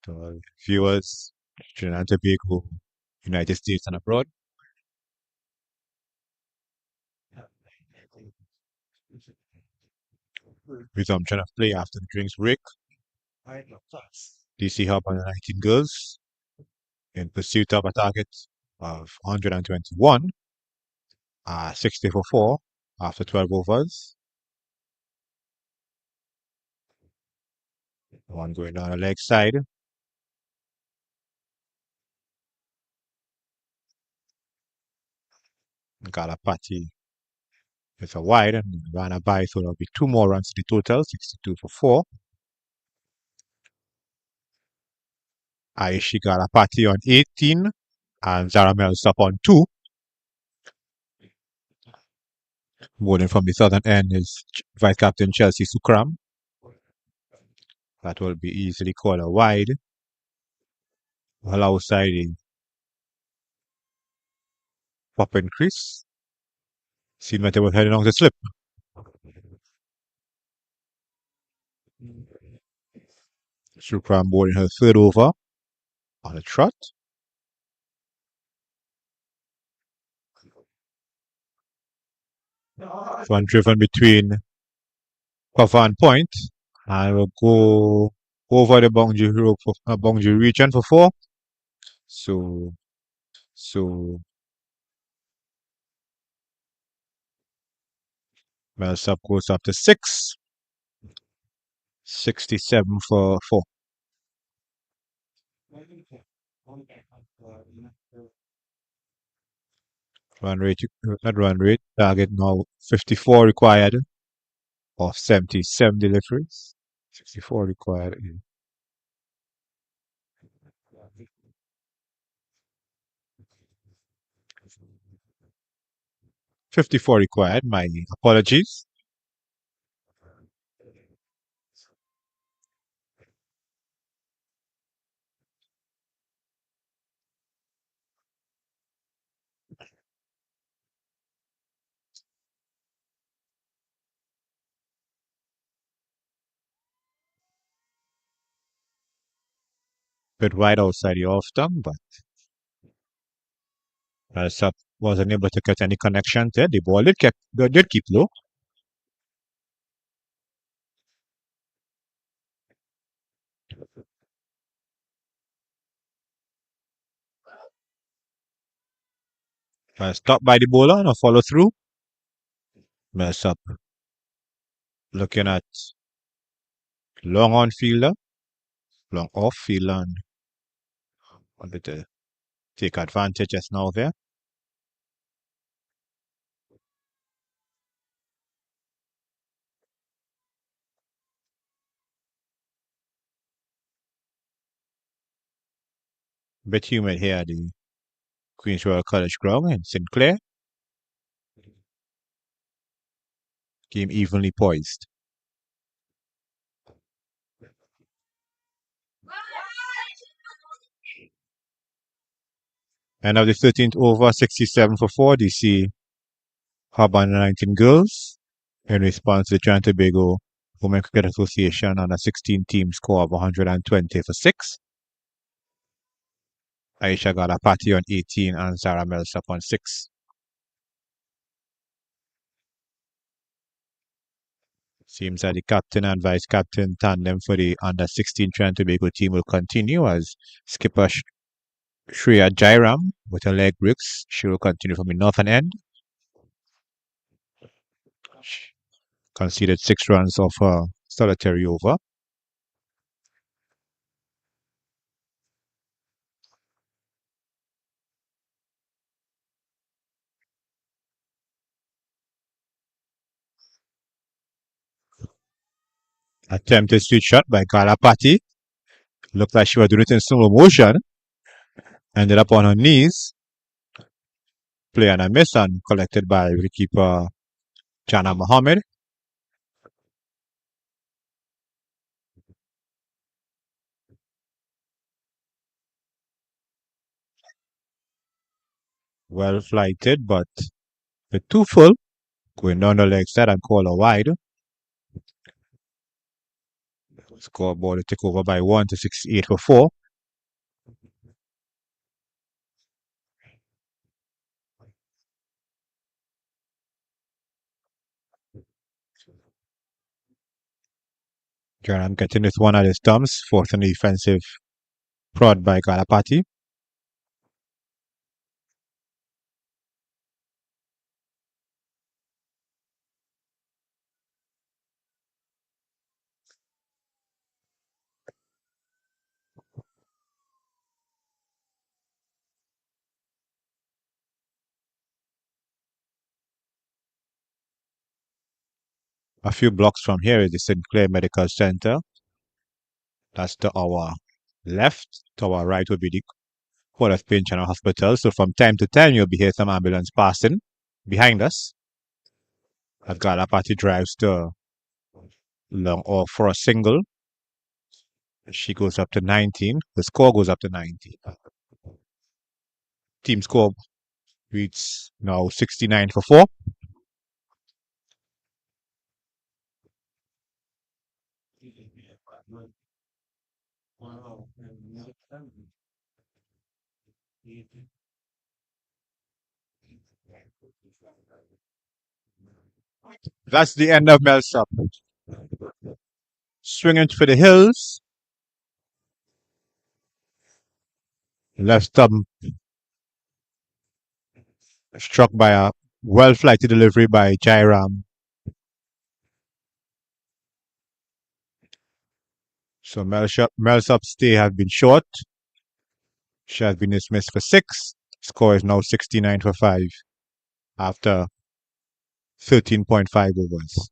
to all viewers, Trinidad and Tobago, United States and abroad. Resumption of play after the drinks break. DC Hub under 19 girls in pursuit of a target of 121, 60 for 4 after 12 overs. One going down the leg side. Got a patty with a wide and ran a by, so there'll be 2 more runs to the total, 62 for 4. Aishi got a patty on 18 and Zaramel up on 2. Bowling from the southern end is Vice Captain Chelsea Sukram. That will be easily called a wide. Well outside the pop and crease. Seemed like they were heading on the slip. Sukram bowling her third over on a trot. One driven between cover and point. And will go over the boundary rope for boundary region for 4. So Millsap goes up to 6. 67 for 4. Run rate, not run rate, target now 54 required of 77 deliveries. 64 required. 54 required, my apologies. Bit wide outside the off stump, but Millsap wasn't able to get any connection there. The ball did keep low. Stopped by the bowler and a follow through. Millsap looking at long on fielder, long off fielder, and wanted to take advantage just now there. Bit humid here at the Queen's Royal College ground in Sinclair. Game evenly poised. End of the 13th over, 67 for 4. DC Hub under 19 girls in response to the Trinidad and Tobago Women Cricket Association on a 16-team score of 120 for 6. Aisha got a patty on 18 and Sarah Millsap on 6. Seems that the captain and vice captain tandem for the under 16 Trinidad and Tobago team will continue as skipper Shreya Jairam with her leg breaks. She will continue from the northern end. She conceded 6 runs off a solitary over. Attempted sweet shot by Kalapati. Looked like she was doing it in slow motion. Ended up on her knees. Play and a miss and collected by wicketkeeper Jana Mohammed. Well flighted, but with 2 full. Going down the leg side and call a wide. Scoreboard took over by 1 to 68 for 4. Joran getting this one at his thumbs, fourth in the defensive prod by Galapati. A few blocks from here is the Sinclair Medical Center. That's to our left. To our right would be the Port Spain Channel Hospital. So from time to time, you'll be hearing some ambulance passing behind us. As Galapati drives to long off for a single. She goes up to 19. The score goes up to 19. Team score reads now 69 for 4. That's the end of Melsop. Swinging for the hills. Left stump struck by a well-flighted delivery by Jairam. So Melsop's stay has been short. She has been dismissed for 6. Score is now 69 for 5 after 13.5 overs.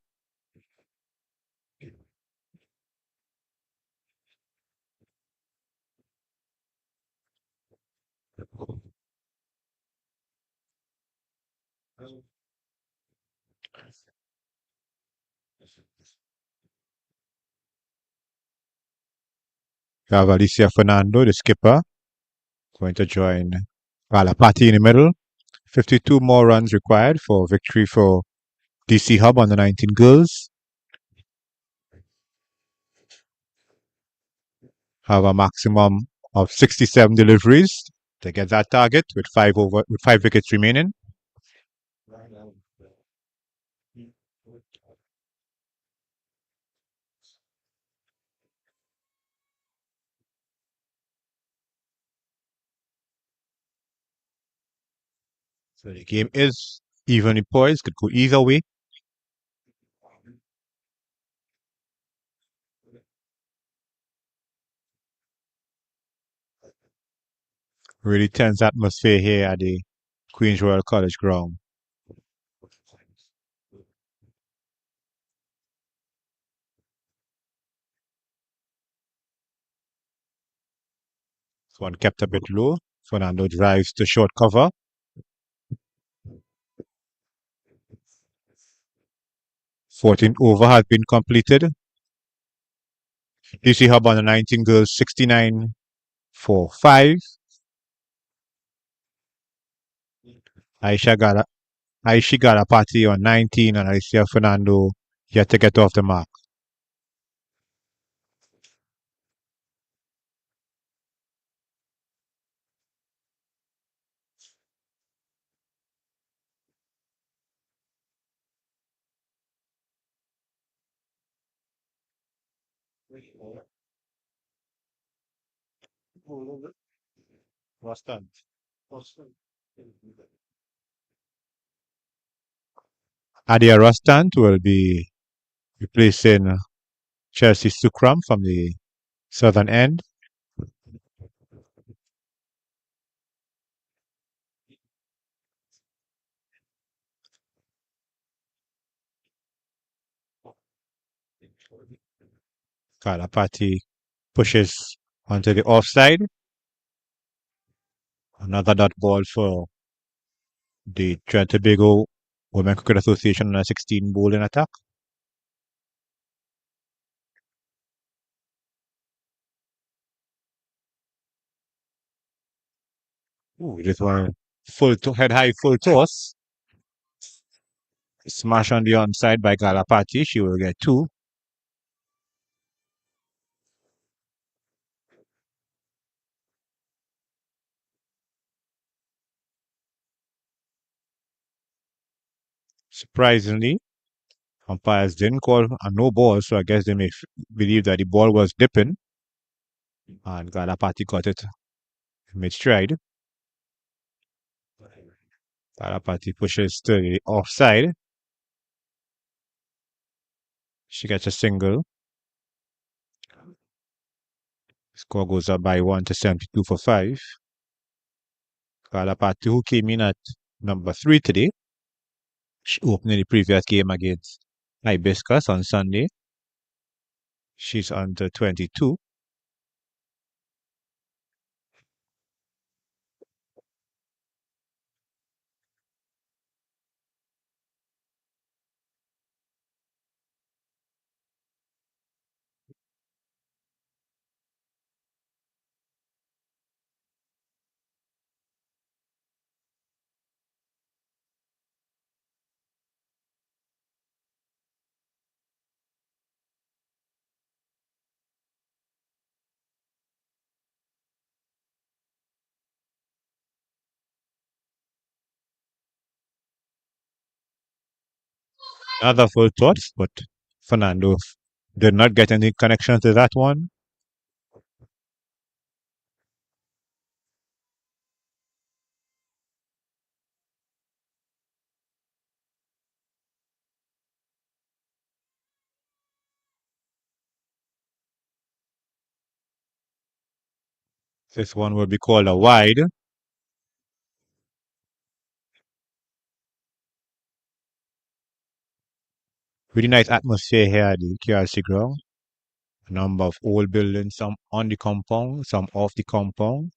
We have Alicia Fernando, the skipper, going to join Galapati in the middle. 52 more runs required for victory for DC Hub on the 19 girls. Have a maximum of 67 deliveries to get that target with 5 wickets remaining. So the game is evenly poised, could go either way. Really tense atmosphere here at the Queen's Royal College ground. This one kept a bit low. Fernando drives to short cover. Fourteenth over has been completed. DC Hub on the 19 girls 69 for 5. Aishi Garapati on 19 and Alicia Fernando yet to get off the mark. Adia Rustant will be replacing Chelsea Sukram from the southern end. Kalapati pushes onto the offside. Another dot ball for the Trinidad Tobago Women Cricket Association on a 16 bowling attack. Ooh, this one head high full toss. Smash on the onside by Galapati. She will get 2. Surprisingly, umpires didn't call a no ball, so I guess they may believe that the ball was dipping, and Galapati got it mid stride. Galapati pushes to the offside. She gets a single. Score goes up by 1 to 72 for 5. Galapati, who came in at number 3 today, she opened in the previous game against Hibiscus on Sunday. She's under 22. Another full toss, but Fernando did not get any connection to that one. This one will be called a wide. Really nice atmosphere here at the KRC ground. A number of old buildings, some on the compound, some off the compound.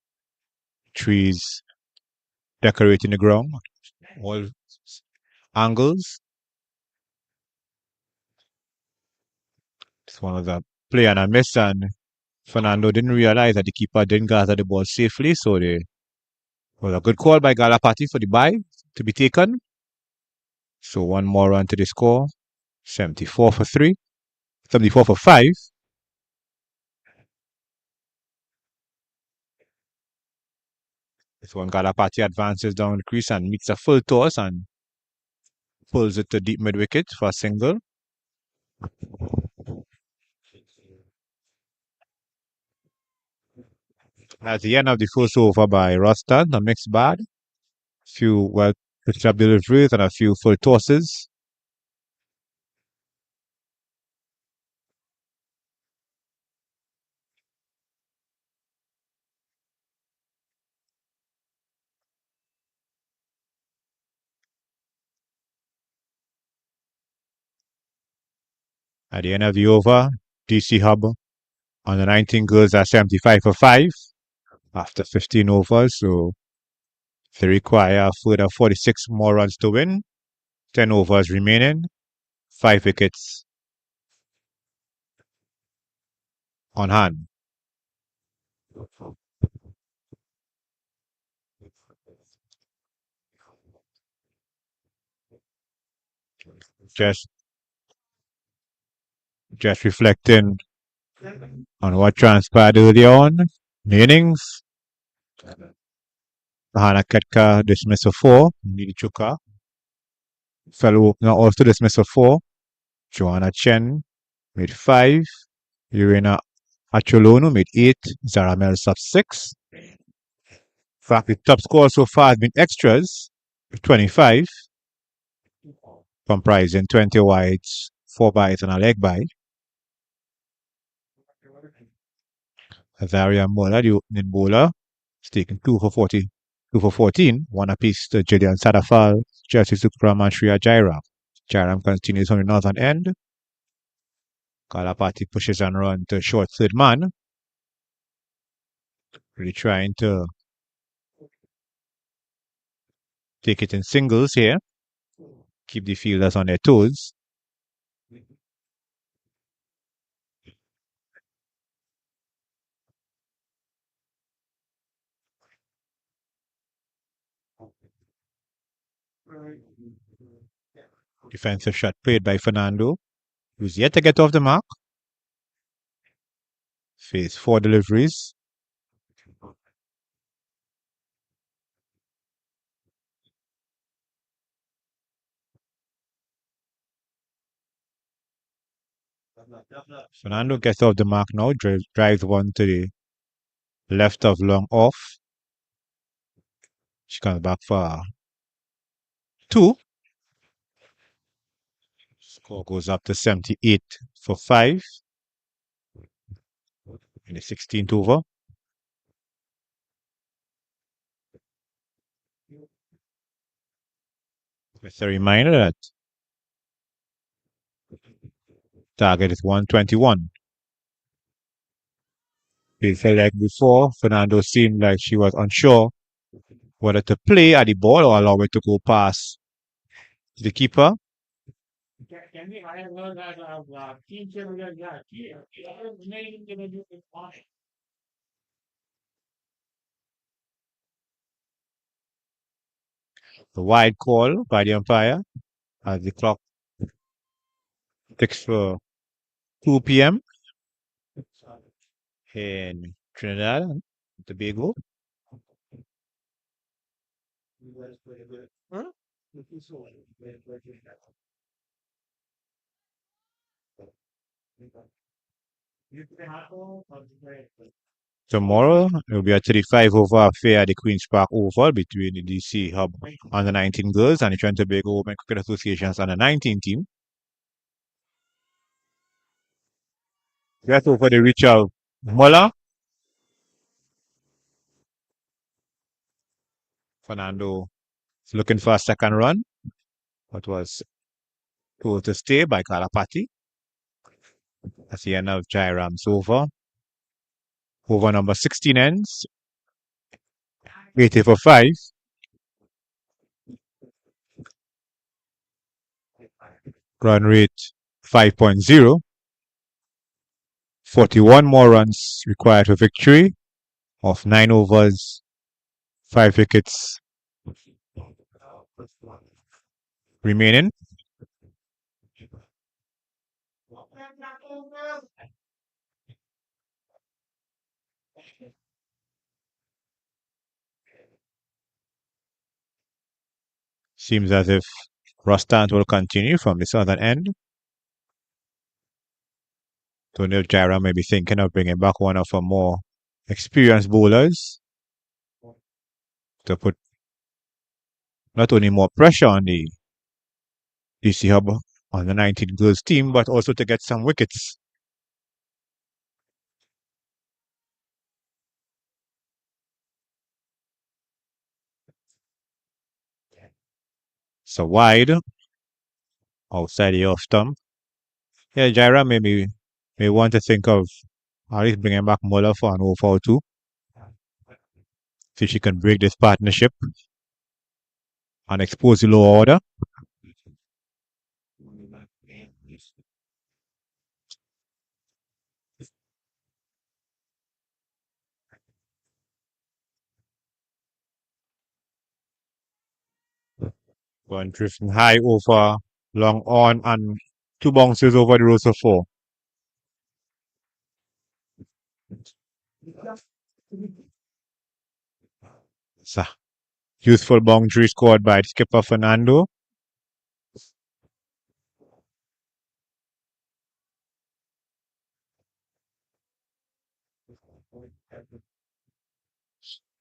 Trees decorating the ground, all angles. It's one of the play and a miss, and Fernando didn't realize that the keeper didn't gather the ball safely, so they was a good call by Galapati for the bye to be taken. So one more run to the score. 74 for 3. 74 for 5. This one Galapati advances down the crease and meets a full toss and pulls it to deep mid wicket for a single. At the end of the first over by Rostan, a mixed bag. Few well pitched up deliveries and a few full tosses. At the end of the over, DC Hub on the 19 goals at 75 for 5 after 15 overs. So they require a further 46 more runs to win. 10 overs remaining. 5 wickets on hand. Just just reflecting on what transpired early on. The innings. Hana Ketka dismissed for 4. Neil Chuka. Fellow opener also dismissed for 4. Joanna Chen made 5. Irena Acholono made 8. Zaramel sub 6. In fact, the top score so far has been extras, 25, comprising 20 wides, 4 byes, and a leg bye. Azaria Mola, the opening bowler, is taking 2 for 40, 2 for 14, 1 apiece to Jillian Sadafal, Chelsea Supram, and Shreya Jairam. Jairam continues on the northern end. Kalapati pushes and run to short third man. Really trying to take it in singles here. Keep the fielders on their toes. Defensive shot played by Fernando, who's yet to get off the mark. Faced 4 deliveries. Fernando gets off the mark now, drives one to the left of long off. She comes back for 2. Score goes up to 78 for 5 in the 16th over. It's a reminder that target is 121. It felt like before, Fernando seemed like she was unsure whether to play at the ball or allow it to go past the keeper. The wide call by the umpire as the clock ticks for 2 p.m. in Trinidad and Tobago. Tomorrow, it will be a 35 over affair at the Queen's Park Oval between the DC Hub under 19 girls and the Trinidad and Tobago Women Cricket Association's under 19 team. Just over the reach of Muller. Fernando is looking for a second run, but was told to stay by Kalapati. That's the end of Jairam's over. Over number 16 ends. 80 for 5. Run rate 5.0. 41 more runs required for victory of 9 overs, 5 wickets remaining. Seems as if Rustant will continue from the southern end. Don't know if Jaira may be thinking of bringing back one of her more experienced bowlers to put not only more pressure on the DC Hub on the 19 girls team, but also to get some wickets. So wide outside the off stump. Yeah, Jaira may want to think of at least bringing back Muller for an over or 2. See if she can break this partnership and expose the lower order. One drifting high over, long on, and 2 bounces over the rows of 4. So, useful boundary scored by the skipper Fernando.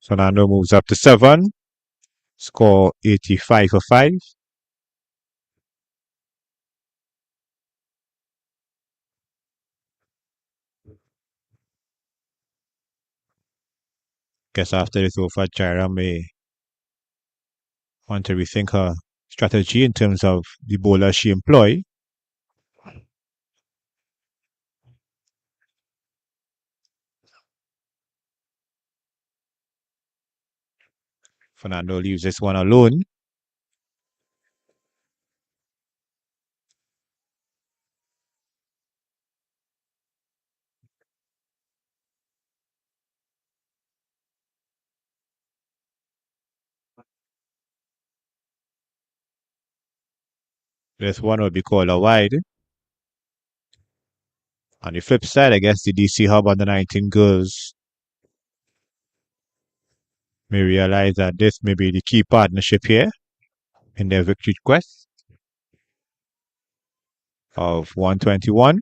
Fernando moves up to 7. Score 85 for 5. Guess after this over, Jaira may want to rethink her strategy in terms of the bowler she employ. Fernando leaves this one alone. This one will be called a wide. On the flip side, I guess the DC Hub under 19 girls may realize that this may be the key partnership here in their victory quest of 121.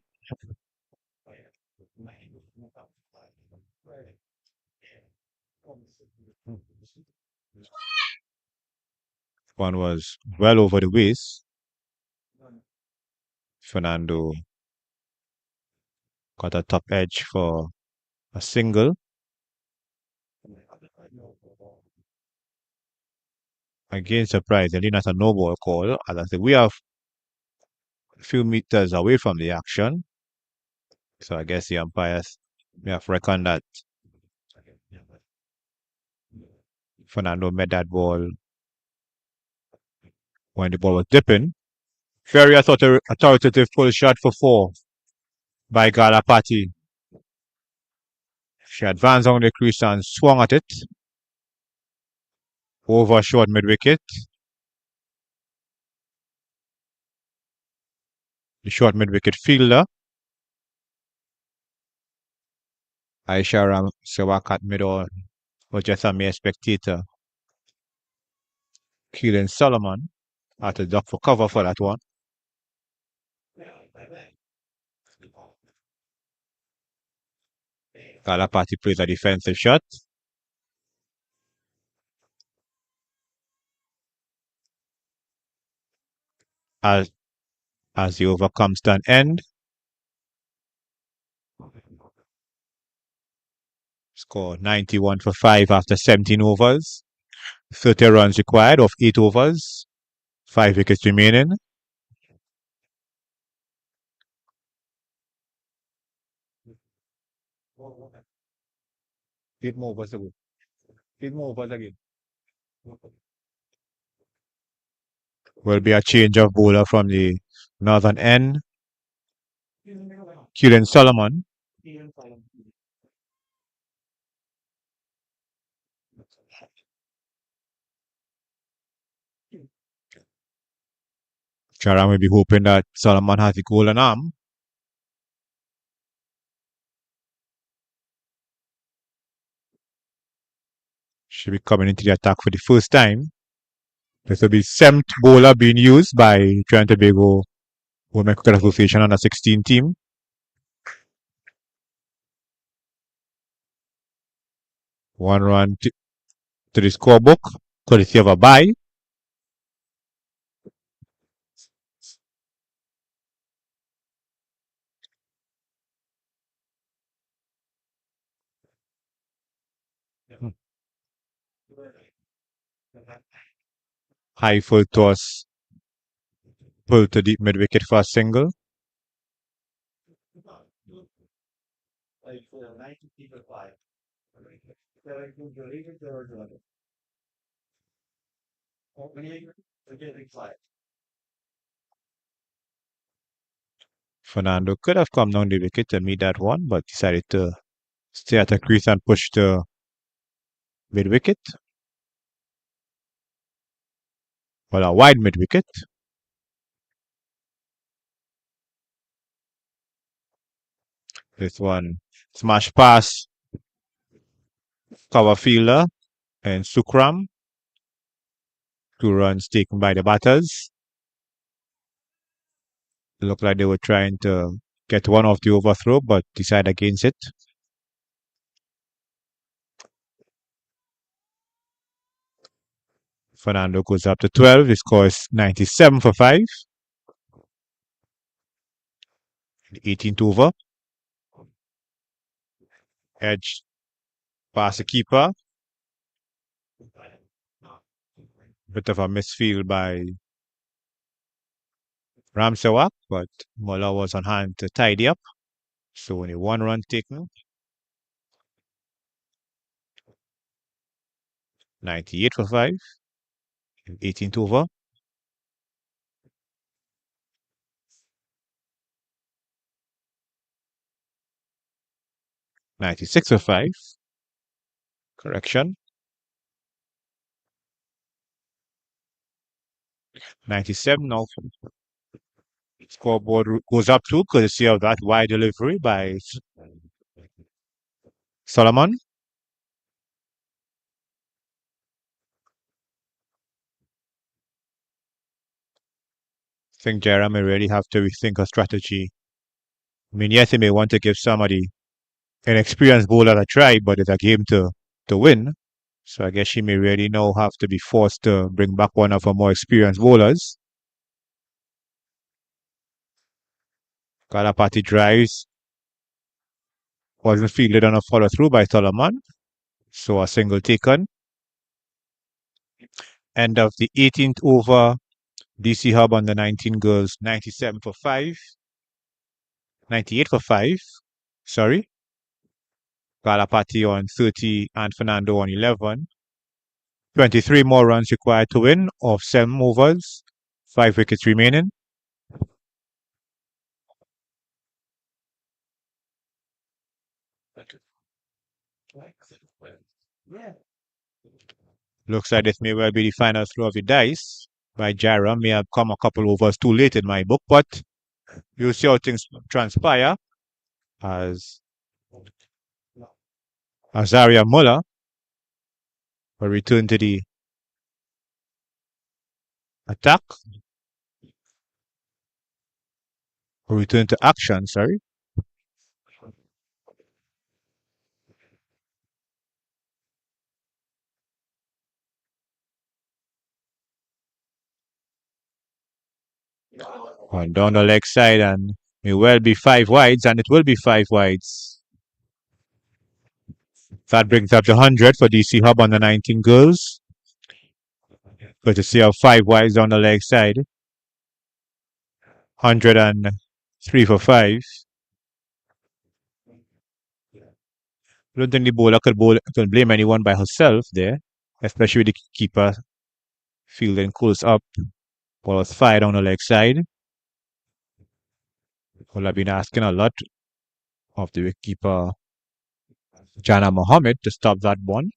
One was well over the waist. Fernando got a top edge for a single. Again, surprisingly, not a no ball call. As I said, we are a few meters away from the action. So I guess the umpires may have reckoned that Fernando met that ball when the ball was dipping. Very authoritative pull shot for four by Galapati. She advanced on the crease and swung at it. Over short mid wicket. The short mid wicket fielder. Aisha Ram Sewak at mid on was just a mere spectator. Keelan Solomon had to duck for cover for that one. Galapati plays a defensive shot. As the over comes to an end. Score 91 for 5 after 17 overs. 30 runs required of 8 overs. 5 wickets remaining. Eight more overs again. 8 more overs again. Will be a change of bowler from the northern end. Keelan Solomon. Charan will be hoping that Solomon has the golden arm. Should be coming into the attack for the first time. This will be 7th bowler being used by Trinidad and Tobago Women Cricket Association under 16 team. One run to the scorebook, courtesy of a bye. High full toss, pull to deep mid wicket for a single. Fernando could have come down the wicket to meet that one, but decided to stay at the crease and push to mid wicket. Well, a wide mid wicket. This one, smash pass, cover fielder, and Sukram. 2 runs taken by the batters. It looked like they were trying to get one off the overthrow, but decided against it. Fernando goes up to 12. He scores 97 for 5. The 18th over. Edge past the keeper. Bit of a misfield by Ramsewak, but Mullah was on hand to tidy up. So only 1 run taken. 98 for 5. 18th over. $96 for 5. Correction. 97 now. Scoreboard goes up to courtesy of that wide delivery by Solomon. I think Jeremy may really have to rethink a strategy. I mean, yes, he may want to give somebody an experienced bowler to try, but it's a game to win. So I guess she may really now have to be forced to bring back one of her more experienced bowlers. Kalapati drives, wasn't fielded on a follow through by Solomon. So a single taken. End of the 18th over. DC Hub on the 19 girls 97 for 5. 98 for 5. Sorry. Kalapati on 30 and Fernando on 11. 23 more runs required to win of 7 overs. 5 wickets remaining. Looks like this may well be the final throw of the dice by Jara. May have come a couple overs too late in my book, but you'll see how things transpire as Azaria Muller will return to the attack. Will return to action, sorry. On down the leg side and may well be 5 wides, and it will be 5 wides. That brings up to 100 for DC Hub on the 19 girls. Good to see how 5 wides down the leg side. 103 for 5. I don't think the bowler could blame anyone by herself there, especially with the keeper fielding close up. Ball was fired on the leg side. Well, I've been asking a lot of the wicketkeeper Jana Mohammed to stop that one.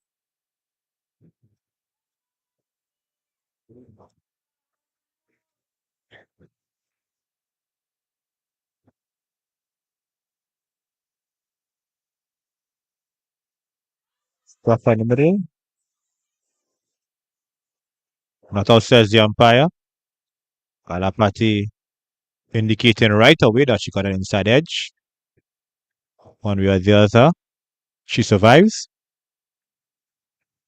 Stuff in the middle. Not all, says the umpire. Kalapati indicating right away that she got an inside edge. One way or the other. She survives.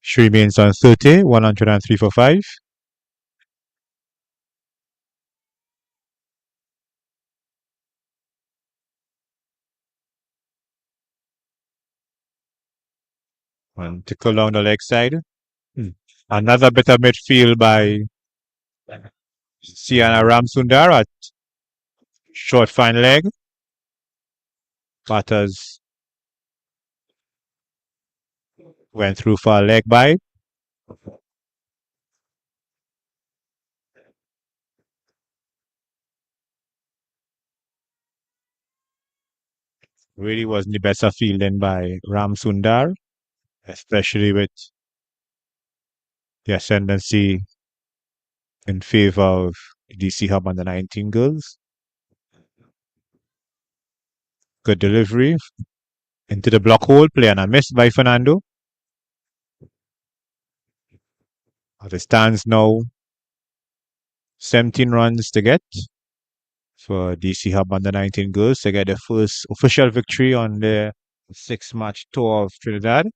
She remains on 30, 103 for 5. One tickle down the leg side. Another bit of midfield by Sienna Ramsundar at short fine leg. Batters went through for a leg bite. Really wasn't the best of fielding by Ramsundar, especially with the ascendancy in favor of DC Hub on the 19 girls. Good delivery into the block hole, play and a miss by Fernando. As it stands now, 17 runs to get for DC Hub on the 19 girls to get their first official victory on their 6-match tour of Trinidad.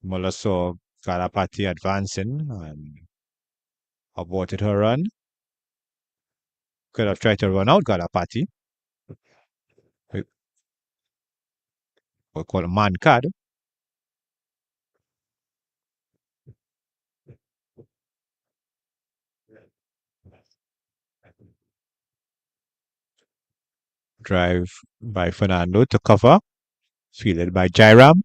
Muller saw Kalapati advancing and aborted her run. Could have tried to run out Kalapati. We'll call a man card. Drive by Fernando to cover. Fielded by Jairam.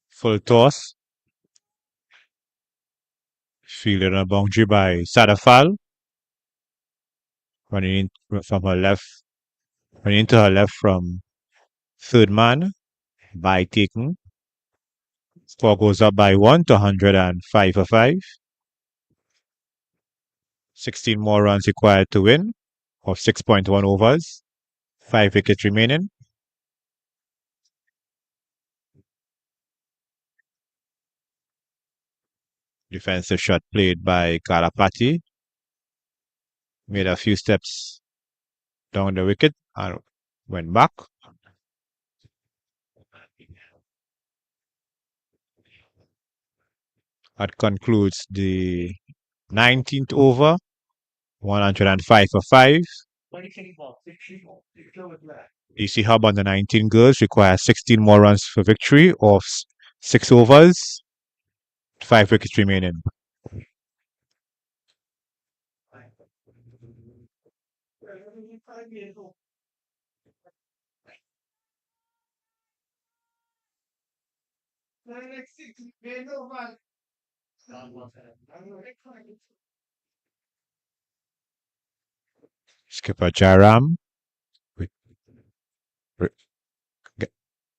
Full toss. Fielded on a boundary by Sadafal. Running in from her left Running to her left from third man by taking. Score goes up by 1 to 105 for 5. 16 more runs required to win of 6.1 overs. 5 wickets remaining. Defensive shot played by Karapati. Made a few steps down the wicket and went back. That concludes the 19th over. 105 for 5. DC Hub on the 19 girls requires 16 more runs for victory of 6 overs. 5 wickets remaining. Skipper Jaram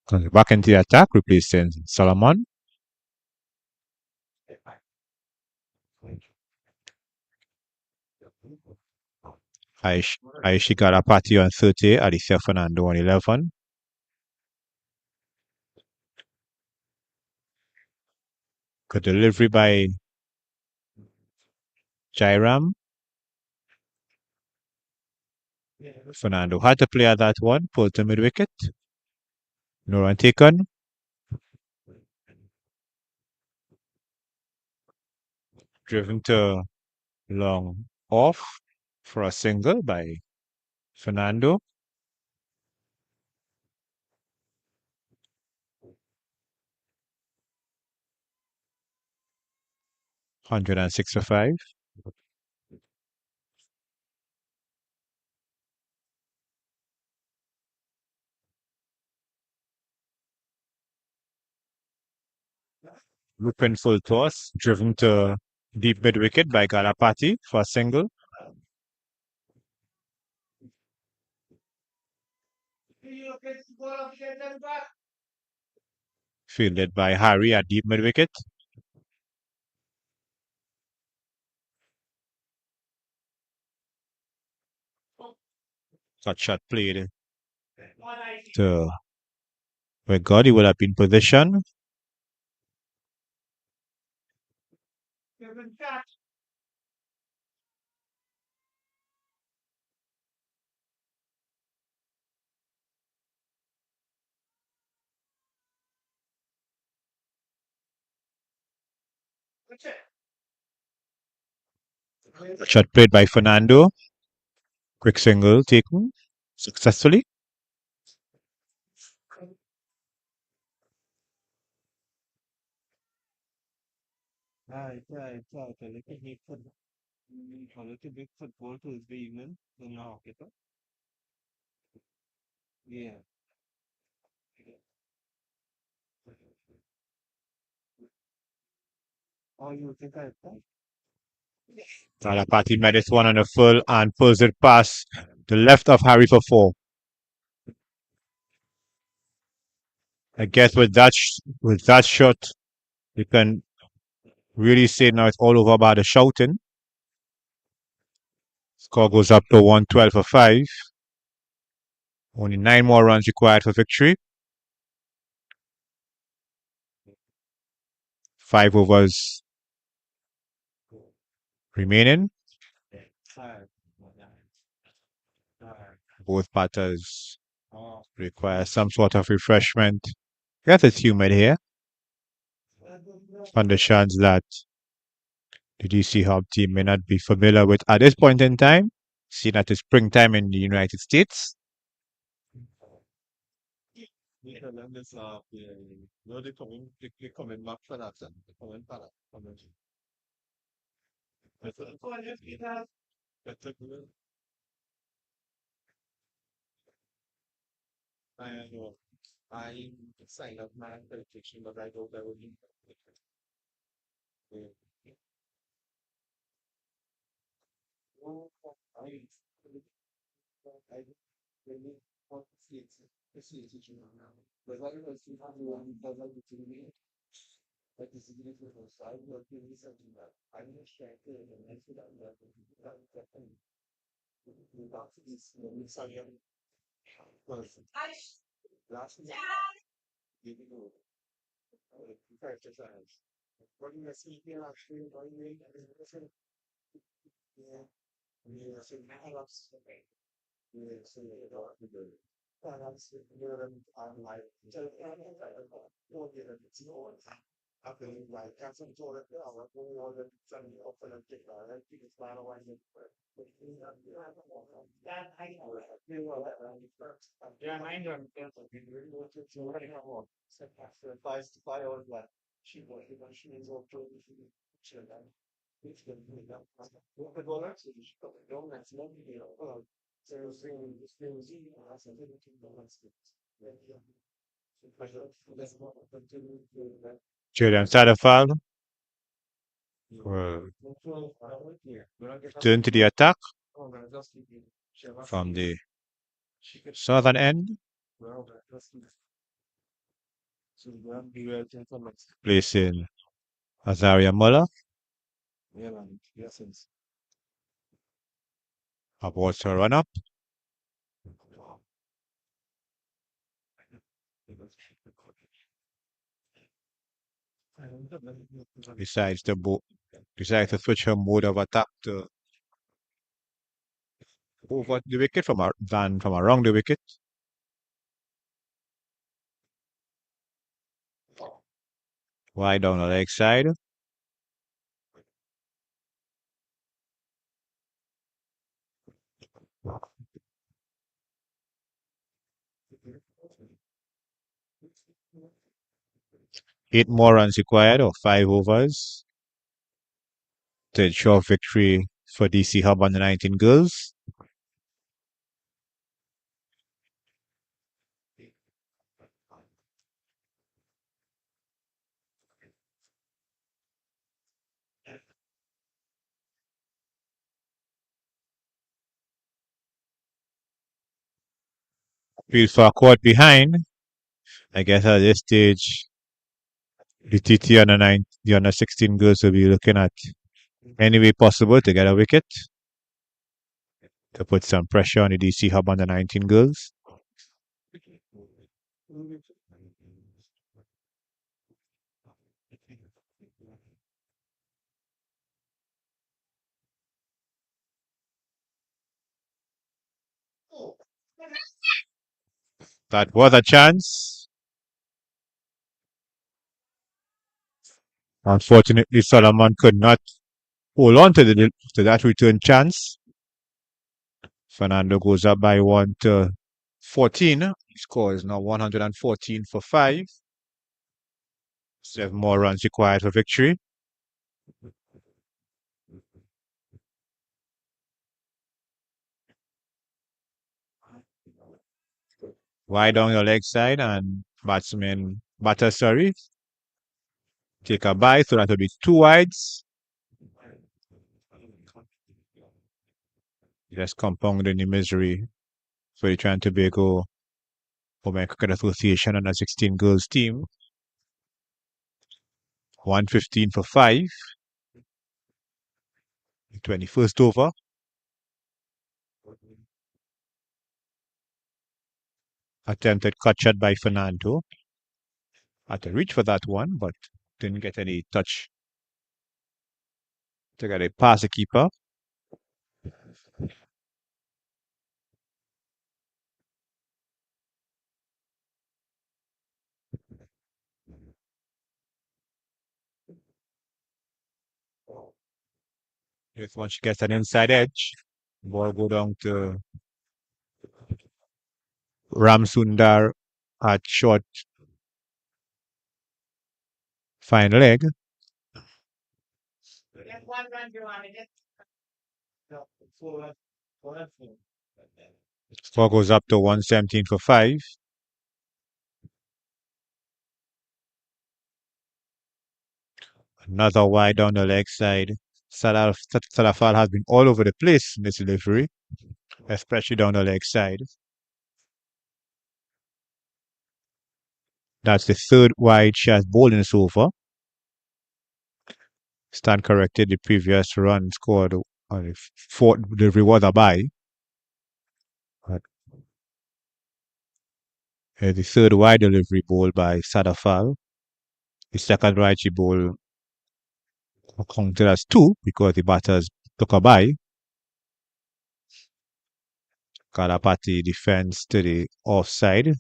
comes back into the attack, replacing Solomon. Aishi Karapati on 30, Alicia Fernando on 11. Good delivery by Jairam. Fernando had to play at that one, pulled to mid wicket. No run taken. Driven to long off for a single by Fernando. (106 for 5). Lupin full toss, driven to deep mid wicket by Galapati for a single. Fielded by Harry at deep mid wicket. That shot played to where Gotti would have been positioned. Shot played by Fernando. Quick single taken successfully. Galapati met this one on the full and pulls it past the left of Harry for 4. I guess with that shot, you can really say now it's all over by the shouting. Score goes up to 112 for 5. Only 9 more runs required for victory. 5 overs remaining. Both batters require some sort of refreshment. Yes, it's humid here. On the chance that the DC Hub team may not be familiar with at this point in time, seeing that it's springtime in the United States. Julian Sadafal will turn to the attack from the southern end, placing Azaria Muller about to run up. Decides to switch her mode of attack to over the wicket than from around the wicket. Wide down the leg side. Eight more runs required, or 5 overs, to ensure victory for DC Hub under 19 girls. Field far caught behind. I guess at this stage, the TT the under 16 girls will be looking at any way possible to get a wicket to put some pressure on the DC Hub under 19 girls. That was a chance. Unfortunately, Solomon could not hold on to that return chance. Fernando goes up by 1 to 14. He scores now 114 for 5. 7 more runs required for victory. Wide down your leg side, and batter, take a bite, so that will be 2 wides. Just compounding the misery for the Trinidad and Tobago Women Cricket Association and a 16 girls team. 115 for 5. 21st over. Attempted cut shot by Fernando. Had to reach for that one, but didn't get any touch to get a past the keeper. If once she gets an inside edge, ball go down to Ram Sundar at short fine leg. Score goes up to 117 for 5. Another wide down the leg side. Salafal has been all over the place in this delivery, especially down the leg side. That's the third wide she has bowled in this over. Stand corrected. The previous run scored on the fourth delivery was a bye. But the third wide delivery bowled by Sadafal. The second wide she bowled counted as two because the batters took a bye. Kalapati defends to the offside.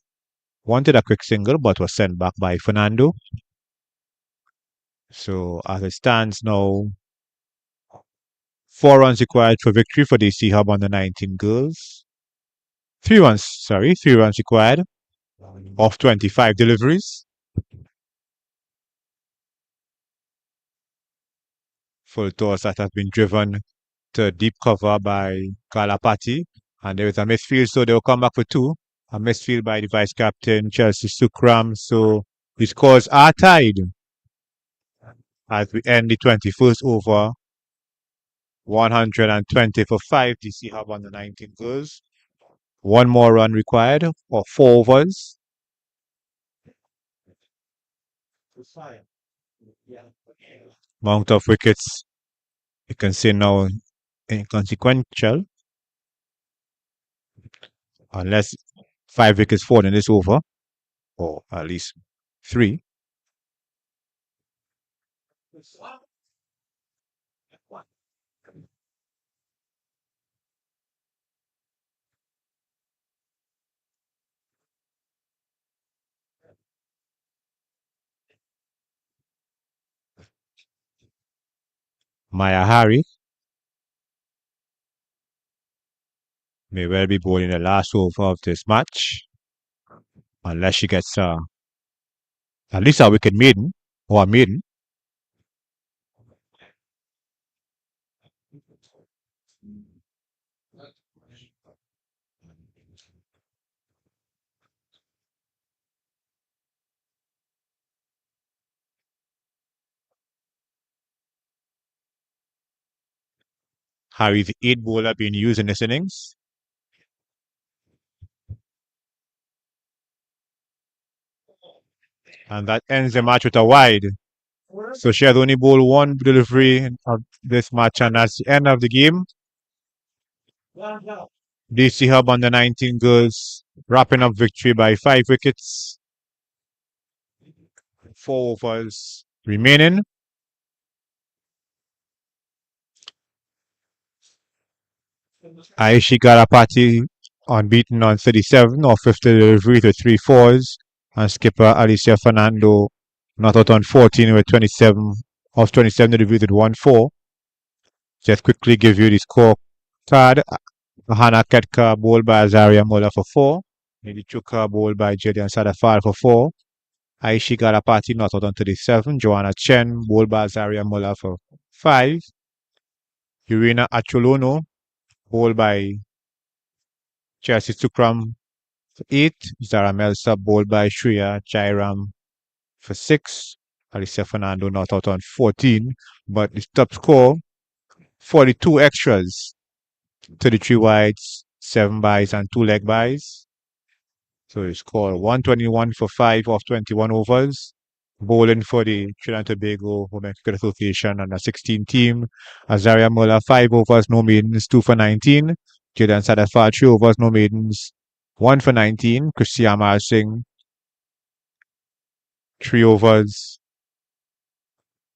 Wanted a quick single but was sent back by Fernando. So as it stands now, 4 runs required for victory for the C Hub under 19 girls. 3 runs required of 25 deliveries. Full toss that has been driven to deep cover by Kalapati. And there is a misfield, so they will come back for 2. A misfield by the vice captain, Chelsea Sukram. So the scores are tied as we end the 21st over. 120 for 5. DC Hub under 19 girls. 1 more run required for 4 overs. Amount of wickets you can say now inconsequential unless 5 wickets fall in this over, or at least 3. Maya Hari may well be bowling the last over of this match unless she gets at least a wicket maiden or a maiden. Harry, the 8th bowler being used in this innings. And that ends the match with a wide. So she has only bowled 1 delivery of this match, and that's the end of the game. DC Hub under 19 girls wrapping up victory by 5 wickets. 4 overs remaining. Aishi Garapati unbeaten on 37 off 50 delivery to 3 fours. And skipper Alicia Fernando not out on 14 with 27 off 27 delivery to 1-4. Just quickly give you the score card. Hannah Ketka bowled by Azaria Mola for 4. Nidhi Chuka bowled by Jedian Sadafar for 4. Aishi Garapati not out on 37. Joanna Chen bowled by Azaria Mola for 5. Irina Acholono bowled by Chelsea Sukram for 8. Zara Melsa bowled by Shreya Jairam for 6. Alicia Fernando not out on 14. But the top score, 42 extras. 33 wides, 7 byes, and 2 leg byes. So he scored 121 for 5 off 21 overs. Bowling for the Trinidad and Tobago Women Cricket Association and a 16 team. Azaria Muller, 5 overs, no maidens, 2 for 19. Jaden Sadafar, 3 overs, no maidens, 1 for 19. Christian Amal Singh, 3 overs,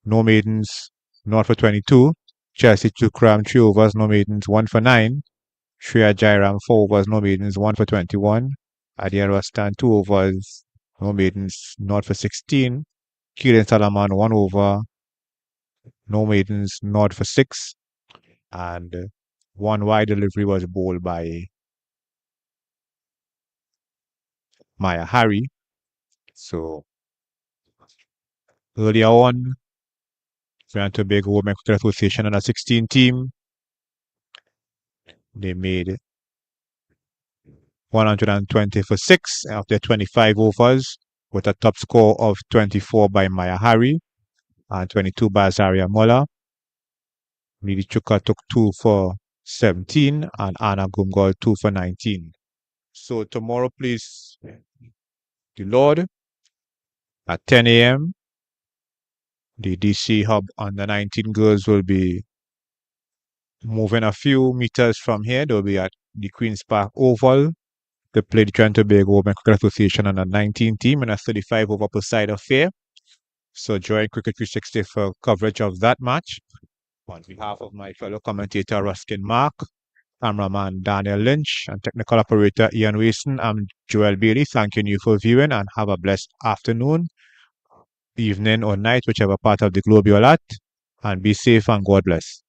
no maidens, 0 for 22. Chelsea Chukram, 3 overs, no maidens, 1 for 9. Shreya Jairam, 4 overs, no maidens, 1 for 21. Adian Rastan, 2 overs, no maidens, 0 for 16. Kiran Salaman, 1 over, no maidens, 0 for 6. And 1 wide delivery was bowled by Maya Hari. So earlier on, Trinidad and Tobago Women Cricket Association and a 16 team, they made 120 for 6 after 25 overs with a top score of 24 by Maya Hari and 22 by Azaria Mola. Nidhi Chuka took 2 for 17 and Anna Gumgol 2 for 19. So tomorrow, please, the Lord, At 10 a.m., the DC Hub under 19 girls will be moving a few meters from here. They'll be at the Queen's Park Oval to play the Trinidad and Tobago Women Cricket Association under 19 team in a 35 over per side affair. So join Cricket 360 for coverage of that match. On behalf of my fellow commentator Ruskin Mark, cameraman Daniel Lynch, and technical operator Ian Wason, I'm Joel Bailey, thanking you for viewing and have a blessed afternoon, evening or night, whichever part of the globe you're at, and be safe and God bless.